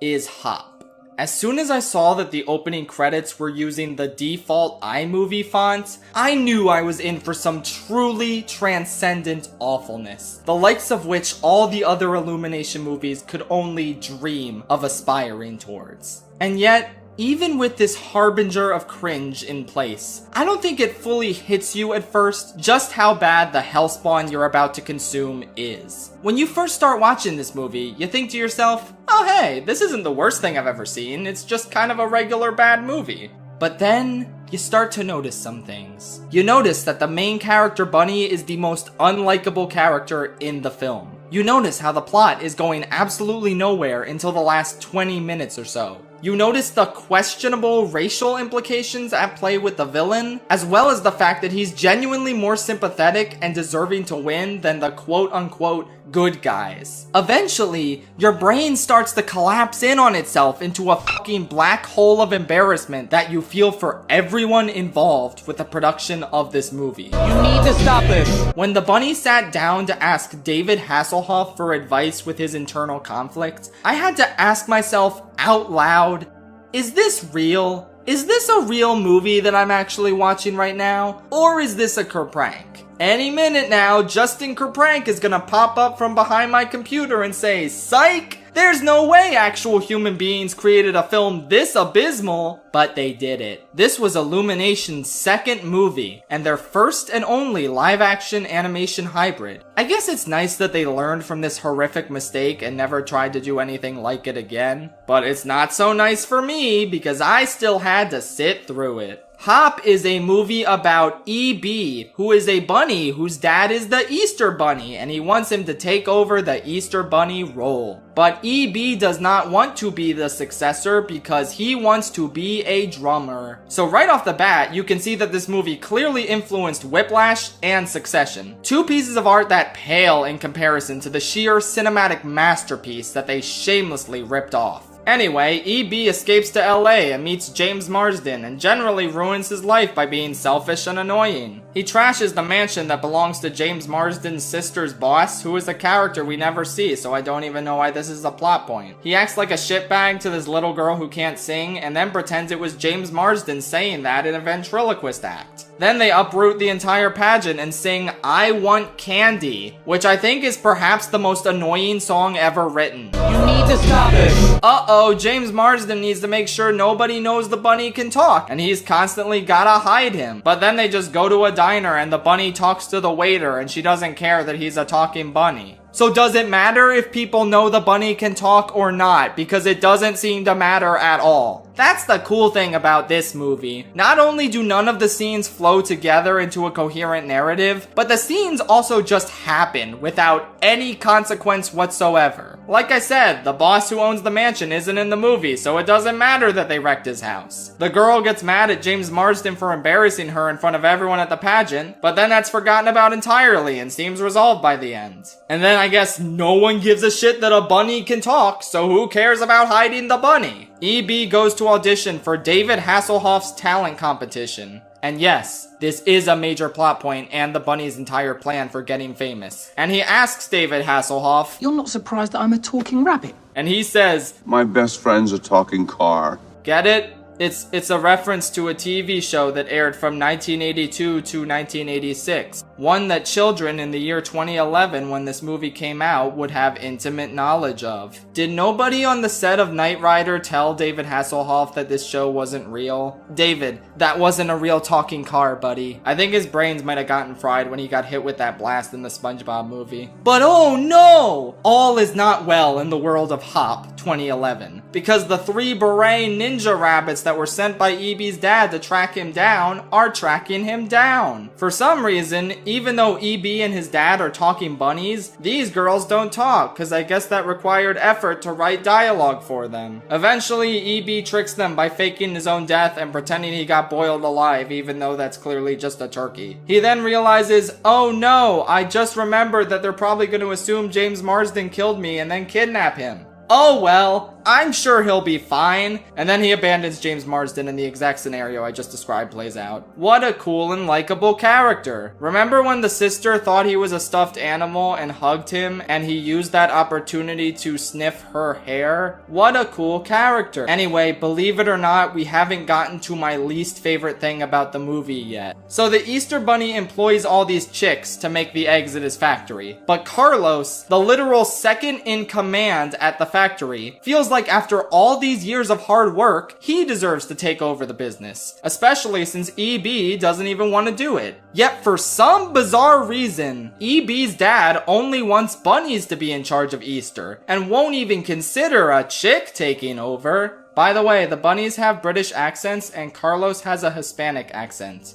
is Hop. As soon as I saw that the opening credits were using the default iMovie font, I knew I was in for some truly transcendent awfulness, the likes of which all the other Illumination movies could only dream of aspiring towards. And yet, even with this harbinger of cringe in place, I don't think it fully hits you at first just how bad the hellspawn you're about to consume is. When you first start watching this movie, you think to yourself, oh hey, this isn't the worst thing I've ever seen, it's just kind of a regular bad movie. But then, you start to notice some things. You notice that the main character Bunny is the most unlikable character in the film. You notice how the plot is going absolutely nowhere until the last 20 minutes or so. You notice the questionable racial implications at play with the villain, as well as the fact that he's genuinely more sympathetic and deserving to win than the quote-unquote good guys. Eventually, your brain starts to collapse in on itself into a fucking black hole of embarrassment that you feel for everyone involved with the production of this movie. You need to stop this. When the bunny sat down to ask David Hasselhoff for advice with his internal conflict, I had to ask myself out loud, is this real? Is this a real movie that I'm actually watching right now? Or is this a kerprank? Any minute now, Justin Kerprank is gonna pop up from behind my computer and say, psych! There's no way actual human beings created a film this abysmal, but they did it. This was Illumination's second movie, and their first and only live-action animation hybrid. I guess it's nice that they learned from this horrific mistake and never tried to do anything like it again. But it's not so nice for me, because I still had to sit through it. Hop is a movie about E.B., who is a bunny whose dad is the Easter Bunny, and he wants him to take over the Easter Bunny role. But E.B. does not want to be the successor because he wants to be a drummer. So right off the bat, you can see that this movie clearly influenced Whiplash and Succession. Two pieces of art that pale in comparison to the sheer cinematic masterpiece that they shamelessly ripped off. Anyway, E.B. escapes to LA and meets James Marsden and generally ruins his life by being selfish and annoying. He trashes the mansion that belongs to James Marsden's sister's boss, who is a character we never see, so I don't even know why this is a plot point. He acts like a shitbag to this little girl who can't sing and then pretends it was James Marsden saying that in a ventriloquist act. Then they uproot the entire pageant and sing I Want Candy, which I think is perhaps the most annoying song ever written. You need to stop this. Uh-oh, James Marsden needs to make sure nobody knows the bunny can talk, and he's constantly gotta hide him. But then they just go to a diner and the bunny talks to the waiter and she doesn't care that he's a talking bunny. So does it matter if people know the bunny can talk or not? Because it doesn't seem to matter at all. That's the cool thing about this movie. Not only do none of the scenes flow together into a coherent narrative, but the scenes also just happen without any consequence whatsoever. Like I said, the boss who owns the mansion isn't in the movie, so it doesn't matter that they wrecked his house. The girl gets mad at James Marsden for embarrassing her in front of everyone at the pageant, but then that's forgotten about entirely and seems resolved by the end. And then I guess no one gives a shit that a bunny can talk, so who cares about hiding the bunny? E.B. goes to audition for David Hasselhoff's talent competition. And yes, this is a major plot point and the bunny's entire plan for getting famous. And he asks David Hasselhoff, "You're not surprised that I'm a talking rabbit?" And he says, "My best friend's a talking car." Get it? It's a reference to a TV show that aired from 1982 to 1986. One that children in the year 2011 when this movie came out would have intimate knowledge of. Did nobody on the set of Knight Rider tell David Hasselhoff that this show wasn't real? David, that wasn't a real talking car, buddy. I think his brains might have gotten fried when he got hit with that blast in the SpongeBob movie. But oh no! All is not well in the world of Hop 2011. Because the 3 beret ninja rabbits that were sent by E.B.'s dad to track him down are tracking him down. For some reason, even though E.B. and his dad are talking bunnies, these girls don't talk, because I guess that required effort to write dialogue for them. Eventually, E.B. tricks them by faking his own death and pretending he got boiled alive, even though that's clearly just a turkey. He then realizes, oh no, I just remembered that they're probably going to assume James Marsden killed me and then kidnap him. Oh well, I'm sure he'll be fine. And then he abandons James Marsden and the exact scenario I just described plays out. What a cool and likable character. Remember when the sister thought he was a stuffed animal and hugged him, and he used that opportunity to sniff her hair? What a cool character. Anyway, believe it or not, we haven't gotten to my least favorite thing about the movie yet. So the Easter Bunny employs all these chicks to make the eggs at his factory. But Carlos, the literal second in command at the factory, feels like after all these years of hard work, he deserves to take over the business. Especially since EB doesn't even want to do it. Yet for some bizarre reason, EB's dad only wants bunnies to be in charge of Easter, and won't even consider a chick taking over. By the way, the bunnies have British accents and Carlos has a Hispanic accent.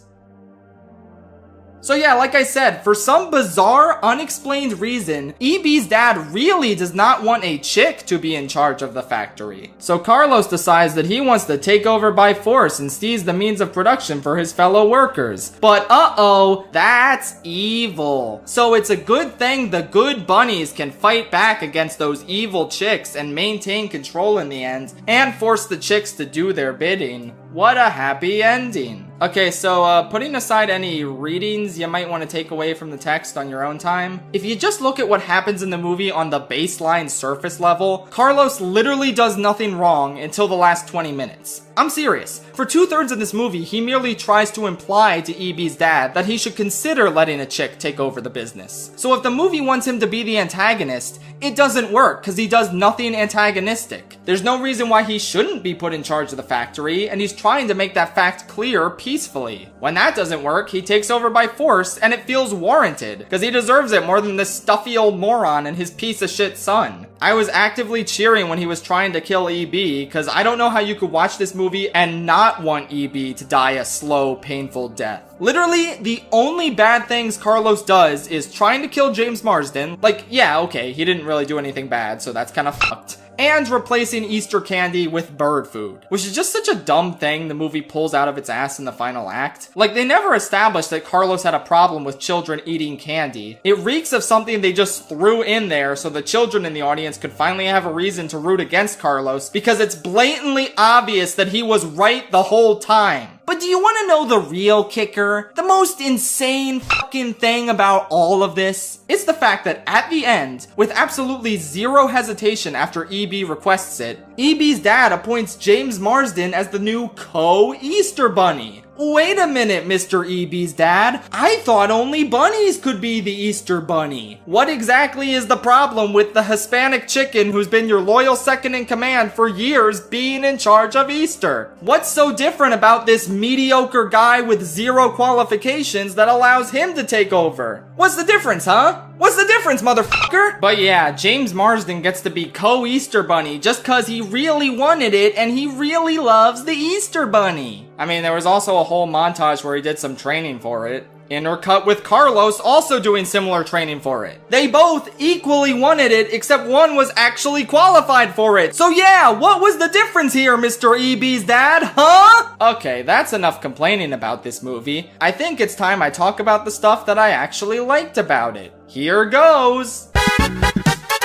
So yeah, like I said, for some bizarre, unexplained reason, EB's dad really does not want a chick to be in charge of the factory. So Carlos decides that he wants to take over by force and seize the means of production for his fellow workers. But uh-oh, that's evil. So it's a good thing the good bunnies can fight back against those evil chicks and maintain control in the end, and force the chicks to do their bidding. What a happy ending. Okay, so putting aside any readings you might want to take away from the text on your own time, if you just look at what happens in the movie on the baseline surface level, Carlos literally does nothing wrong until the last 20 minutes. I'm serious. For 2/3 of this movie, he merely tries to imply to EB's dad that he should consider letting a chick take over the business. So if the movie wants him to be the antagonist, it doesn't work because he does nothing antagonistic. There's no reason why he shouldn't be put in charge of the factory, and he's trying to make that fact clear peacefully. When that doesn't work, he takes over by force, and it feels warranted because he deserves it more than this stuffy old moron and his piece of shit son. I was actively cheering when he was trying to kill EB because I don't know how you could watch this movie and not want EB to die a slow, painful death. Literally, the only bad things Carlos does is trying to kill James Marsden. Like, yeah, okay, he didn't really do anything bad, so that's kind of fucked. And replacing Easter candy with bird food, which is just such a dumb thing the movie pulls out of its ass in the final act. Like, they never established that Carlos had a problem with children eating candy. It reeks of something they just threw in there so the children in the audience could finally have a reason to root against Carlos, because it's blatantly obvious that he was right the whole time. But do you want to know the real kicker? The most insane fucking thing about all of this? It's the fact that at the end, with absolutely zero hesitation after EB requests it, EB's dad appoints James Marsden as the new co-Easter Bunny. Wait a minute, Mr. EB's dad. I thought only bunnies could be the Easter Bunny. What exactly is the problem with the Hispanic chicken who's been your loyal second in command for years being in charge of Easter? What's so different about this mediocre guy with zero qualifications that allows him to take over? What's the difference, huh? What's the difference, motherfucker? But yeah, James Marsden gets to be co-Easter Bunny just cause he really wanted it and he really loves the Easter Bunny. I mean, there was also a whole montage where he did some training for it. Intercut with Carlos also doing similar training for it. They both equally wanted it, except one was actually qualified for it. So yeah, what was the difference here, Mr. EB's dad, huh? Okay, that's enough complaining about this movie. I think it's time I talk about the stuff that I actually liked about it. Here goes.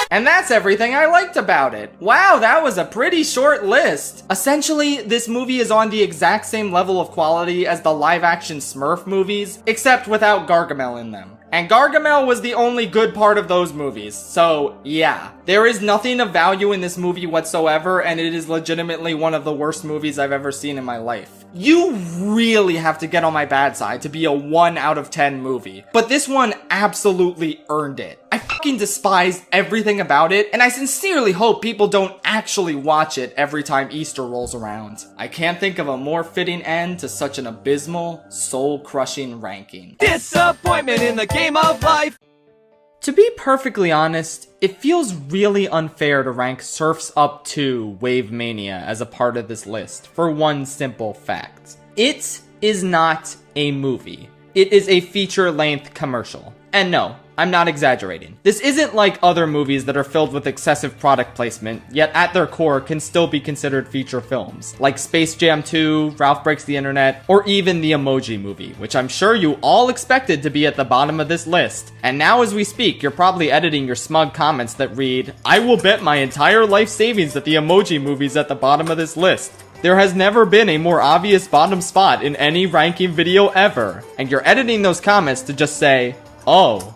And that's everything I liked about it. Wow, that was a pretty short list. Essentially, this movie is on the exact same level of quality as the live-action Smurf movies, except without Gargamel in them. And Gargamel was the only good part of those movies, so yeah. There is nothing of value in this movie whatsoever, and it is legitimately one of the worst movies I've ever seen in my life. You really have to get on my bad side to be a 1 out of 10 movie. But this one absolutely earned it. I fucking despised everything about it, and I sincerely hope people don't actually watch it every time Easter rolls around. I can't think of a more fitting end to such an abysmal, soul-crushing ranking. Disappointment in the game of life! To be perfectly honest, it feels really unfair to rank Surf's Up 2 Wave Mania as a part of this list for one simple fact. It is not a movie. It is a feature-length commercial. And no, I'm not exaggerating. This isn't like other movies that are filled with excessive product placement, yet at their core can still be considered feature films, like Space Jam 2, Ralph Breaks the Internet, or even the Emoji Movie, which I'm sure you all expected to be at the bottom of this list. And now as we speak, you're probably editing your smug comments that read, "I will bet my entire life savings that the Emoji Movie's at the bottom of this list." There has never been a more obvious bottom spot in any ranking video ever. And you're editing those comments to just say, "Oh,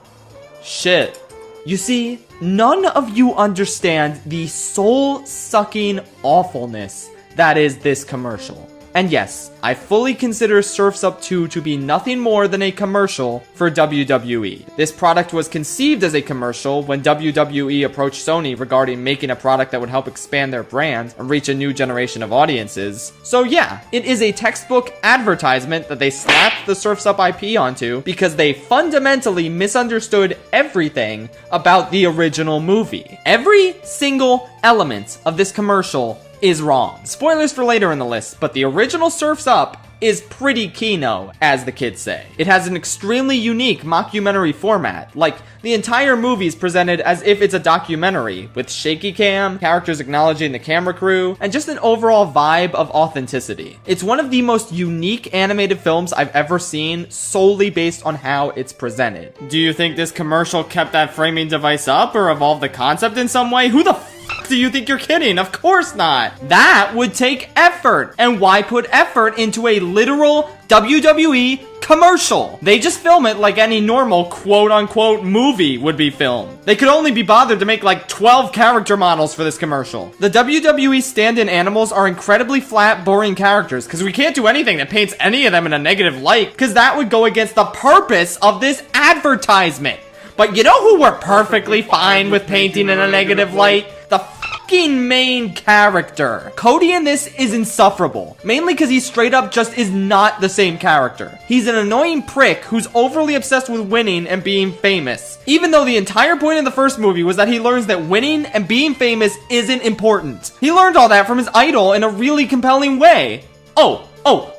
shit." You see, none of you understand the soul-sucking awfulness that is this commercial. And yes, I fully consider Surf's Up 2 to be nothing more than a commercial for WWE. This product was conceived as a commercial when WWE approached Sony regarding making a product that would help expand their brand and reach a new generation of audiences. So yeah, it is a textbook advertisement that they slapped the Surf's Up IP onto because they fundamentally misunderstood everything about the original movie. Every single element of this commercial is wrong. Spoilers for later in the list, but the original Surf's Up is pretty kino, as the kids say. It has an extremely unique mockumentary format. Like, the entire movie is presented as if it's a documentary, with shaky cam, characters acknowledging the camera crew, and just an overall vibe of authenticity. It's one of the most unique animated films I've ever seen, solely based on how it's presented. Do you think this commercial kept that framing device up, or evolved the concept in some way? Who the do you think you're kidding? Of course not. That would take effort. And why put effort into a literal WWE commercial? They just film it like any normal quote-unquote movie would be filmed. They could only be bothered to make like 12 character models for this commercial. The WWE stand-in animals are incredibly flat, boring characters because we can't do anything that paints any of them in a negative light because that would go against the purpose of this advertisement. But you know who we're perfectly fine with painting in a negative light? The fucking main character. Cody in this is insufferable, mainly because he straight up just is not the same character. He's an annoying prick who's overly obsessed with winning and being famous, even though the entire point of the first movie was that he learns that winning and being famous isn't important. He learned all that from his idol in a really compelling way. Oh,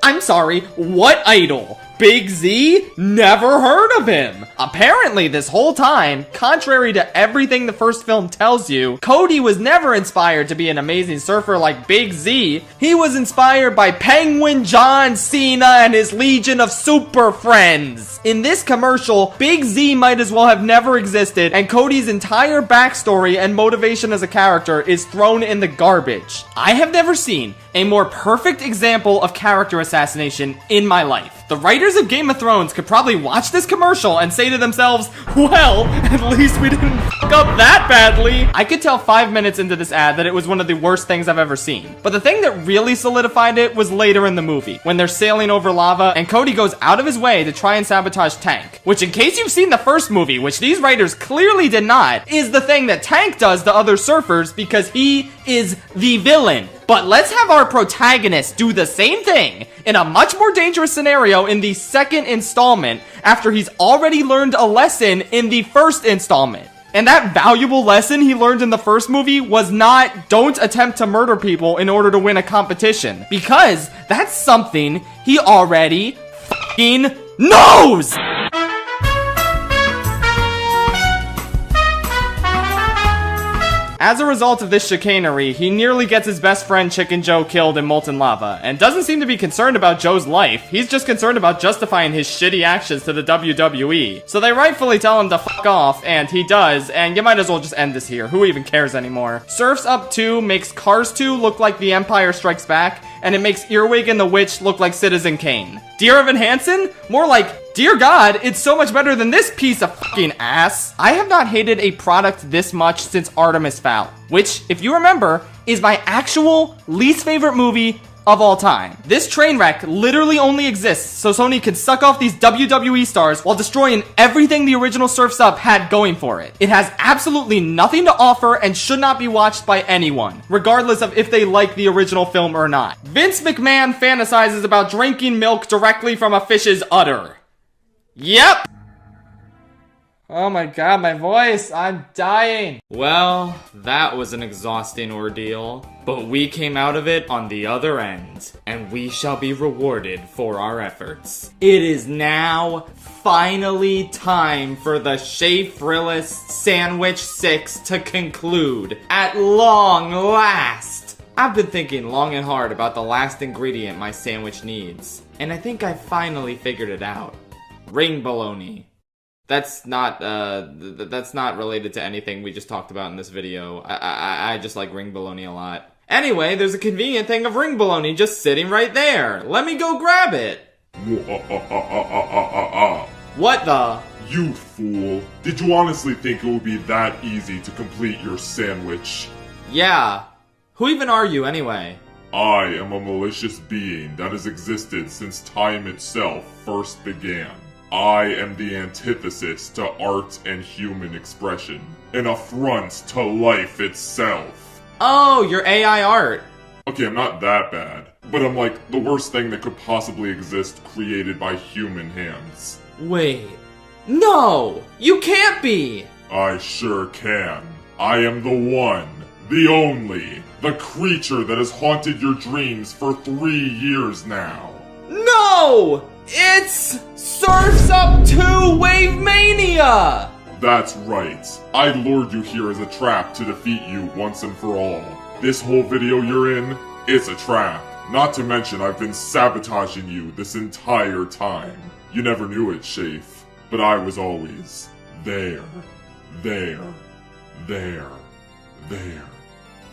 I'm sorry, what idol? Big Z? Never heard of him. Apparently this whole time, contrary to everything the first film tells you, Cody was never inspired to be an amazing surfer like Big Z. He was inspired by Penguin John Cena and his legion of super friends. In this commercial, Big Z might as well have never existed, and Cody's entire backstory and motivation as a character is thrown in the garbage. I have never seen a more perfect example of character assassination in my life. The writers of Game of Thrones could probably watch this commercial and say to themselves, well, at least we didn't fuck up that badly. I could tell 5 minutes into this ad that it was one of the worst things I've ever seen. But the thing that really solidified it was later in the movie, when they're sailing over lava and Cody goes out of his way to try and sabotage Tank. Which, in case you've seen the first movie, which these writers clearly did not, is the thing that Tank does to other surfers because he is the villain. But let's have our protagonist do the same thing in a much more dangerous scenario in the second installment after he's already learned a lesson in the first installment. And that valuable lesson he learned in the first movie was not, don't attempt to murder people in order to win a competition. Because that's something he already fucking knows! As a result of this chicanery, he nearly gets his best friend Chicken Joe killed in molten lava, and doesn't seem to be concerned about Joe's life. He's just concerned about justifying his shitty actions to the WWE. So they rightfully tell him to fuck off, and he does, and you might as well just end this here. Who even cares anymore? Surf's Up 2 makes Cars 2 look like The Empire Strikes Back, and it makes Earwig and the Witch look like Citizen Kane. Dear Evan Hansen? More like, dear God, it's so much better than this piece of fucking ass. I have not hated a product this much since Artemis Fowl, which, if you remember, is my actual least favorite movie of all time. This train wreck literally only exists so Sony could suck off these WWE stars while destroying everything the original Surf's Up had going for it. It has absolutely nothing to offer and should not be watched by anyone, regardless of if they like the original film or not. Vince McMahon fantasizes about drinking milk directly from a fish's udder. Yep. Oh my god, my voice! I'm dying! Well, that was an exhausting ordeal. But we came out of it on the other end, and we shall be rewarded for our efforts. It is now finally time for the Schaffrillas Sandwich 6 to conclude, at long last! I've been thinking long and hard about the last ingredient my sandwich needs, and I think I finally figured it out. Ring bologna. That's not related to anything we just talked about in this video. I just like ring bologna a lot. Anyway, there's a convenient thing of ring bologna just sitting right there. Let me go grab it. What the? You fool. Did you honestly think it would be that easy to complete your sandwich? Yeah. Who even are you anyway? I am a malicious being that has existed since time itself first began. I am the antithesis to art and human expression, an affront to life itself. Oh, you're AI art. Okay, I'm not that bad, but I'm like the worst thing that could possibly exist created by human hands. Wait. No! You can't be! I sure can. I am the one, the only, the creature that has haunted your dreams for 3 years now. No! It's Surf's Up 2 Wave Mania! That's right. I lured you here as a trap to defeat you once and for all. This whole video you're in, it's a trap. Not to mention I've been sabotaging you this entire time. You never knew it, Shafe, but I was always there.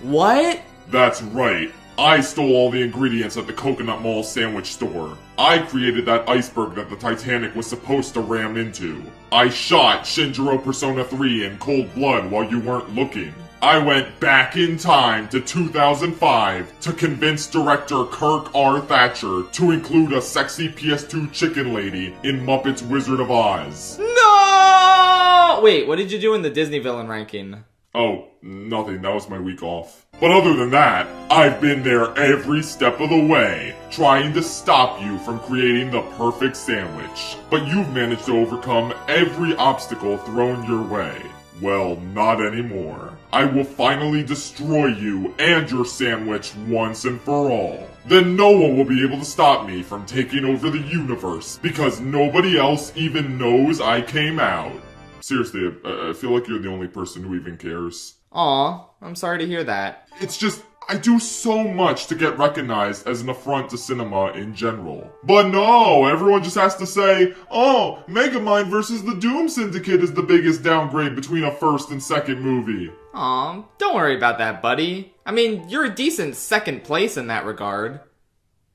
What? That's right. I stole all the ingredients at the Coconut Mall sandwich store. I created that iceberg that the Titanic was supposed to ram into. I shot Shinjiro Persona 3 in cold blood while you weren't looking. I went back in time to 2005 to convince director Kirk R. Thatcher to include a sexy PS2 chicken lady in Muppets Wizard of Oz. No! Wait, what did you do in the Disney villain ranking? Oh, nothing. That was my week off. But other than that, I've been there every step of the way, trying to stop you from creating the perfect sandwich. But you've managed to overcome every obstacle thrown your way. Well, not anymore. I will finally destroy you and your sandwich once and for all. Then no one will be able to stop me from taking over the universe, because nobody else even knows I came out. Seriously, I feel like you're the only person who even cares. Aw, I'm sorry to hear that. It's just, I do so much to get recognized as an affront to cinema in general. But no, everyone just has to say, oh, Megamind vs. the Doom Syndicate is the biggest downgrade between a first and second movie. Aw, don't worry about that, buddy. I mean, you're a decent second place in that regard.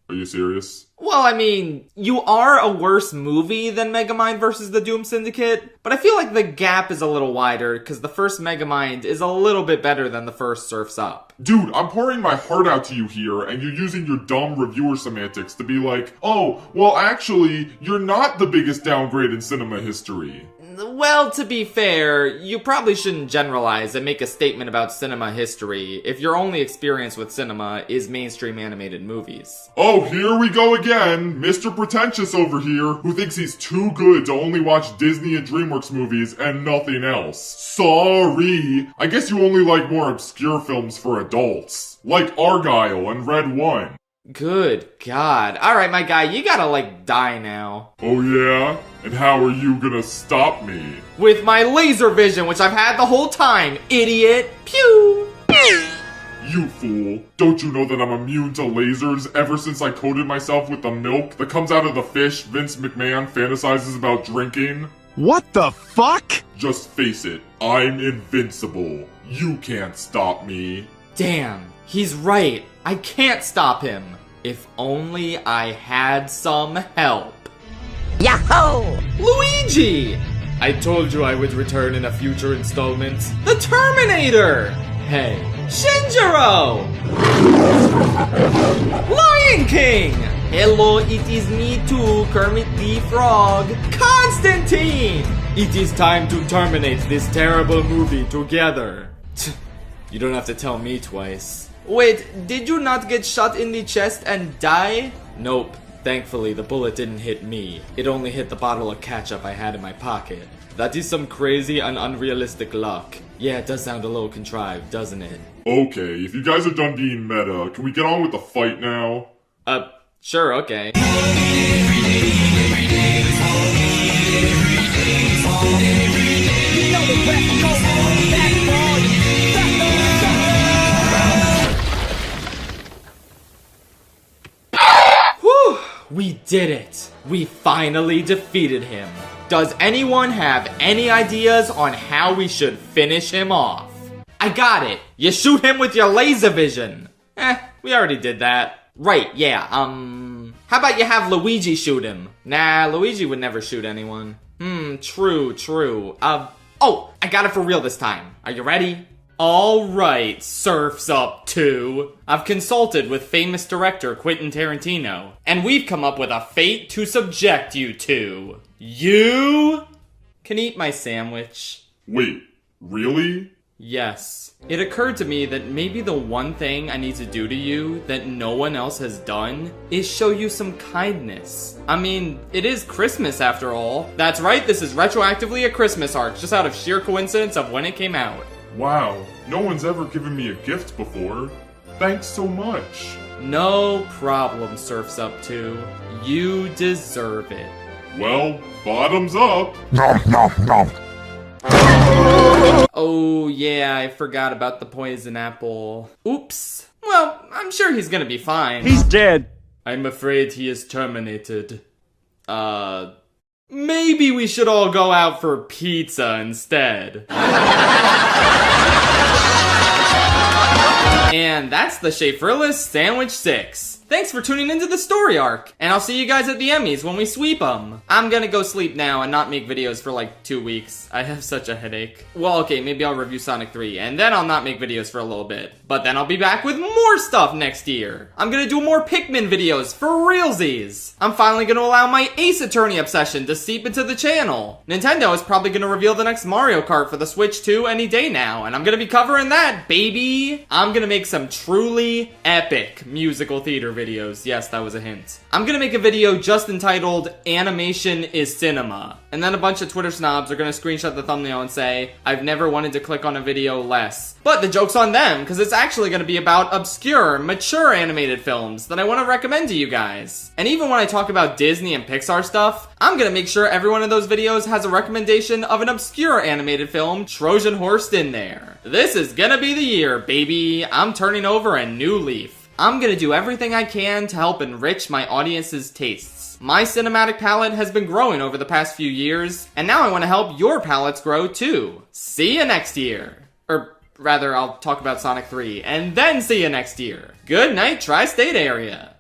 Are you serious? Well, I mean, you are a worse movie than Megamind vs. the Doom Syndicate, but I feel like the gap is a little wider, because the first Megamind is a little bit better than the first Surf's Up. Dude, I'm pouring my heart out to you here, and you're using your dumb reviewer semantics to be like, oh, well actually, you're not the biggest downgrade in cinema history. Well, to be fair, you probably shouldn't generalize and make a statement about cinema history if your only experience with cinema is mainstream animated movies. Oh, here we go again! Mr. Pretentious over here, who thinks he's too good to only watch Disney and DreamWorks movies and nothing else. Sorry! I guess you only like more obscure films for adults, like Argyle and Red One. Good God. Alright, my guy, you gotta, die now. Oh yeah? And how are you gonna stop me? With my laser vision, which I've had the whole time, idiot! Pew! You fool. Don't you know that I'm immune to lasers ever since I coated myself with the milk that comes out of the fish Vince McMahon fantasizes about drinking? What the fuck? Just face it, I'm invincible. You can't stop me. Damn, he's right. I can't stop him. If only I had some help. Yahoo! Luigi! I told you I would return in a future installment. The Terminator! Hey, Shinjiro! Lion King! Hello, it is me too, Kermit the Frog. Constantine! It is time to terminate this terrible movie together. You don't have to tell me twice. Wait, did you not get shot in the chest and die? Nope. Thankfully, the bullet didn't hit me. It only hit the bottle of ketchup I had in my pocket. That is some crazy and unrealistic luck. Yeah, it does sound a little contrived, doesn't it? Okay, if you guys are done being meta, can we get on with the fight now? Sure, okay. Whew! We did it! We finally defeated him. Does anyone have any ideas on how we should finish him off? I got it! You shoot him with your laser vision! We already did that. Right, yeah, how about you have Luigi shoot him? Nah, Luigi would never shoot anyone. True. Oh, I got it for real this time. Are you ready? Alright, Surf's Up 2. I've consulted with famous director Quentin Tarantino, and we've come up with a fate to subject you to. You can eat my sandwich. Wait, really? Yes. It occurred to me that maybe the one thing I need to do to you that no one else has done is show you some kindness. I mean, it is Christmas after all. That's right, this is retroactively a Christmas arc, just out of sheer coincidence of when it came out. Wow, no one's ever given me a gift before. Thanks so much. No problem, Surf's Up 2. You deserve it. Well, bottoms up. Oh yeah, I forgot about the poison apple. Oops. Well, I'm sure he's gonna be fine. He's dead. I'm afraid he is terminated. Maybe we should all go out for pizza instead. And that's the Schaffrillas Sandwich 6. Thanks for tuning into the story arc, and I'll see you guys at the Emmys when we sweep them. I'm gonna go sleep now and not make videos for like 2 weeks. I have such a headache. Well, okay, maybe I'll review Sonic 3, and then I'll not make videos for a little bit. But then I'll be back with more stuff next year. I'm gonna do more Pikmin videos for realsies. I'm finally gonna allow my Ace Attorney obsession to seep into the channel. Nintendo is probably gonna reveal the next Mario Kart for the Switch 2 any day now, and I'm gonna be covering that, baby! I'm gonna make some truly epic musical theater videos. Yes, that was a hint. I'm gonna make a video just entitled Animation is Cinema. And then a bunch of Twitter snobs are gonna screenshot the thumbnail and say, I've never wanted to click on a video less. But the joke's on them, because it's actually gonna be about obscure, mature animated films that I wanna recommend to you guys. And even when I talk about Disney and Pixar stuff, I'm gonna make sure every one of those videos has a recommendation of an obscure animated film Trojan horsed in there. This is gonna be the year, baby. I'm turning over a new leaf. I'm gonna do everything I can to help enrich my audience's tastes. My cinematic palette has been growing over the past few years, and now I want to help your palettes grow too. See you next year. Or rather, I'll talk about Sonic 3, and then see you next year. Good night, Tri-State area.